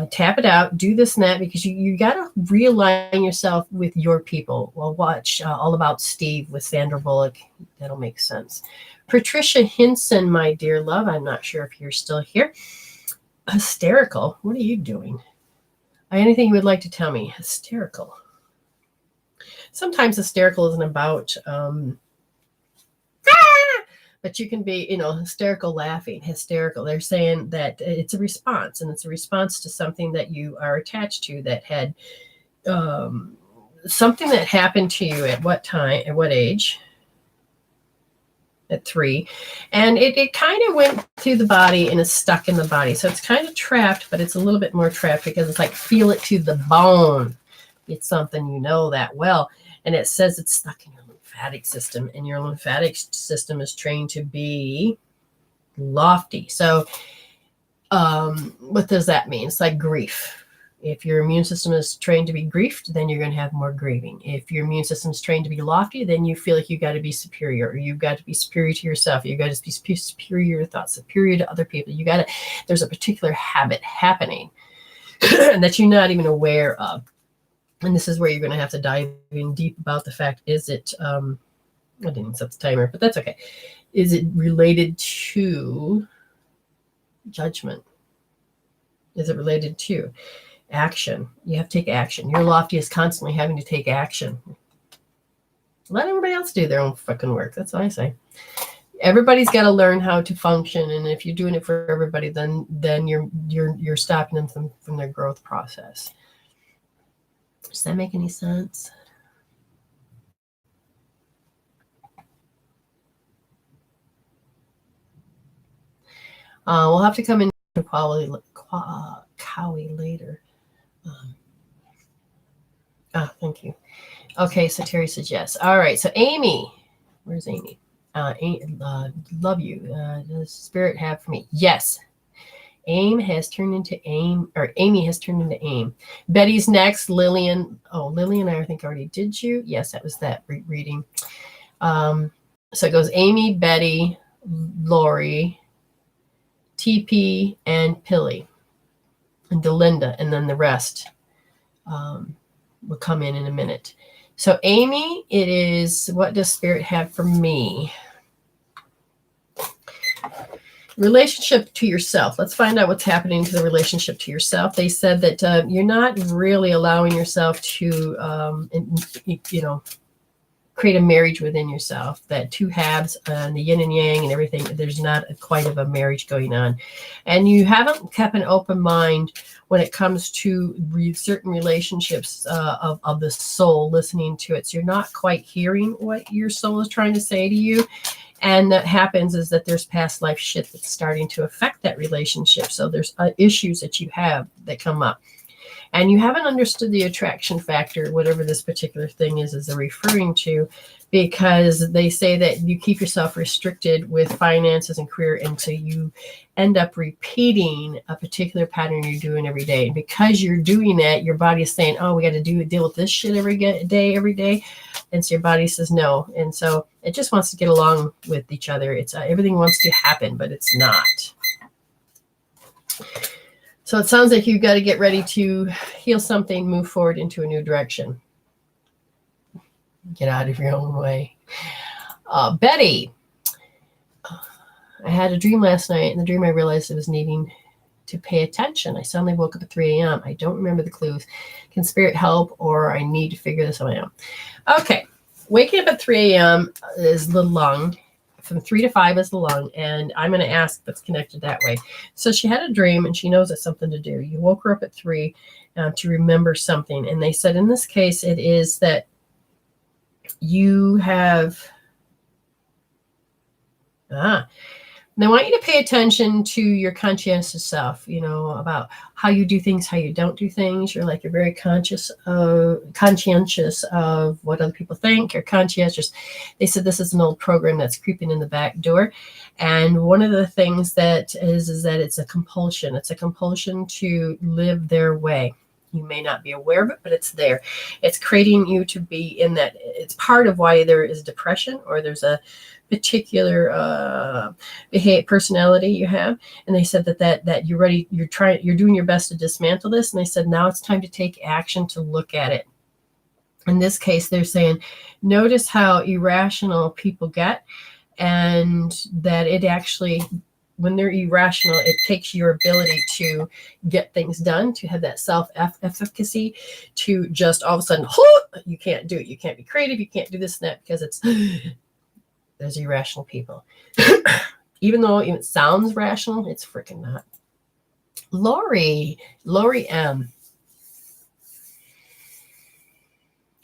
tap it out, do this and that, because you got to realign yourself with your people. Well, watch All About Steve with Sandra Bullock. That'll make sense. Patricia Hinson, my dear love, I'm not sure if you're still here. Hysterical. What are you doing? Anything you would like to tell me? Hysterical. Sometimes hysterical isn't about, but you can be, hysterical laughing, hysterical. They're saying that it's a response, and it's a response to something that you are attached to that had something that happened to you at what time, at what age? At 3. And it kind of went through the body and is stuck in the body. So it's kind of trapped, but it's a little bit more trapped because it's like feel it to the bone. It's something you know that well. And it says it's stuck in your lymphatic system, and your lymphatic system is trained to be lofty. So what does that mean? It's like grief. If your immune system is trained to be griefed, then you're going to have more grieving. If your immune system is trained to be lofty, then you feel like you got to be superior, or you've got to be superior to yourself. You've got to be superior to thoughts, superior to other people. There's a particular habit happening that you're not even aware of. And this is where you're going to have to dive in deep about the fact, is it, I didn't set the timer, but that's okay. Is it related to judgment? Is it related to action? You have to take action. Your lofty is constantly having to take action. Let everybody else do their own fucking work. That's what I say. Everybody's got to learn how to function, and if you're doing it for everybody, then you're stopping them from their growth process. Does that make any sense? We'll have to come into Cowie later. Thank you. Okay, so Terry says yes. All right, so Amy. Where's Amy? Love you. Does Spirit have for me? Yes. Amy has turned into AIM. Betty's next. Lillian. Oh, Lillian, I think already did you. Yes, that was that reading. So it goes Amy, Betty, Lori, TP, and Pilly, and Delinda, and then the rest will come in a minute. So Amy, it is, what does Spirit have for me? Relationship to yourself. Let's find out what's happening to the relationship to yourself. They said that you're not really allowing yourself to, create a marriage within yourself. That two halves, the yin and yang and everything, there's not quite of a marriage going on. And you haven't kept an open mind when it comes to certain relationships of the soul, listening to it. So you're not quite hearing what your soul is trying to say to you. And that happens is that there's past life shit that's starting to affect that relationship. So there's issues that you have that come up. And you haven't understood the attraction factor, whatever this particular thing is they're referring to, because they say that you keep yourself restricted with finances and career until you end up repeating a particular pattern you're doing every day. And because you're doing that, your body is saying, oh, we got to deal with this shit every day. And so your body says no. And so it just wants to get along with each other. It's everything wants to happen, but it's not. So it sounds like you've got to get ready to heal something, move forward into a new direction. Get out of your own way. Betty, I had a dream last night. In the dream, I realized I was needing to pay attention. I suddenly woke up at 3 a.m. I don't remember the clues. Can Spirit help, or I need to figure this out? Okay. Waking up at 3 a.m. is the lung. From 3 to 5 is the lung, and I'm going to ask if it's connected that way. So she had a dream, and she knows it's something to do. You woke her up at 3 to remember something, and they said in this case it is that you have they want you to pay attention to your conscientious self, about how you do things, how you don't do things. You're very conscientious of what other people think. You're conscientious. They said this is an old program that's creeping in the back door. And one of the things that is that it's a compulsion. It's a compulsion to live their way. You may not be aware of it, but it's there. It's creating you to be in that. It's part of why there is depression, or there's a particular personality you have. And they said that you're ready, you're doing your best to dismantle this. And they said now it's time to take action to look at it. In this case, they're saying, notice how irrational people get, and that it actually, when they're irrational, it takes your ability to get things done, to have that self-efficacy, to just all of a sudden, you can't do it. You can't be creative. You can't do this and that, because there's irrational people. Even though it sounds rational, it's freaking not. Lori M.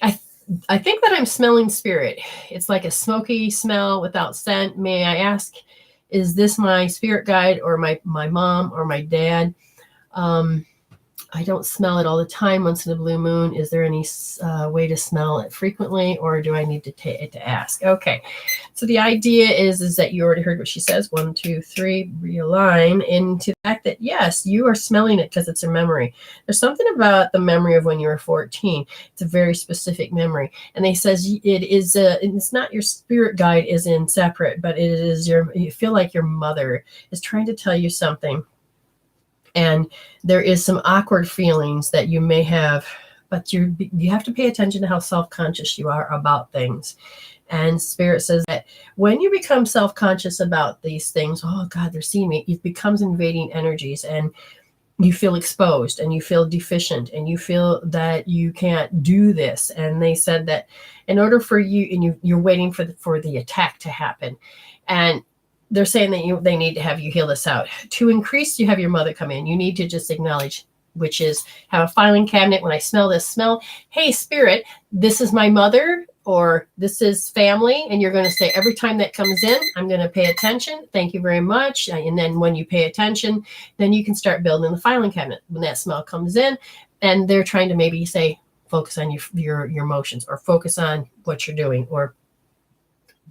I I think that I'm smelling spirit. It's like a smoky smell without scent. May I ask, is this my spirit guide or my mom or my dad? I don't smell it all the time. Once in a blue moon. Is there any way to smell it frequently, or do I need to ask? Okay. So the idea is that you already heard what she says. 1, 2, 3, realign into the fact that, yes, you are smelling it because it's a memory. There's something about the memory of when you were 14. It's a very specific memory. And they says it is, it's not your spirit guide is in separate, but it is you feel like your mother is trying to tell you something. And there is some awkward feelings that you may have, but you have to pay attention to how self-conscious you are about things. And Spirit says that when you become self-conscious about these things, oh God, they're seeing me, it becomes invading energies, and you feel exposed and you feel deficient and you feel that you can't do this. And they said that in order for you, and you're waiting for the attack to happen. And they're saying that they need to have you heal this out. To increase, you have your mother come in. You need to just acknowledge, which is have a filing cabinet. When I smell this smell, hey, Spirit, this is my mother, or this is family. And you're going to say, every time that comes in, I'm going to pay attention. Thank you very much. And then when you pay attention, then you can start building the filing cabinet. When that smell comes in, and they're trying to maybe say, focus on your emotions, or focus on what you're doing, or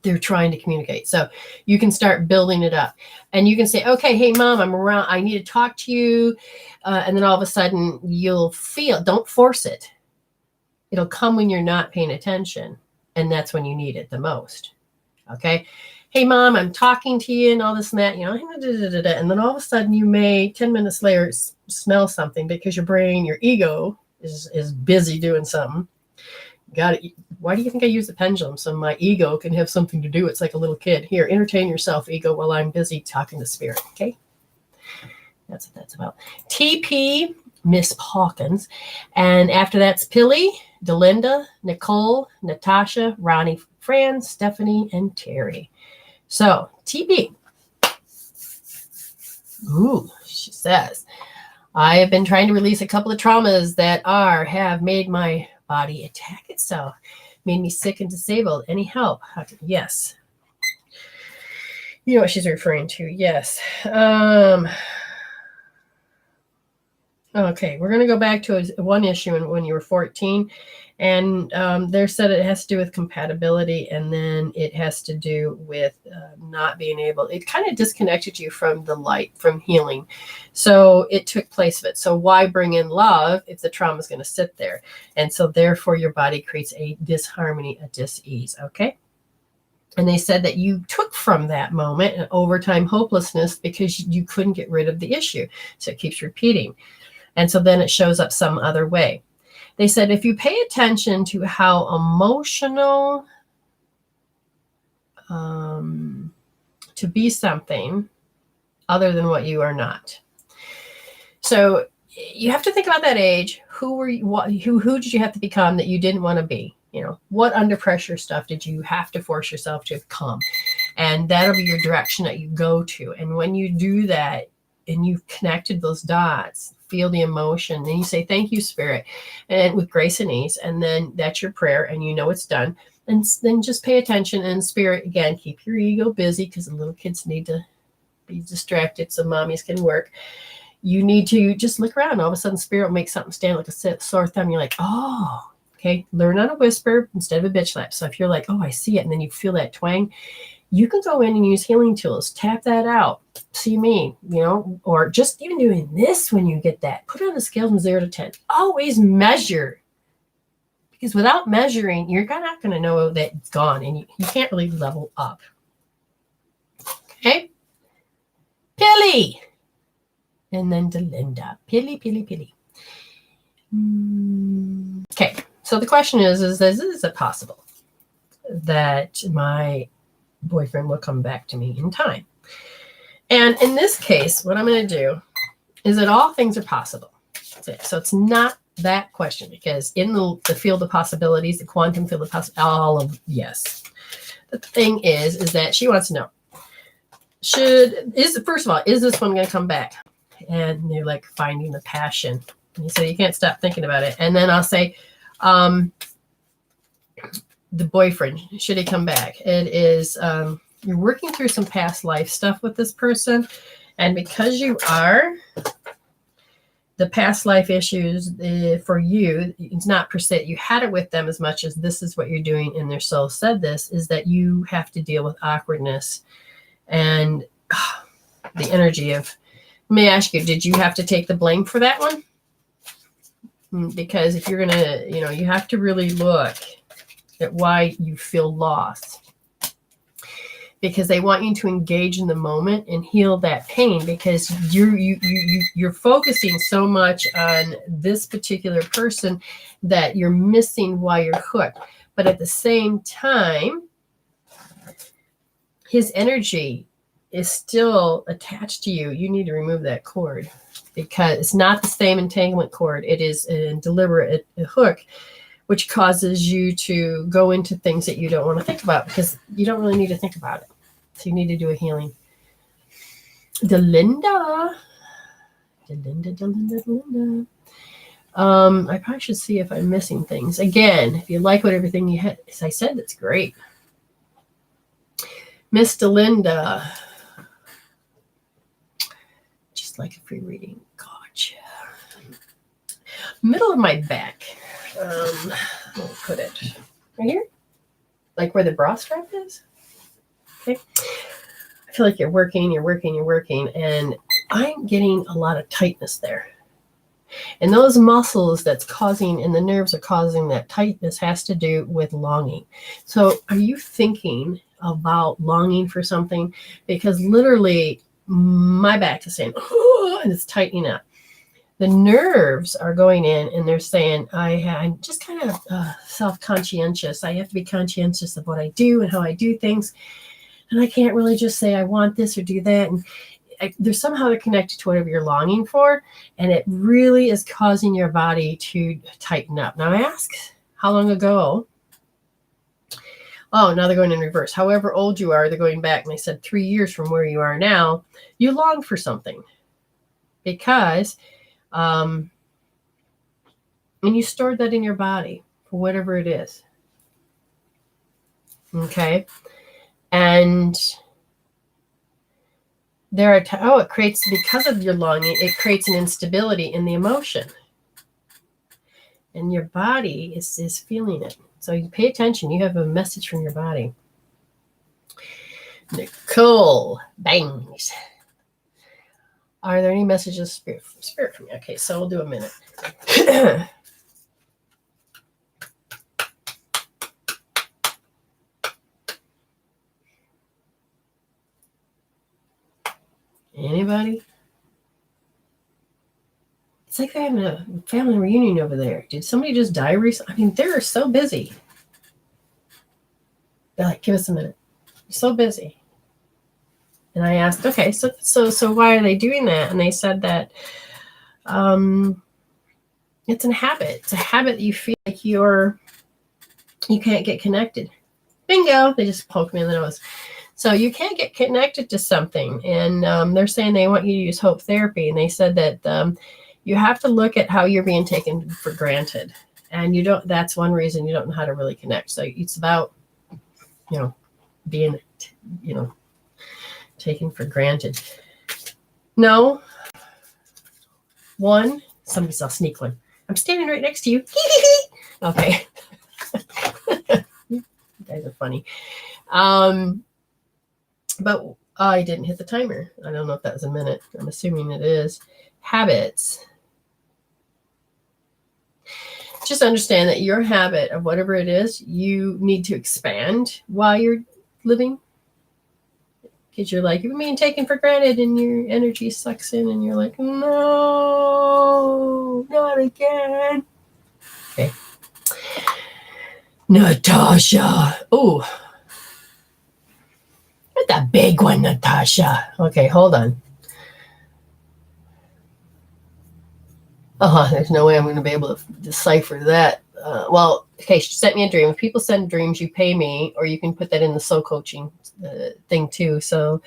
they're trying to communicate. So you can start building it up, and you can say, okay, hey mom, I'm around. I need to talk to you. And then all of a sudden you'll feel, don't force it. It'll come when you're not paying attention. And that's when you need it the most. Okay. Hey mom, I'm talking to you and all this and that, and then all of a sudden you may 10 minutes later smell something because your brain, your ego is busy doing something. Got it. Why do you think I use the pendulum? So my ego can have something to do. It's like a little kid. Here, entertain yourself, ego, while I'm busy talking to Spirit. Okay. That's what that's about. TP, Miss Hawkins. And after that's Pilly, Delinda, Nicole, Natasha, Ronnie, Fran, Stephanie, and Terry. So TP. Ooh, she says, I have been trying to release a couple of traumas that have made my body attack itself, made me sick and disabled. Any help? Yes. You know what she's referring to. Yes. Okay, we're going to go back to one issue when you were 14. And there said it has to do with compatibility, and then it has to do with not being able, it kind of disconnected you from the light, from healing. So it took place of it. So why bring in love if the trauma is going to sit there? And so therefore your body creates a disharmony, a dis-ease. Okay. And they said that you took from that moment an overtime hopelessness because you couldn't get rid of the issue. So it keeps repeating. And so then it shows up some other way. They said, if you pay attention to how emotional to be something other than what you are not. So you have to think about that age. Who were you? Who did you have to become that you didn't want to be? You know, what under pressure stuff did you have to force yourself to become? And that'll be your direction that you go to. And when you do that and you've connected those dots, feel the emotion, then you say, thank you, Spirit, and with grace and ease. And then that's your prayer, and you know it's done. And then just pay attention, and Spirit, again, keep your ego busy, because the little kids need to be distracted so mommies can work. You need to just look around. All of a sudden, Spirit will make something stand like a sore thumb. You're like, oh, okay. Learn on a whisper instead of a bitch slap. So if you're like, oh, I see it, and then you feel that twang, you can go in and use healing tools. Tap that out. See me, or just even doing this when you get that. Put it on a scale from 0 to 10. Always measure. Because without measuring, you're not going to know that it's gone, and you can't really level up. Okay? Pilly. And then Delinda. Pilly. Okay. So the question is it possible that my boyfriend will come back to me in time? And in this case, what I'm going to do is that all things are possible. So it's not that question, because in the field of possibilities, the quantum field of possibilities, yes. The thing is that she wants to know, first of all, is this one going to come back? And they're like finding the passion. And so you can't stop thinking about it. And then I'll say, the boyfriend, should he come back. It is, you're working through some past life stuff with this person. And because you are, the past life issues for you, it's not per se you had it with them as much as this is what you're doing. And their soul said this is that you have to deal with awkwardness and the energy of, let me ask you, did you have to take the blame for that one? Because if you're going to, you have to really look at why you feel lost. Because they want you to engage in the moment and heal that pain, because you're focusing so much on this particular person that you're missing why you're hooked. But at the same time, his energy is still attached to you. You need to remove that cord, because it's not the same entanglement cord. It is a deliberate hook, which causes you to go into things that you don't want to think about, because you don't really need to think about it. So you need to do a healing. Delinda. I probably should see if I'm missing things. Again, if you like what everything you had, as I said, that's great. Miss Delinda. Just like a free reading. Gotcha. Middle of my back. I'll put it right here, like where the bra strap is. Okay. I feel like you're working, and I'm getting a lot of tightness there. And those muscles that's causing, and the nerves are causing that tightness, has to do with longing. So are you thinking about longing for something? Because literally my back is saying, oh, and it's tightening up. The nerves are going in and they're saying, I'm just kind of self-conscientious. I have to be conscientious of what I do and how I do things. And I can't really just say I want this or do that. And there's somehow they're connected to whatever you're longing for. And it really is causing your body to tighten up. Now I ask, how long ago? Oh, now they're going in reverse. However old you are, they're going back. And they said 3 years from where you are now, you long for something. Because... and you stored that in your body for whatever it is. Okay. And there are, it creates, because of your longing, it creates an instability in the emotion. And your body is feeling it. So you pay attention. You have a message from your body. Nicole Bangs. Are there any messages, spirit for me? Okay, so we'll do a minute. Anybody? It's like they're having a family reunion over there. Did somebody just die recently? I mean, they're so busy. They're like, give us a minute. You're so busy. And I asked, okay, so why are they doing that? And they said that it's a habit. It's a habit that you feel like you can't get connected. Bingo! They just poked me in the nose. So you can't get connected to something. And they're saying they want you to use hope therapy. And they said that you have to look at how you're being taken for granted. And you don't, that's one reason you don't know how to really connect. So it's about, being, taken for granted. No. One, somebody saw sneak one. I'm standing right next to you. Okay. You guys are funny. But I didn't hit the timer. I don't know if that was a minute. I'm assuming it is. Habits. Just understand that your habit of whatever it is, you need to expand while you're living. Because you're like, you're being taken for granted and your energy sucks in and you're like, no, not again. Okay. Natasha. Oh, the big one, Natasha. Okay, hold on. There's no way I'm going to be able to decipher that. Okay, she sent me a dream. If people send dreams, you pay me, or you can put that in the soul coaching thing too. So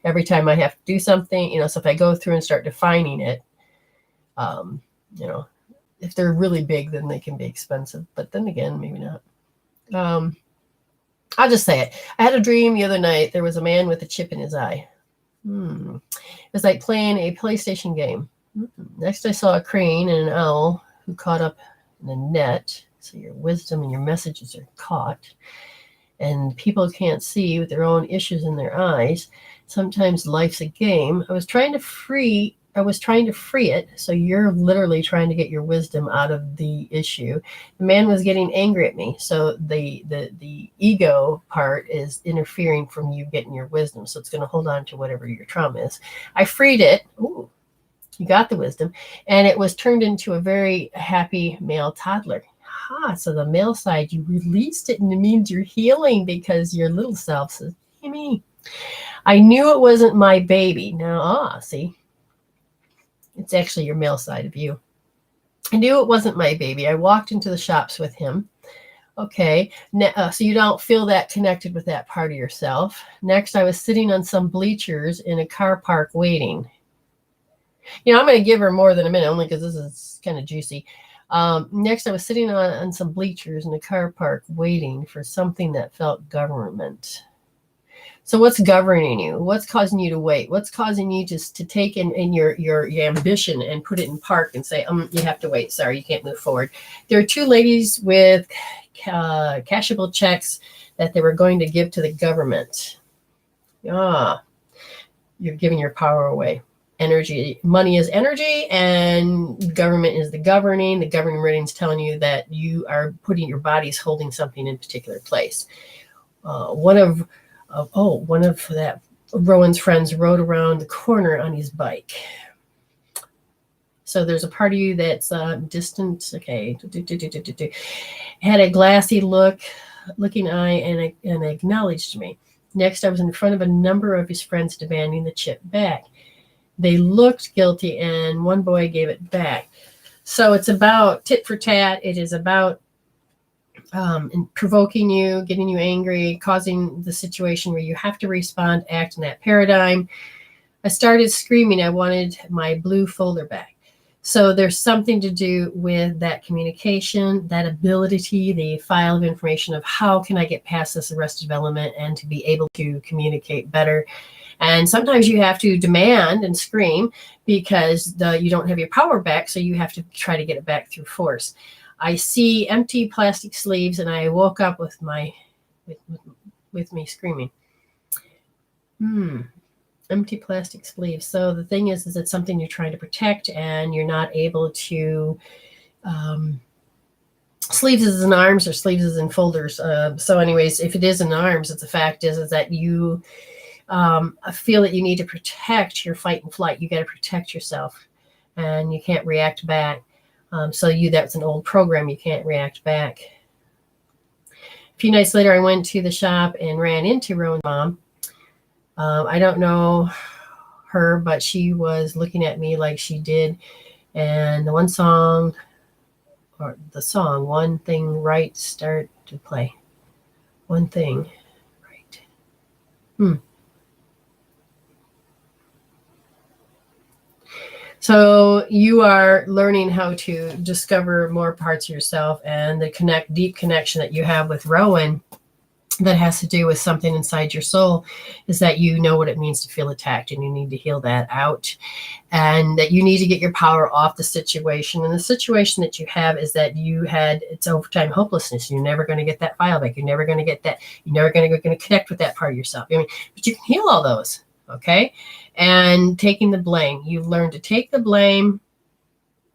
every time I have to do something, so if I go through and start defining it, if they're really big, then they can be expensive. But then again, maybe not. I'll just say it. I had a dream the other night. There was a man with a chip in his eye. It was like playing a PlayStation game. Next, I saw a crane and an owl who caught up in a net. So your wisdom and your messages are caught. And people can't see with their own issues in their eyes. Sometimes life's a game. I was trying to free it. So you're literally trying to get your wisdom out of the issue. The man was getting angry at me. So the ego part is interfering from you getting your wisdom. So it's going to hold on to whatever your trauma is. I freed it. Ooh, you got the wisdom. And it was turned into a very happy male toddler. So the male side, you released it, and it means you're healing because your little self says, hey, me. I knew it wasn't my baby. Now, see, it's actually your male side of you. I knew it wasn't my baby. I walked into the shops with him. Okay, so you don't feel that connected with that part of yourself. Next, I was sitting on some bleachers in a car park waiting. I'm going to give her more than a minute, only because this is kind of juicy. Next, I was sitting on some bleachers in a car park waiting for something that felt government. So what's governing you? What's causing you to wait? What's causing you to take in your ambition and put it in park and say, you have to wait. Sorry, you can't move forward. There are two ladies with cashable checks that they were going to give to the government. You're giving your power away. Energy, money is energy, and government is the governing. The governing meridian is telling you that you are putting your body's holding something in a particular place. One of that Rowan's friends rode around the corner on his bike. So there's a part of you that's distant. Okay, had a glassy looking eye, and acknowledged me. Next, I was in front of a number of his friends demanding the chip back. They looked guilty, and one boy gave it back. So it's about tit for tat. It is about provoking you, getting you angry, causing the situation where you have to respond, act in that paradigm. I started screaming. I wanted my blue folder back. So there's something to do with that communication, that ability, the file of information of how can I get past this arrested development and to be able to communicate better. And sometimes you have to demand and scream because you don't have your power back, so you have to try to get it back through force. I see empty plastic sleeves, and I woke up with me screaming. Empty plastic sleeves. So the thing is it's something you're trying to protect, and you're not able to. Sleeves is in arms, or sleeves is in folders. So anyways, if it is in arms, it's the fact is that you feel that you need to protect your fight and flight. You got to protect yourself, and you can't react back. That's an old program. You can't react back. A few nights later, I went to the shop and ran into Rowan's mom. I don't know her, but she was looking at me like she did. And the song, One Thing Right, start to play. One Thing Right. So you are learning how to discover more parts of yourself, and the deep connection that you have with Rowan that has to do with something inside your soul is that you know what it means to feel attacked, and you need to heal that out, and that you need to get your power off the situation. And the situation that you have is that it's overtime hopelessness. You're never going to get that file back. You're never going to get that. You're never going to connect with that part of yourself. But you can heal all those. Okay. And taking the blame. You've learned to take the blame.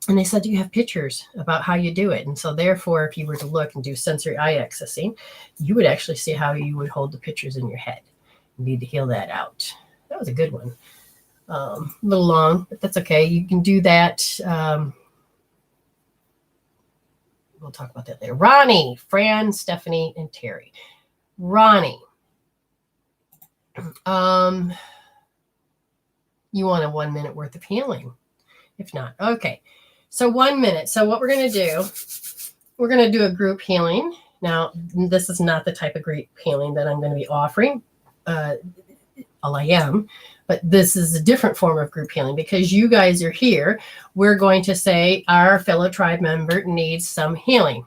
And they said you have pictures about how you do it. And so therefore, if you were to look and do sensory eye accessing, you would actually see how you would hold the pictures in your head. You need to heal that out. That was a good one. A little long, but that's okay. You can do that. We'll talk about that later. Ronnie, Fran, Stephanie, and Terry. Ronnie. You want a 1 minute worth of healing. If not, okay. So 1 minute. So what we're going to do a group healing. Now, this is not the type of group healing that I'm going to be offering. All I am. But this is a different form of group healing because you guys are here. We're going to say our fellow tribe member needs some healing.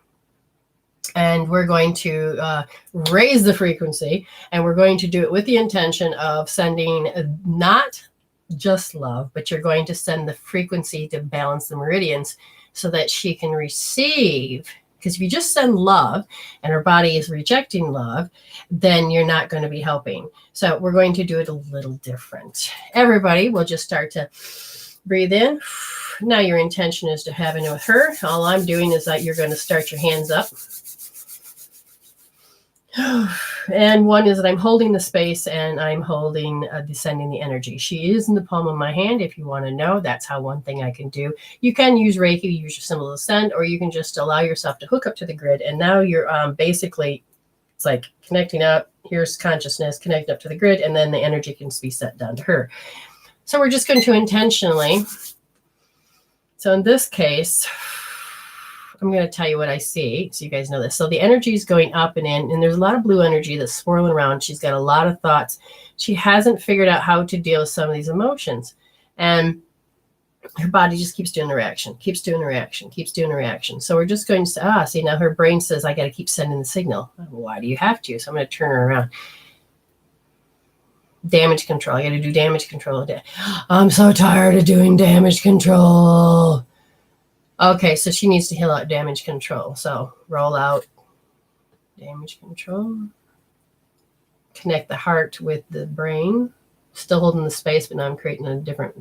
And we're going to raise the frequency, and we're going to do it with the intention of sending not just love, but you're going to send the frequency to balance the meridians so that she can receive. Because if you just send love and her body is rejecting love, then you're not going to be helping. So we're going to do it a little different. Everybody will just start to breathe in. Now your intention is to have it with her. All I'm doing is that you're going to start your hands up. And one is that I'm holding the space and I'm holding, descending the energy. She is in the palm of my hand. If you want to know, that's how one thing I can do. You can use Reiki, use your symbol of ascend, or you can just allow yourself to hook up to the grid. And now you're basically, it's like connecting up. Here's consciousness, connecting up to the grid, and then the energy can be sent down to her. So we're just going to intentionally. So in this case, I'm going to tell you what I see so you guys know this. So the energy is going up and in, and there's a lot of blue energy that's swirling around. She's got a lot of thoughts. She hasn't figured out how to deal with some of these emotions. And her body just keeps doing the reaction, keeps doing the reaction, keeps doing the reaction. So we're just going to say, see, now her brain says, I got to keep sending the signal. Why do you have to? So I'm going to turn her around. Damage control. I got to do damage control. I'm so tired of doing damage control. Okay, so she needs to heal out damage control. So roll out damage control. Connect the heart with the brain. Still holding the space, but now I'm creating a different.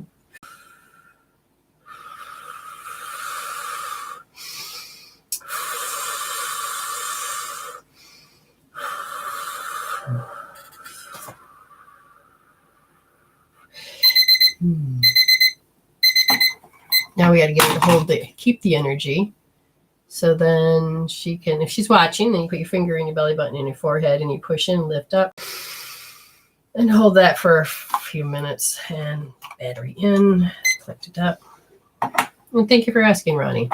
Now we got to get her to keep the energy. So then she can, if she's watching, then you put your finger in your belly button and your forehead and you push in, lift up, and hold that for a few minutes. And battery in, collect it up. And thank you for asking, Ronnie.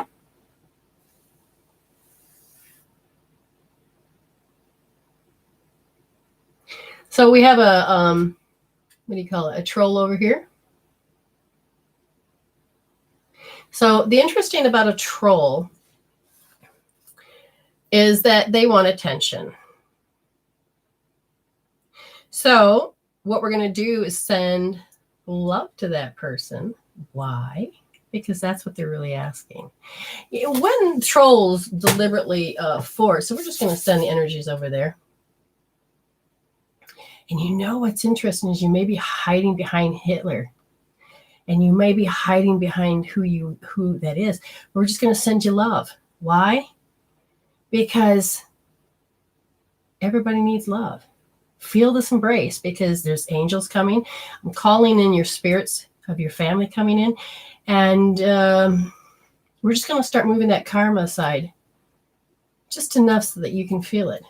So we have a, what do you call it? A troll over here. So the interesting about a troll is that they want attention. So what we're going to do is send love to that person. Why? Because that's what they're really asking. When trolls deliberately force, so we're just going to send the energies over there. And you know what's interesting is you may be hiding behind Hitler. And you may be hiding behind who that is. We're just going to send you love. Why? Because everybody needs love. Feel this embrace because there's angels coming. I'm calling in your spirits of your family coming in. And we're just going to start moving that karma aside just enough so that you can feel it.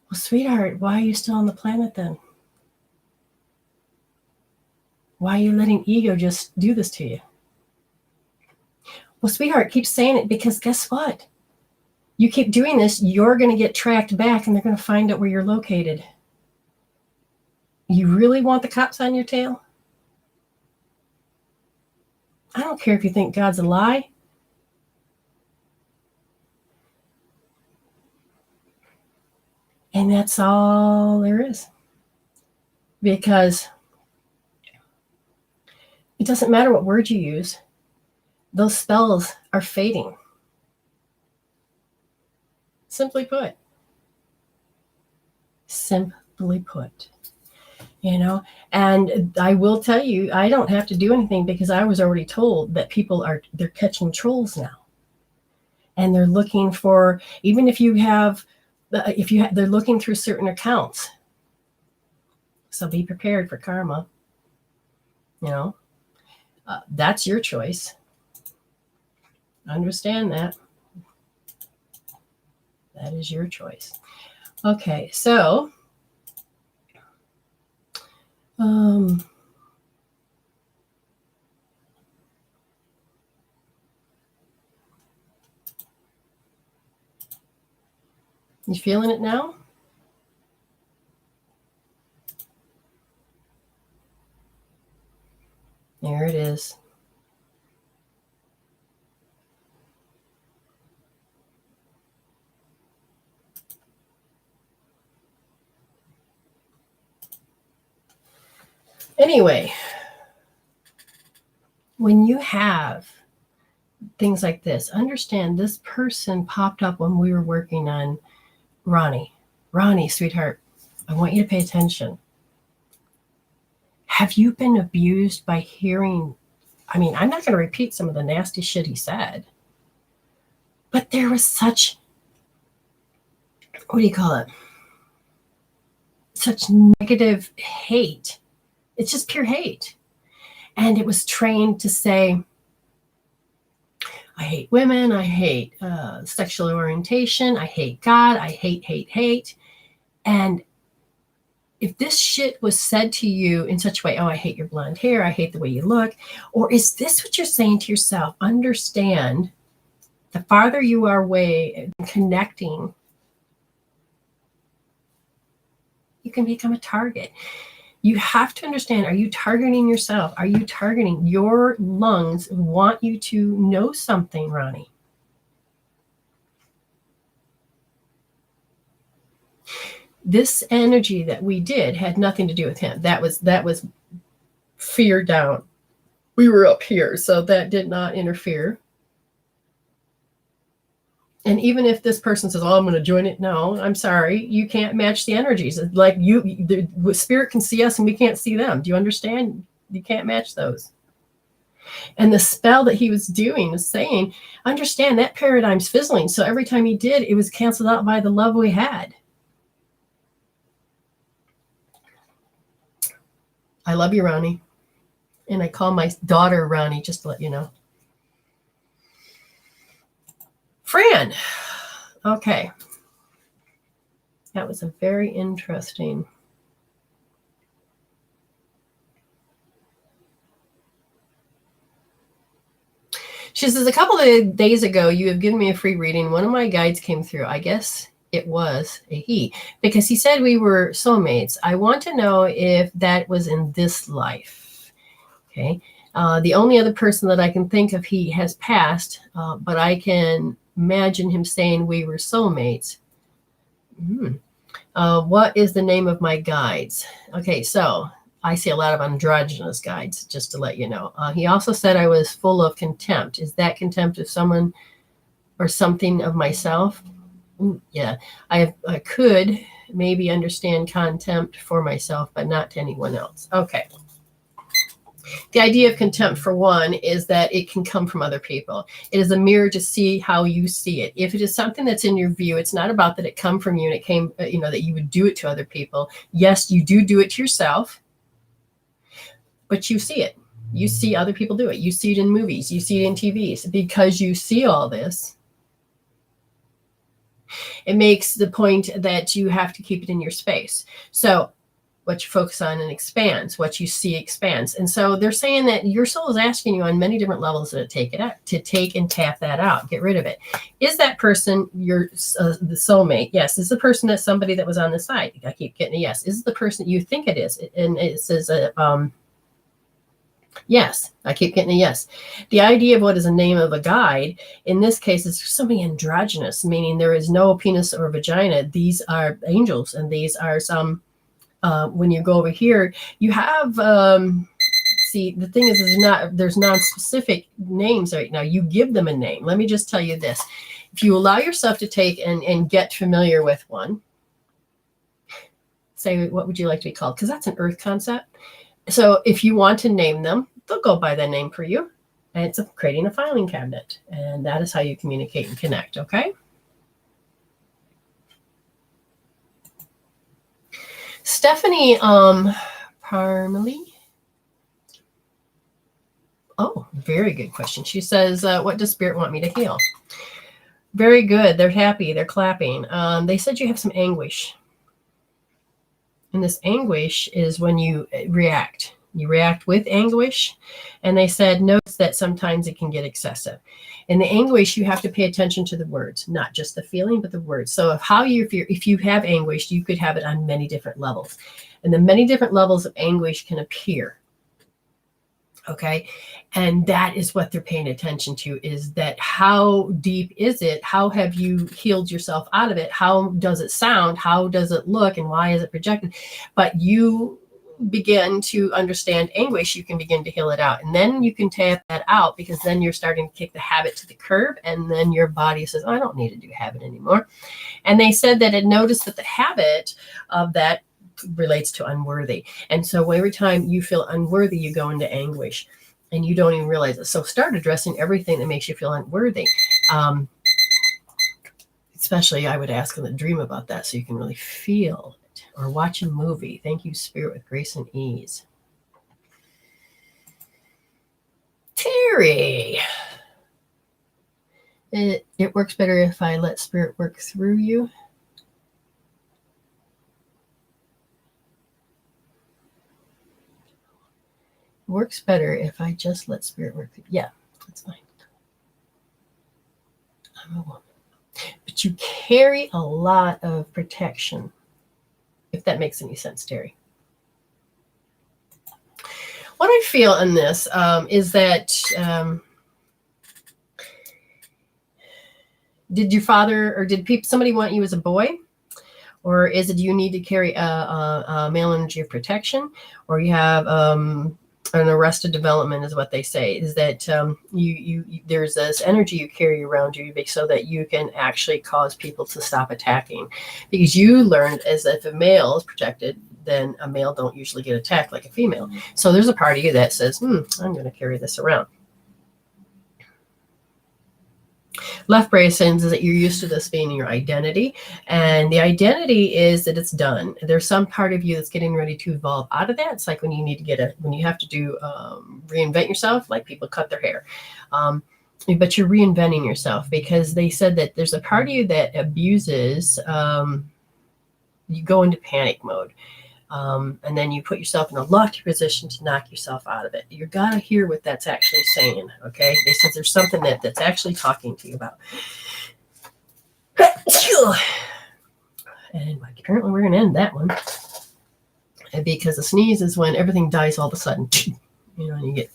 Well, sweetheart, why are you still on the planet then? Why are you letting ego just do this to you? Well, sweetheart, keep saying it because guess what? You keep doing this, you're going to get tracked back and they're going to find out where you're located. You really want the cops on your tail? I don't care if you think God's a lie. And that's all there is. Because it doesn't matter what word you use. Those spells are fading. Simply put. Simply put. You know, and I will tell you, I don't have to do anything because I was already told that they're catching trolls now. And they're looking for, even if you have, they're looking through certain accounts. So be prepared for karma. You know, that's your choice. Understand that. That is your choice. Okay, so you feeling it now? There it is. Anyway, when you have things like this, understand this person popped up when we were working on Ronnie. Ronnie, sweetheart, I want you to pay attention. Have you been abused by hearing? I mean, I'm not going to repeat some of the nasty shit he said, but there was such, what do you call it? Such negative hate. It's just pure hate. And it was trained to say, I hate women, I hate sexual orientation, I hate God, I hate. And if this shit was said to you in such a way, oh, I hate your blonde hair, I hate the way you look, or is this what you're saying to yourself? Understand, the farther you are away connecting, you can become a target. You have to understand, are you targeting yourself? Are you targeting your lungs? Want you to know something, Ronnie. This energy that we did had nothing to do with him. That was fear down. We were up here, so that did not interfere. And even if this person says, oh, I'm going to join it. No, I'm sorry. You can't match the energies. It's like the spirit can see us and we can't see them. Do you understand? You can't match those. And the spell that he was doing is saying, understand that paradigm's fizzling. So every time he did, it was canceled out by the love we had. I love you, Ronnie. And I call my daughter Ronnie, just to let you know. Fran. Okay. That was a very interesting. She says, a couple of days ago, you have given me a free reading. One of my guides came through. I guess it was a he, because he said we were soulmates. I want to know if that was in this life. Okay. The only other person that I can think of, he has passed, but I can imagine him saying we were soulmates. What is the name of my guides? Okay, so I see a lot of androgynous guides, just to let you know. He also said I was full of contempt. Is that contempt of someone or something of myself? Yeah, I could maybe understand contempt for myself, but not to anyone else. Okay. The idea of contempt, for one, is that it can come from other people. It is a mirror to see how you see it. If it is something that's in your view, it's not about that it come from you and it came, that you would do it to other people. Yes, you do it to yourself, but you see it. You see other people do it. You see it in movies. You see it in TVs. Because you see all this, it makes the point that you have to keep it in your space. So what you focus on and expands, what you see expands. And so they're saying that your soul is asking you on many different levels to take and tap that out, get rid of it. Is that person your the soulmate? Yes. Is the person that somebody that was on the side? I keep getting a yes. Is the person you think it is? And it says, yes. I keep getting a yes. The idea of what is the name of a guide, in this case, is something androgynous, meaning there is no penis or vagina. These are angels, and these are some. When you go over here, you have, see, the thing is there's non-specific names right now. You give them a name. Let me just tell you this. If you allow yourself to take and get familiar with one, say, what would you like to be called? Because that's an earth concept. So if you want to name them, they'll go by that name for you. And it's creating a filing cabinet. And that is how you communicate and connect, okay? Stephanie Parmalee. Oh, very good question. She says, what does spirit want me to heal? Very good. They're happy. They're clapping. They said you have some anguish. And this anguish is when you react. You react with anguish. And they said, notice that sometimes it can get excessive. In the anguish, you have to pay attention to the words, not just the feeling, but the words. So if you have anguish, you could have it on many different levels. And the many different levels of anguish can appear. Okay. And that is what they're paying attention to, is that how deep is it? How have you healed yourself out of it? How does it sound? How does it look? And why is it projected? But you begin to understand anguish, you can begin to heal it out. And then you can tap that out, because then you're starting to kick the habit to the curb. And then your body says, I don't need to do habit anymore. And they said that it noticed that the habit of that relates to unworthy. And so every time you feel unworthy, you go into anguish and you don't even realize it. So start addressing everything that makes you feel unworthy. Especially, I would ask them to dream about that so you can really feel it, or watch a movie. Thank you, Spirit, with grace and ease. Terry, it works better if I let Spirit work through you. Works better if I just let Spirit work through. Yeah, that's fine. I'm a woman. But you carry a lot of protection, if that makes any sense, Terry. What I feel in this is that did your father, or did somebody want you as a boy? Or is it you need to carry a male energy of protection? Or you have an arrested development, is what they say, is that you there's this energy you carry around you so that you can actually cause people to stop attacking, because you learned as if a male is protected, then a male don't usually get attacked like a female. So there's a part of you that says, I'm going to carry this around. Left brain sends is that you're used to this being your identity, and the identity is that it's done. There's some part of you that's getting ready to evolve out of that. It's like when you need to when you have to do reinvent yourself, like people cut their hair. But you're reinventing yourself, because they said that there's a part of you that abuses, you go into panic mode. And then you put yourself in a lofty position to knock yourself out of it. You got to hear what that's actually saying, okay? They said there's something that's actually talking to you about. And apparently we're going to end that one. And because a sneeze is when everything dies all of a sudden. You know, and you get,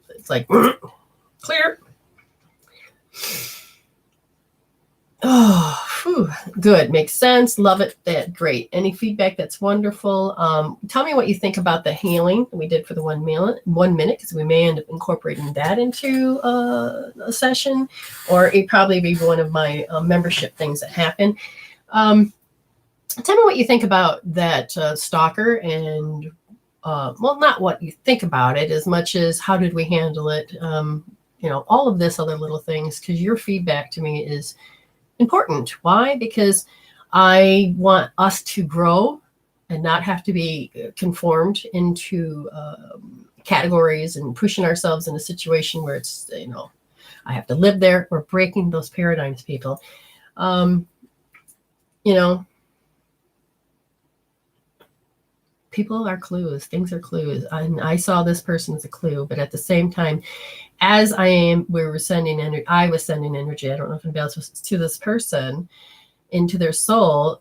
it's like, clear. Oh, whew, good. Makes sense. Love it. That great. Any feedback? That's wonderful. Tell me what you think about the healing we did for the 1 minute, because we may end up incorporating that into a session, or it probably be one of my membership things that happen. Tell me what you think about that stalker, and well, not what you think about it as much as how did we handle it. You know, all of this other little things, because your feedback to me is important. Why? Because I want us to grow and not have to be conformed into categories and pushing ourselves in a situation where it's, you know, I have to live there. We're breaking those paradigms, people. You know, people are clues. Things are clues. And I saw this person as a clue, but at the same time, as I was sending energy, I don't know if anybody else was, to this person, into their soul.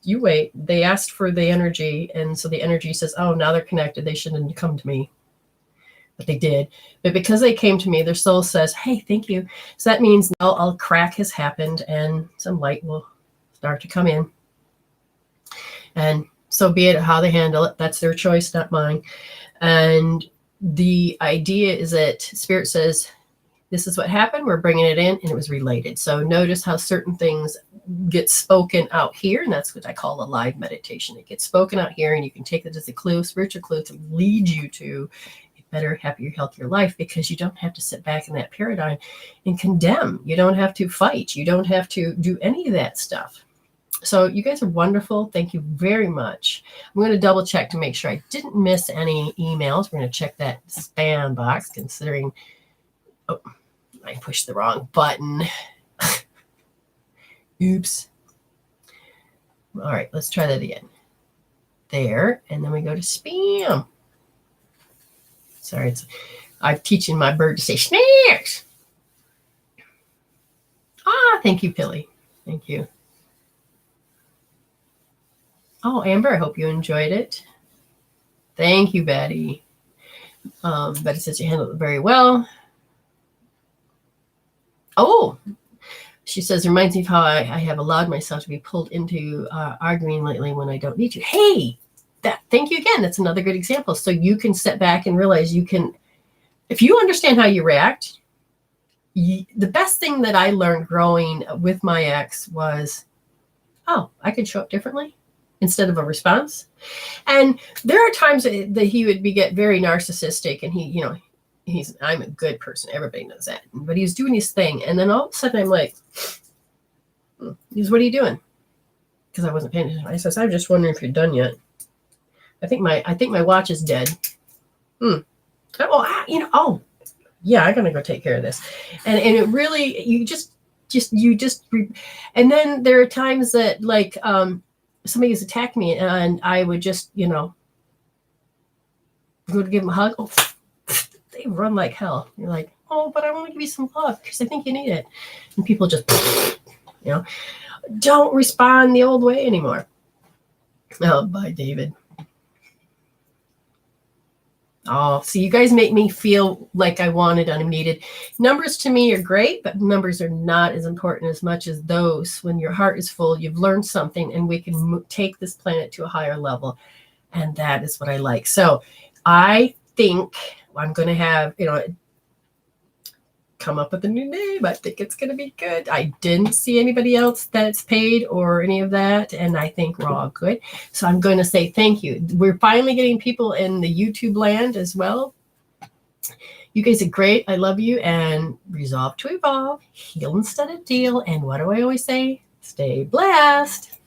You wait. They asked for the energy, and so the energy says, oh, now they're connected. They shouldn't come to me. But they did. But because they came to me, their soul says, hey, thank you. So that means now a crack has happened and some light will start to come in. And so be it how they handle it. That's their choice, not mine. And the idea is that Spirit says, this is what happened. We're bringing it in, and it was related. So notice how certain things get spoken out here, and that's what I call a live meditation. It gets spoken out here, and you can take it as a clue, spiritual clue, to lead you to a better, happier, healthier life, because you don't have to sit back in that paradigm and condemn. You don't have to fight. You don't have to do any of that stuff. So you guys are wonderful. Thank you very much. I'm going to double check to make sure I didn't miss any emails. We're going to check that spam box, considering, oh, I pushed the wrong button. Oops. All right, let's try that again. There, and then we go to spam. Sorry, I'm teaching my bird to say snacks. Ah, thank you, Pilly. Thank you. Oh, Amber, I hope you enjoyed it. Thank you, Betty. Betty says you handled it very well. Oh, She says, reminds me of how I have allowed myself to be pulled into arguing lately when I don't need to. Hey, thank you again. That's another good example. So you can step back and realize you can, if you understand how you react, the best thing that I learned growing with my ex was, oh, I could show up differently instead of a response. And there are times that he would get very narcissistic, and I'm a good person. Everybody knows that. But he was doing his thing. And then all of a sudden I'm like, what are you doing? Because I wasn't paying attention. I says, I'm just wondering if you're done yet. I think my watch is dead. Oh, yeah, I'm going to go take care of this. And it really, and then there are times that like, somebody has attacked me and I would just, go to give them a hug. Oh, they run like hell. You're like, oh, but I want to give you some love because I think you need it. And people just, don't respond the old way anymore. Oh, bye, David. Oh, see, you guys make me feel like I wanted and I'm needed. Numbers to me are great, but numbers are not as important as much as those. When your heart is full, you've learned something, and we can take this planet to a higher level. And that is what I like. So I think I'm going to have, come up with a new name. I think it's going to be good. I didn't see anybody else that's paid or any of that, and I think we're all good. So I'm going to say thank you. We're finally getting people in the YouTube land as well. You guys are great. I love you, and resolve to evolve, heal instead of deal. And what do I always say? Stay blessed.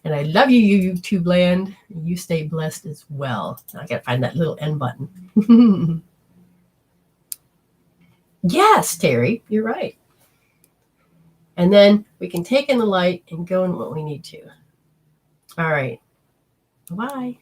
And I love you, YouTube land. You stay blessed as well. I got to find that little end button. Yes, Terry, you're right. And then we can take in the light and go in what we need to. All right. Bye-bye.